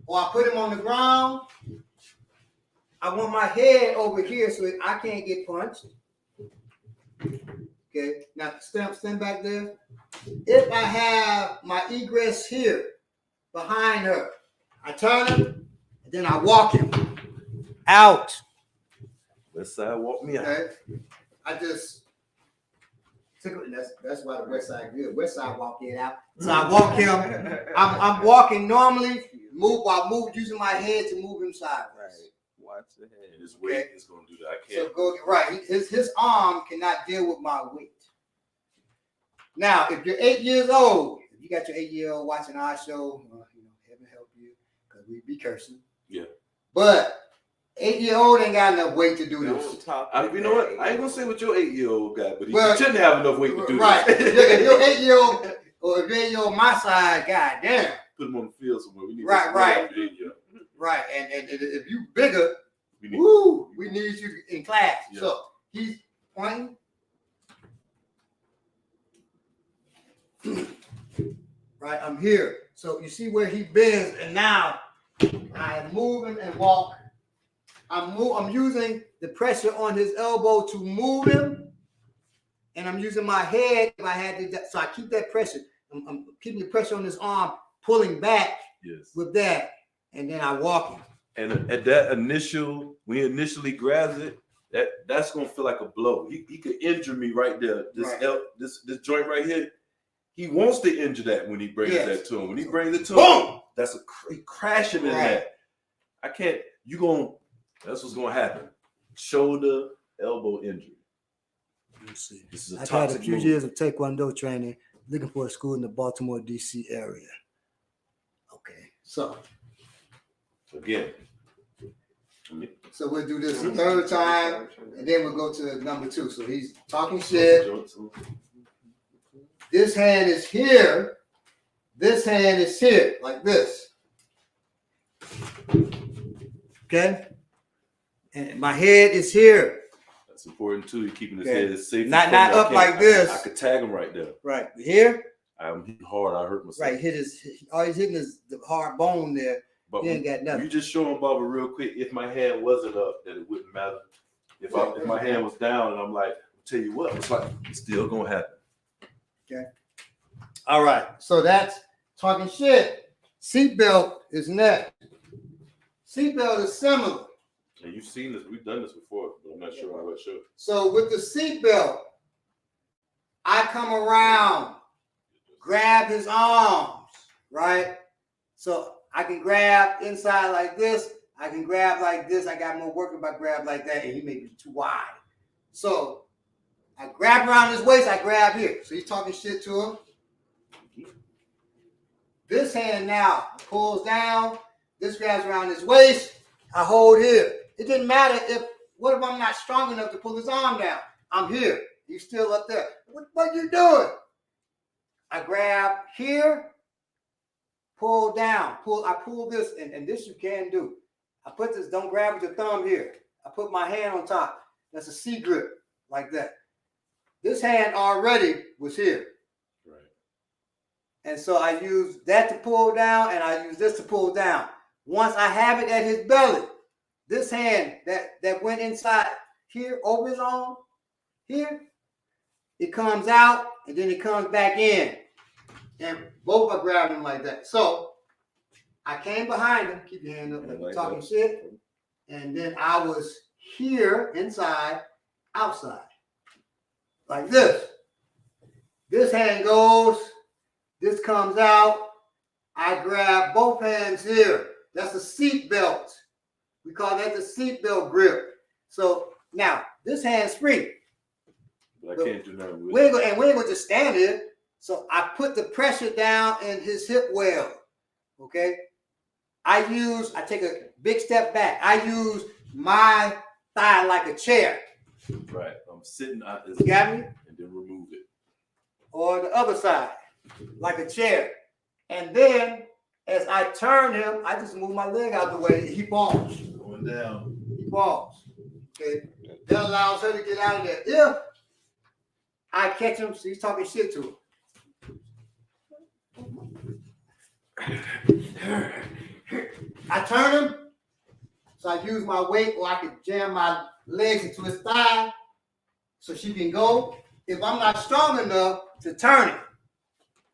or I put him on the ground. I want my head over here so I can't get punched. Okay, now stand back there. If I have my egress here behind her, I turn him and then I walk him out. West side walk me out. Okay, I just tickle. That's why the west side good. West side walk it out. So I walk him. I'm walking normally. Move using my head to move him sideways. Right. Watch the head. And his weight is going to do that. I can't. So go right. His arm cannot deal with my weight. Now, if you're 8 years old, if you got your 8-year-old watching our show, heaven help you, because we be cursing. Yeah. But 8-year-old ain't got enough weight to do this. You know what? I ain't gonna say what your 8-year-old got, but he shouldn't have enough weight to do right. this. If you're 8-year-old or if you're 8-year-old my side, goddamn. Put him on the field somewhere. We need right. And if you bigger, we need you in class. Yeah. So he's pointing. Right, I'm here. So you see where he bends, and now I move him and walk. I'm using the pressure on his elbow to move him, and I'm using my head if I had to. So I keep that pressure. I'm keeping the pressure on his arm, pulling back with that, and then I walk him. And at that when he initially grabs it, that's gonna feel like a blow. He could injure me right there. This joint right here. He wants to injure that when he brings that to him. When he brings it to him, that's crashing in that. I can't. That's what's gonna happen. Shoulder, elbow injury. Let's see. This is a I've toxic had a few move. years of Taekwondo training, looking for a school in the Baltimore, D.C. area. Okay, so again. So we'll do this the third time, and then we'll go to number 2. So he's talking shit. This hand is here. This hand is here, like this. Okay? And my head is here. That's important too. You're keeping his head as safe. Not up like this. I could tag him right there. Right. Here. I'm hitting hard. I hurt myself. Right. All he's hitting is the hard bone there. But he ain't got nothing. You just show him, Bubba, real quick. If my hand wasn't up, that it wouldn't matter. If my hand was down, and I'm like, I'll tell you what, it's like it's still gonna happen. Okay. All right. So that's talking shit. Seatbelt is next. Seatbelt is similar. And you've seen this. We've done this before, but I'm not sure how it shows. So with the seatbelt, I come around, grab his arms, right? So I can grab inside like this. I can grab like this. I got more work if I grab like that, and he may be too wide. So I grab around his waist. I grab here. So he's talking shit to him. This hand now pulls down. This grabs around his waist. I hold here. It didn't matter what if I'm not strong enough to pull his arm down? I'm here. He's still up there. What you doing? I grab here, pull down. I pull this, and this you can do. I put this, don't grab with your thumb here. I put my hand on top. That's a C grip, like that. This hand already was here. Right. And so I use that to pull down, and I use this to pull down. Once I have it at his belly, this hand that went inside here, over his arm, here, it comes out, and then it comes back in. And both are grabbing him like that. So I came behind him, keep your hand up, like talking shit. And then I was here, inside, outside. Like this. This hand goes, this comes out. I grab both hands here. That's a seat belt. We call that the seat belt grip. So now this hand's free. But I can't do nothing with we ain't gonna just stand here. So I put the pressure down in his hip well. Okay. I take a big step back. I use my thigh like a chair. Right. I'm sitting out this. You got me? And then remove it. Or the other side, like a chair. And then as I turn him, I just move my leg out the way. He falls. Going down. He falls. Okay. That allows her to get out of there. If I catch him, so he's talking shit to him. I turn him, so I use my weight, or I can jam my legs into his thigh so she can go. If I'm not strong enough to turn it,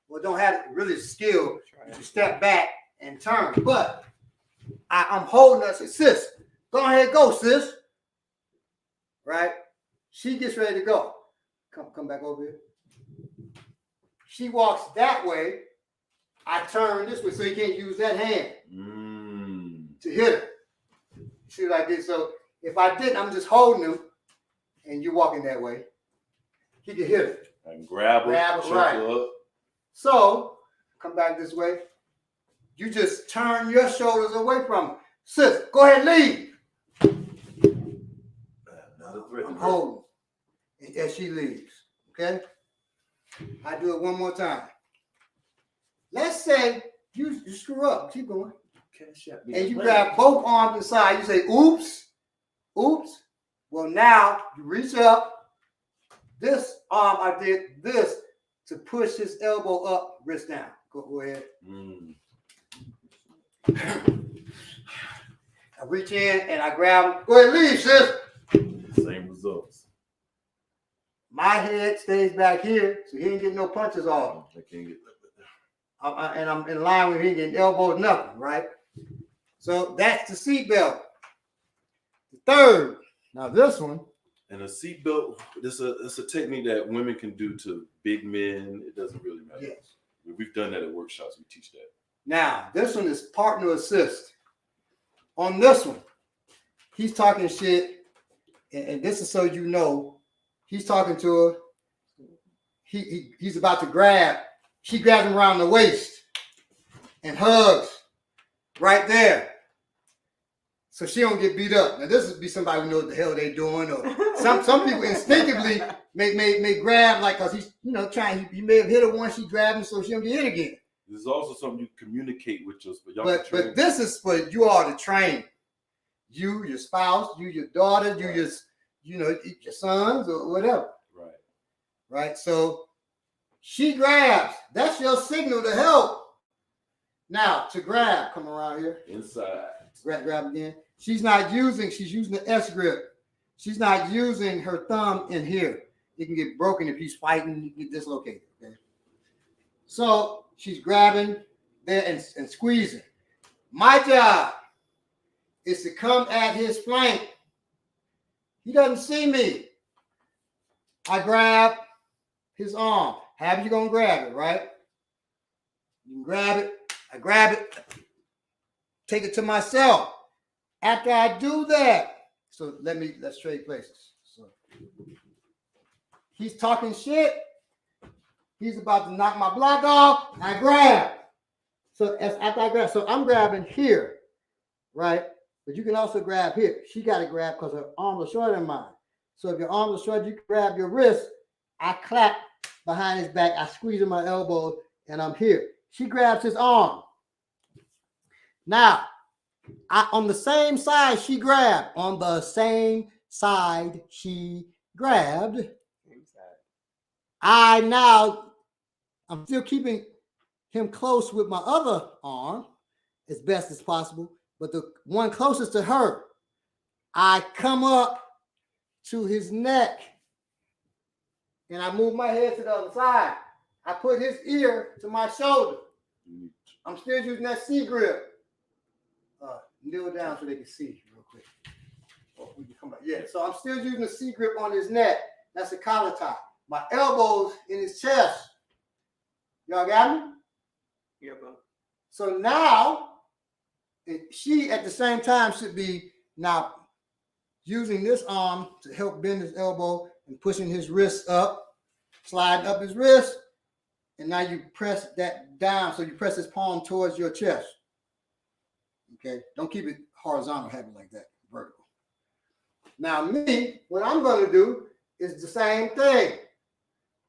or don't have really skill to step back and turn, but I'm holding her. Say, sis, go ahead, go, sis. Right? She gets ready to go. Come back over here. She walks that way. I turn this way so he can't use that hand to hit her. See what I did? So if I didn't, I'm just holding him, and you're walking that way. He can hit her. I can grab her, right. her up. So come back this way. You just turn your shoulders away from him. Sis, go ahead, leave. Not a threat. I'm holding as she leaves. Okay? I do it one more time. Let's say you screw up. Keep going. And you grab both arms inside. You say, oops, oops. Well, now you reach up. This arm, I did this to push his elbow up, wrist down. Go ahead. I reach in and I grab him. Go ahead, leave, sis. Same results. My head stays back here, so he ain't getting no punches off. I can't get that. And I'm in line with him getting elbows, nothing, right? So that's the seatbelt. The third, now this one. And a seatbelt, it's a technique that women can do to big men. It doesn't really matter. Yes. We've done that at workshops. We teach that. Now, this one is partner assist. On this one, he's talking shit, and this is so you know, he's talking to her. He's about to grab. She grabs him around the waist and hugs right there. So she don't get beat up. Now this would be somebody who knows what the hell they doing, or some people instinctively may grab, like, cause he's trying. He may have hit her once, she grabbed him, so she don't get hit again. This is also something you communicate with your. But this is for you all to train. You, your spouse, you, your daughter, you, your sons or whatever. Right. Right. So she grabs. That's your signal to help. Now to grab, come around here. Inside. Grab again. She's using the S grip. She's not using her thumb in here. It can get broken if he's fighting, you get dislocated. Okay. So she's grabbing there and squeezing. My job is to come at his flank. He doesn't see me. I grab his arm. However you gonna grab it, right? You can grab it. I grab it. Take it to myself. After I do that, so let's trade places. So he's talking shit. He's about to knock my block off. I grab. So after I grab, so I'm grabbing here, right? But you can also grab here. She got to grab because her arms are shorter than mine. So if your arms are short, you can grab your wrist. I clap behind his back. I squeeze in my elbow, and I'm here. She grabs his arm. Now, on the same side she grabbed. On the same side she grabbed. I'm still keeping him close with my other arm as best as possible, but the one closest to her, I come up to his neck and I move my head to the other side. I put his ear to my shoulder. I'm still using that C grip. Kneel down so they can see real quick. Oh, we can come back. Yeah, so I'm still using the C grip on his neck. That's a collar tie. My elbows in his chest. Y'all got me? Yeah, bro. So now, she at the same time should be now using this arm to help bend his elbow and pushing his wrist up, sliding up his wrist. And now you press that down. So you press his palm towards your chest. Okay, don't keep it horizontal, have it like that, vertical. Now me, what I'm going to do is the same thing.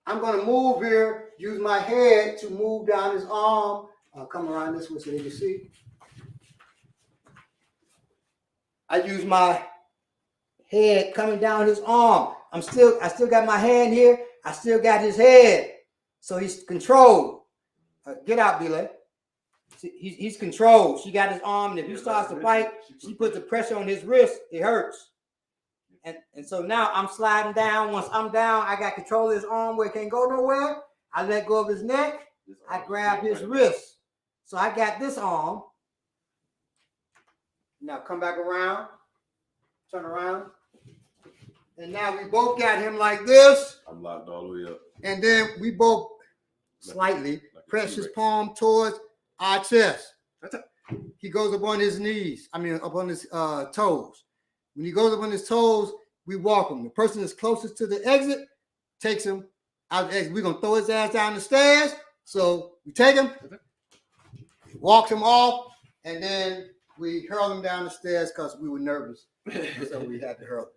I'm going to move here, use my head to move down his arm. I'll come around this way so they can see. I use my head coming down his arm. I still got my hand here. I still got his head. So he's controlled. Get out, Belay. He's controlled. She got his arm, and if he starts to fight, she puts the pressure on his wrist. It hurts. And so now I'm sliding down. Once I'm down, I got control of his arm where it can't go nowhere. I let go of his neck. I grab his wrist. So I got this arm. Now come back around. Turn around. And now we both got him like this. I'm locked all the way up. And then we both slightly press his palm towards our chest. He goes up on his knees. Up on his toes. When he goes up on his toes, we walk him. The person that's closest to the exit takes him out the exit. We're going to throw his ass down the stairs. So we take him, walk him off, and then we hurl him down the stairs because we were nervous. So we had to hurl him.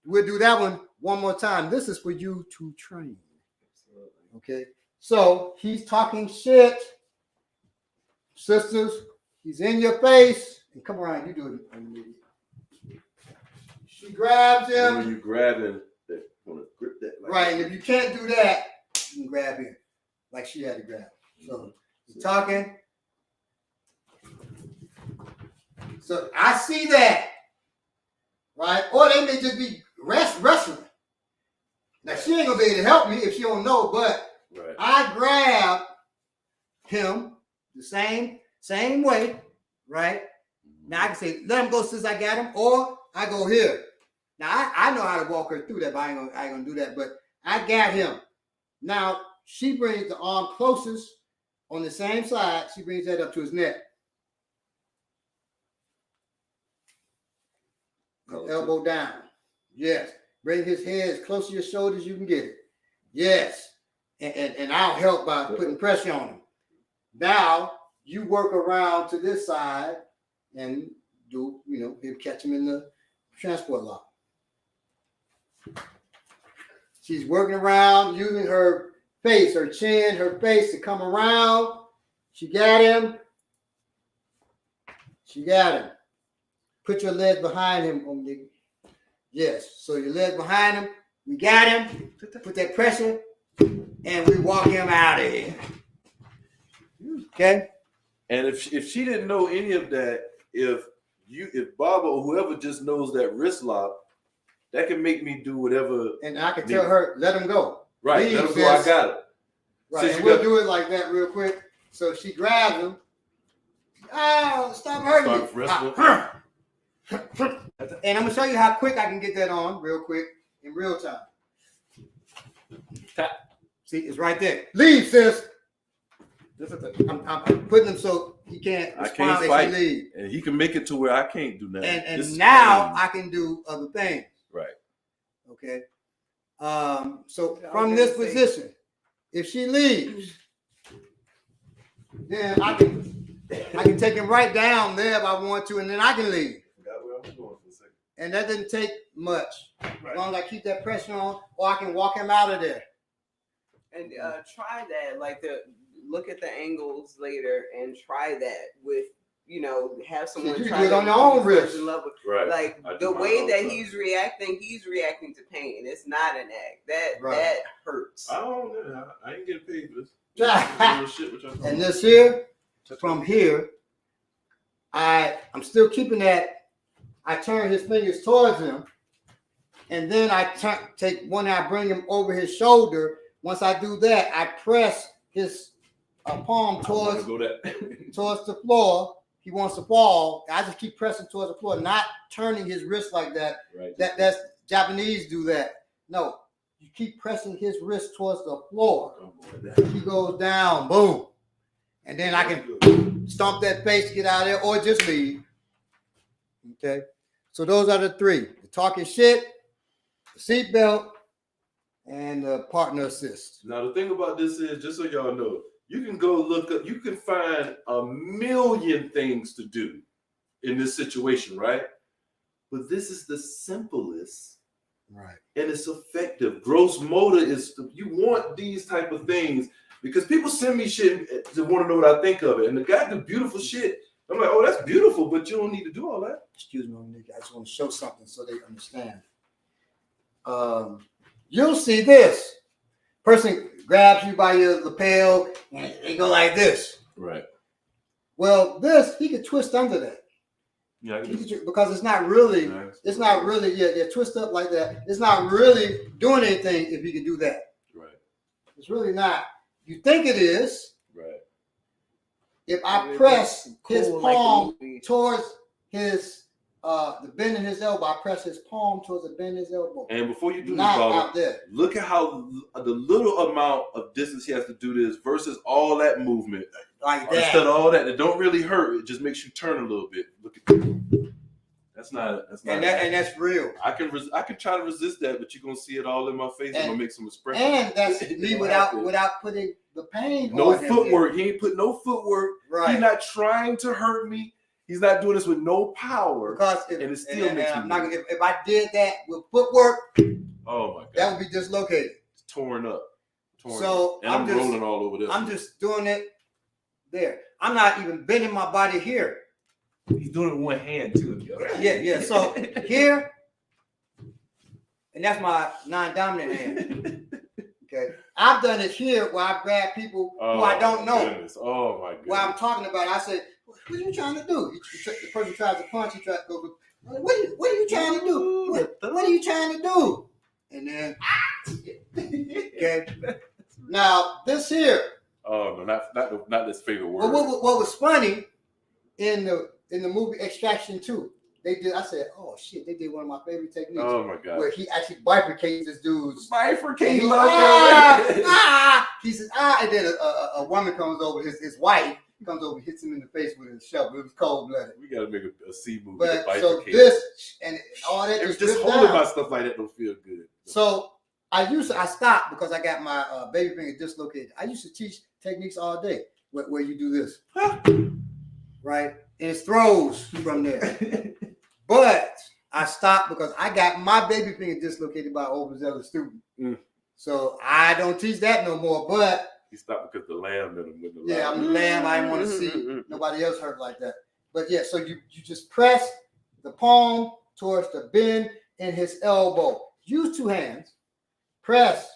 We'll do that one more time. This is for you to train. Okay? So he's talking shit. Sisters, he's in your face. And come around, you do it. She grabs him. When you grab him, want to grip that. Like right, and if you can't do that, you can grab him. Like she had to grab. So he's talking. So I see that. Right? Or they may just be wrestling. Now she ain't gonna be able to help me if she don't know, but right. I grab him the same way, right? Now I can say, let him go since I got him, or I go here. Now I know how to walk her through that, but I ain't gonna do that. But I got him. Now she brings the arm closest on the same side. She brings that up to his neck. Elbow down. Yes. Bring his head as close to your shoulder as you can get it. Yes. And I'll help by putting pressure on him. Now you work around to this side and do, he'll catch him in the transport lock. She's working around using her face, her chin, her face to come around. She got him. Put your legs behind him. Yes. So your legs behind him. We got him. Put that pressure. And we walk him out of here. Okay? And if she didn't know any of that, if Barbara or whoever just knows that wrist lock, that can make me do whatever. And I can tell her, let him go. Right. Leave, let him go. I got it. Right, and we'll do it like that real quick. So she grabs him. Oh, stop hurting me. And I'm going to show you how quick I can get that on real quick in real time. Tap. See, it's right there. Leave, sis. I'm putting him so he can't respond. I can't fight. Leave. And he can make it to where I can't do nothing. And now I can do other things. Right. Okay. So from this position, if she leaves, then I can take him right down there if I want to, and then I can leave. And that didn't take much. As long as I keep that pressure on, or I can walk him out of there. And try that, like look at the angles later and try that with, have someone you try do it on your own wrist. Right. Like the way that he's reacting to pain. It's not an act. That hurts. I ain't getting paid for this. And this here, from here, I'm still keeping that. I turn his fingers towards him, and then I take one. I bring him over his shoulder. Once I do that, I press his palm towards the floor. He wants to fall. I just keep pressing towards the floor, not turning his wrist like that. Right. That's Japanese do that. No, you keep pressing his wrist towards the floor. He goes down, boom, and then I can stomp that face, get out of there, or just leave. Okay, so those are the three: the talking shit, the seatbelt, and the partner assist. Now the thing about this is, just so y'all know, you can go look up, you can find a million things to do in this situation, right? But this is the simplest, right? And it's effective. Gross motor is, you want these type of things because people send me shit to want to know what I think of it. And the guy do beautiful shit. I'm like, oh, that's beautiful, but you don't need to do all that. Excuse me, I just want to show something so they understand. You'll see this. Person grabs you by your lapel and they go like this. Right. Well, this, he could twist under that. Yeah, because it's not really, twist up like that. It's not really doing anything if you can do that. Right. It's really not. You think it is. Right. If I press his palm towards his the bend in his elbow, I press his palm towards the bend in his elbow. And before you do not this, look at how the little amount of distance he has to do this versus all that movement. Like that. Instead of all that, it don't really hurt. It just makes you turn a little bit. Look at that. That's not. And that's real. I can try to resist that, but you're gonna see it all in my face. I'm gonna make some expression. And that's me without putting the pain. No footwork. He ain't put no footwork. Right. He's not trying to hurt me. He's not doing this with no power. Because if I did that with footwork, oh my God, that would be dislocated. It's torn up. And I'm rolling all over this. I'm just doing it there. I'm not even bending my body here. He's doing it with one hand too. Yeah. So here, and that's my non-dominant hand. Okay. I've done it here where I grab people who I don't know. Goodness. Oh my goodness. What I'm talking about, I said, what are you trying to do? The person tries to punch, he tries to go, what are you trying to do? What are you trying to do? And then, okay. Now, this here. Oh, no, not this favorite word. What was funny in the movie Extraction 2, I said, oh shit, they did one of my favorite techniques. Oh my God. Where he actually bifurcates this dude's. Bifurcate. He says, and then a woman comes over, his wife comes over, hits him in the face with a shovel. It was cold blooded. We gotta make a C movie. But so this and all that just holding my stuff like that don't feel good. So I stopped because I got my baby finger dislocated. I used to teach techniques all day where you do this, right? And it throws from there. But I stopped because I got my baby finger dislocated by an overzealous student. So I don't teach that no more. But he stopped because the lamb in him with the lamb. Yeah, I'm the lamb. I didn't want to see nobody else hurt like that. But yeah, so you just press the palm towards the bend in his elbow. Use two hands. Press.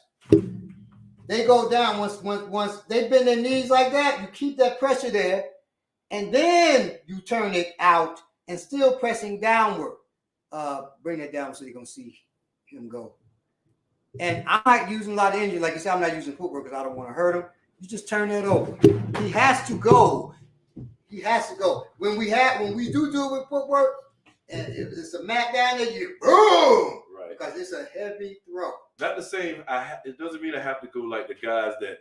They go down once they bend their knees like that. You keep that pressure there, and then you turn it out and still pressing downward. Bring it down so you're gonna see him go. And I'm not using a lot of energy. Like you said, I'm not using footwork because I don't want to hurt him. You just turn that over. He has to go. He has to go. When we do it with footwork, and if it's a mat down there, you boom, Right. Because it's a heavy throw. Not the same. It doesn't mean I have to go like the guys that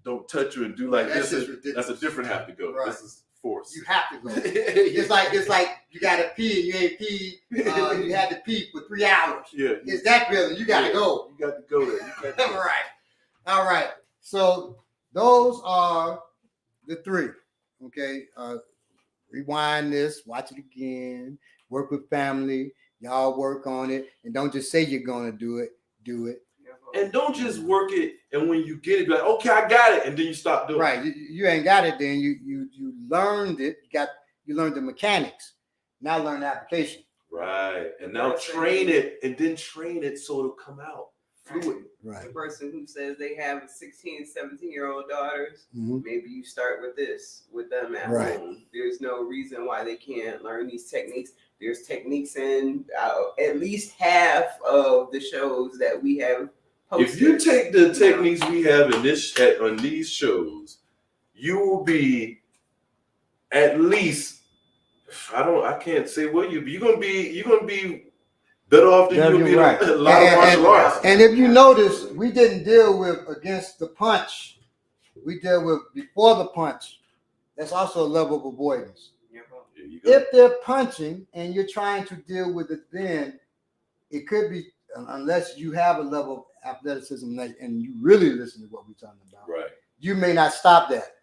don't touch you and do like That's this. just ridiculous. That's a different have to go. Right. This is force. You have to go. It's like you got to pee and you ain't peed. You had to pee for 3 hours. Yeah. It's that feeling. You got to go. You got to go there. You got to go. All right. So those are the 3. Okay. Rewind this. Watch it again. Work with family. Y'all work on it, and don't just say you're gonna do it. Do it. And don't just work it, and when you get it, be like, okay, I got it, and then you stop doing it. Right. You ain't got it. Then you learned it. You learned the mechanics. Now learn the application. Right. And now train it, and then train it so it'll come out fluid. Right. The person who says they have 16, 17-year-old daughters, Mm-hmm. maybe you start with them at Right. home. There's no reason why they can't learn these techniques. There's techniques in at least half of the shows that we have posted. If you take the techniques we have on these shows, you will be at least, I can't say what you'll be. You're gonna be better off than you'll be right. a lot of martial arts. And if you notice, we didn't deal with against the punch. We dealt with before the punch. That's also a level of avoidance. If they're punching and you're trying to deal with it, then it could be, unless you have a level of athleticism and you really listen to what we're talking about. Right. You may not stop that.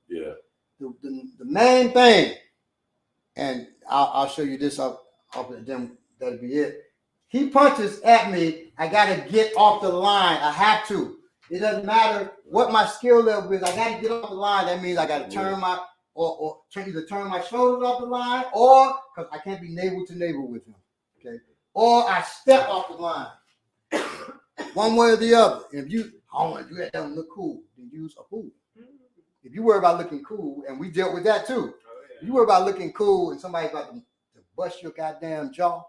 Yeah. The main thing, and I'll show you this up and then that'll be it. He punches at me, I gotta get off the line. I have to. It doesn't matter what my skill level is. I gotta get off the line. That means I gotta turn my either turn my shoulders off the line, or because I can't be navel to navel with him. Okay. Or I step off the line. One way or the other. And if you I don't want to do that, doesn't look cool, then use a fool. If you worry about looking cool, and we dealt with that too. If you worry about looking cool and somebody's about to bust your goddamn jaw,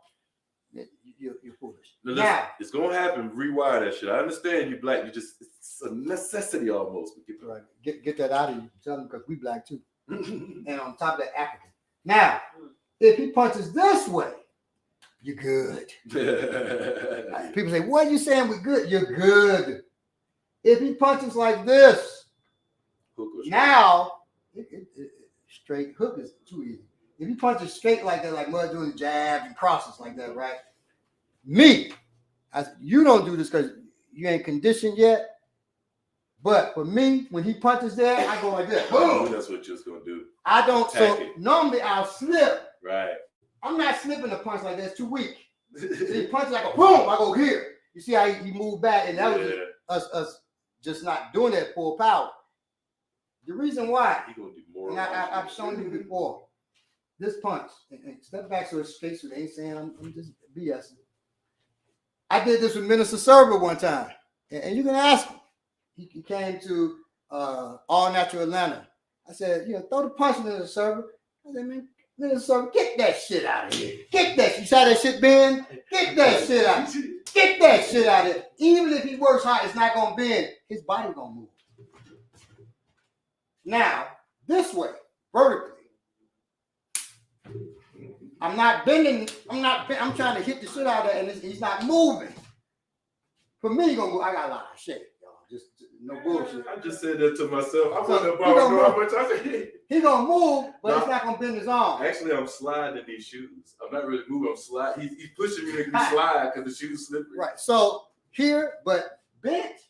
you're foolish. Now, it's gonna happen. Rewire that shit. I understand you black. It's a necessity almost. Right. Get that out of you. Tell them because we black too. And on top of that, African. Now, if he punches this way, you're good. People say, "What are you saying? We're good." You're good. If he punches like this, now straight hook is too easy. If he punches straight like that, like Mud doing jabs and crosses like that, right? You don't do this because you ain't conditioned yet. But for me, when he punches there, I go like this. Boom. That's what you're gonna do. I don't. Normally I'll slip. Right. I'm not slipping a punch like that. It's too weak. So he punches, I go boom. I go here. You see how he moved back, and that was us just not doing that full power. The reason why, and I've shown you before, this punch, and step back so it's straight, so they ain't saying I'm just BSing. I did this with Minister Server one time, and you can ask him. He came to All Natural Atlanta. I said, throw the punch, Minister Server. I said, man, Minister Server, get that shit out of here. Get that. You saw that shit bend? Get that shit out. Get that shit out of here. Even if he works hard, it's not gonna bend. His body gonna move. Now, this way, vertically. I'm not bending. I'm trying to hit the shit out of it, and he's not moving. For me, I got a lot of shit, y'all. Just no bullshit. I just said that to myself. I wonder about how much I can. He gonna move, but it's not gonna bend his arm. Actually, I'm sliding in these shoes. I'm not really moving. I'm sliding. He's pushing me to make me slide because the shoes slippery. Right. So here, but bent.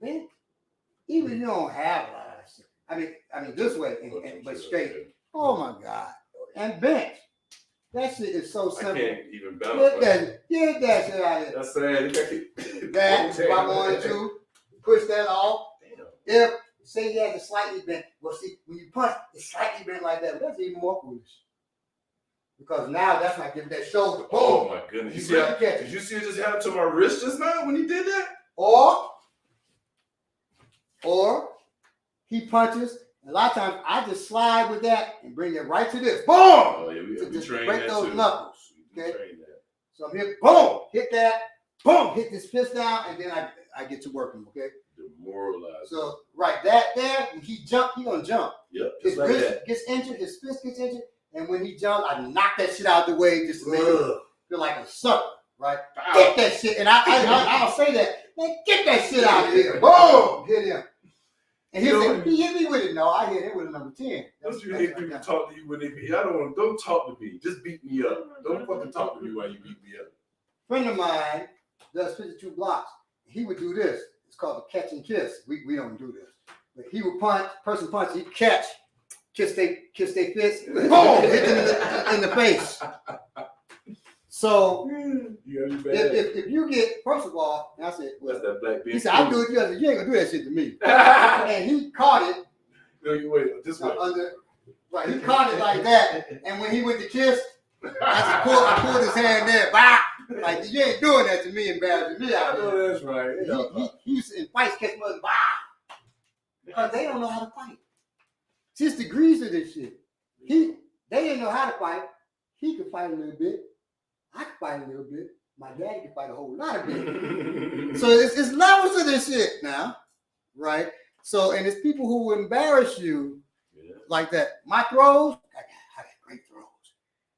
Even if you don't have a lot of shit. I mean this way, but straight. Oh my God. And bent. That shit is so simple. I can't even balance. Get that shit out of here. That's sad. That, if I wanted to push that off. Damn. If, say you had it slightly bent, well, see, when you punch, it's slightly bent like that. But that's even more foolish. Because now that's not giving that shoulder. Oh my goodness. Did you see it just happen to my wrist just now when he did that? Or he punches. A lot of times I just slide with that and bring it right to this. Boom! Oh, yeah, we just break those too. knuckles. Okay. So I'm here, boom, hit that, boom, hit this fist down, and then I get to work him. Okay. Demoralized. So right that there, when he jump, he gonna jump. Yep, His just like wrist that. gets injured, his fist gets injured, and when he jumps, I knock that shit out of the way just to make him feel like a sucker, right? Get that shit, and I'll say that, man, get that shit out of here. Boom, hit him. And he'll say, he hit me with it. No, I hit him with a number 10. Don't you hate people talk to you when they beat? Don't talk to me. Just beat me up. Don't fucking talk to me while you beat me up. Friend of mine does 52 blocks. He would do this. It's called a catch and kiss. We don't do this. But he would punch, person punch, he'd catch, kiss their fist, boom, hit them in the face. So if you get, first of all, and I said, well, that's that black bitch. he said, I do it. I said, you ain't gonna do that shit to me. And he caught it. No, you wait. This way. Right, he caught it like that. And when he went to kiss, I pulled his hand there. Bah! Like, you ain't doing that to me, embarrassing me out I there. know that's right. He used to, in fights, catch mother, bah! Because they don't know how to fight. See, it's degrees of this shit. They didn't know how to fight. He could fight a little bit. I could fight a little bit. My daddy could fight a whole lot of bit. So it's levels of this shit now, right? So, and it's people who will embarrass you like that. My throws, I got great throws.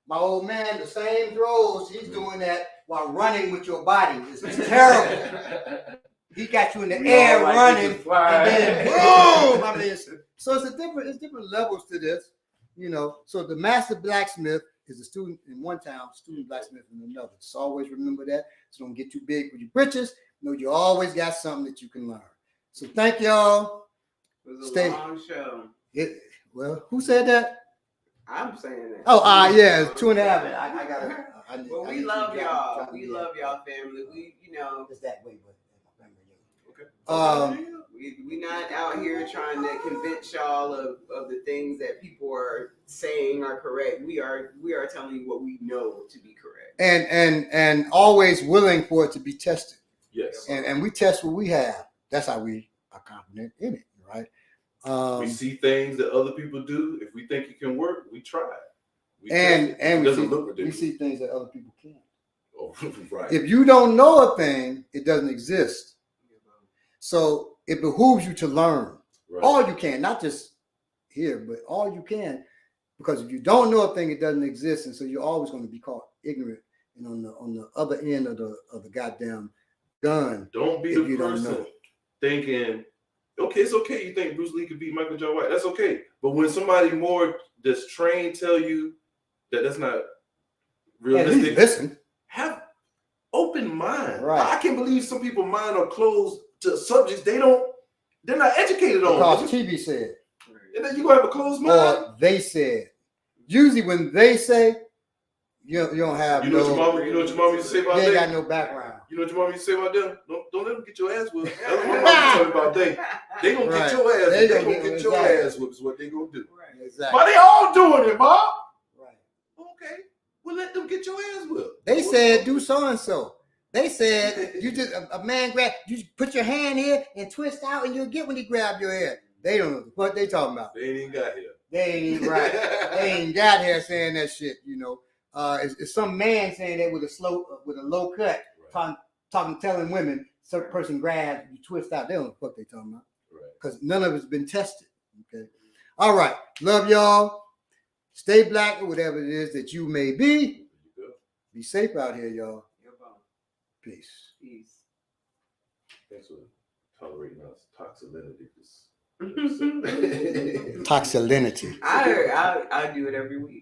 My old man, the same throws, he's doing that while running with your body. It's terrible. He got you in the air running, and then boom! I mean, so it's different levels to this, you know. So the master blacksmith is a student in one town, student blacksmith in another. Just always remember that. So don't get too big with your britches. You know, you always got something that you can learn. So thank y'all. It was a long show. Well, who said that? I'm saying that. Oh, yeah, it's 2.5. I got it. Well, we love y'all. We love y'all, family. We, you know, it's that way, but okay. We not out here trying to convince y'all of the things that people are saying are correct. We are telling you what we know to be correct. And always willing for it to be tested. Yes. And we test what we have. That's how we are confident in it, right? We see things that other people do. If we think it can work, we try it. We see things that other people can't. Oh, right. If you don't know a thing, it doesn't exist. So it behooves you to learn all you can, not just here, but all you can, because if you don't know a thing, it doesn't exist, and so you're always going to be caught ignorant and on the other end of the goddamn gun. Don't be the person thinking, okay, it's okay. You think Bruce Lee could beat Michael John White? That's okay. But when somebody more that's trained tell you that that's not realistic, listen. Have open mind. Right. I can't believe some people's mind are closed to subjects they're not educated on. Because TV said. And then you gonna have a closed mind. Or they said. Usually when they say, you don't have you know what your mama used to say about them? They ain't got no background. You know what your mama used to say about them? Don't let them get your ass whooped. That's what my mama told me about them. They gonna get your ass. They gonna get your ass whooped is what they gonna do. Right. Exactly. But they all doing it, Bob. Right. Okay. Well, let them get your ass whooped. They said do so and so. They said you just a man grab, you put your hand here and twist out and you'll get when he grab your head. They don't know what they talking about. They ain't even got here. They ain't even right. They ain't got here saying that shit, you know. It's some man saying that with a low cut, telling women, certain person grabs, you twist out. They don't know what they talking about. Right. Because none of it's been tested. Okay. All right. Love y'all. Stay black or whatever it is that you may be. Be safe out here, y'all. Peace. Thanks for tolerating us. Toxicity. Toxicity. I do it every week.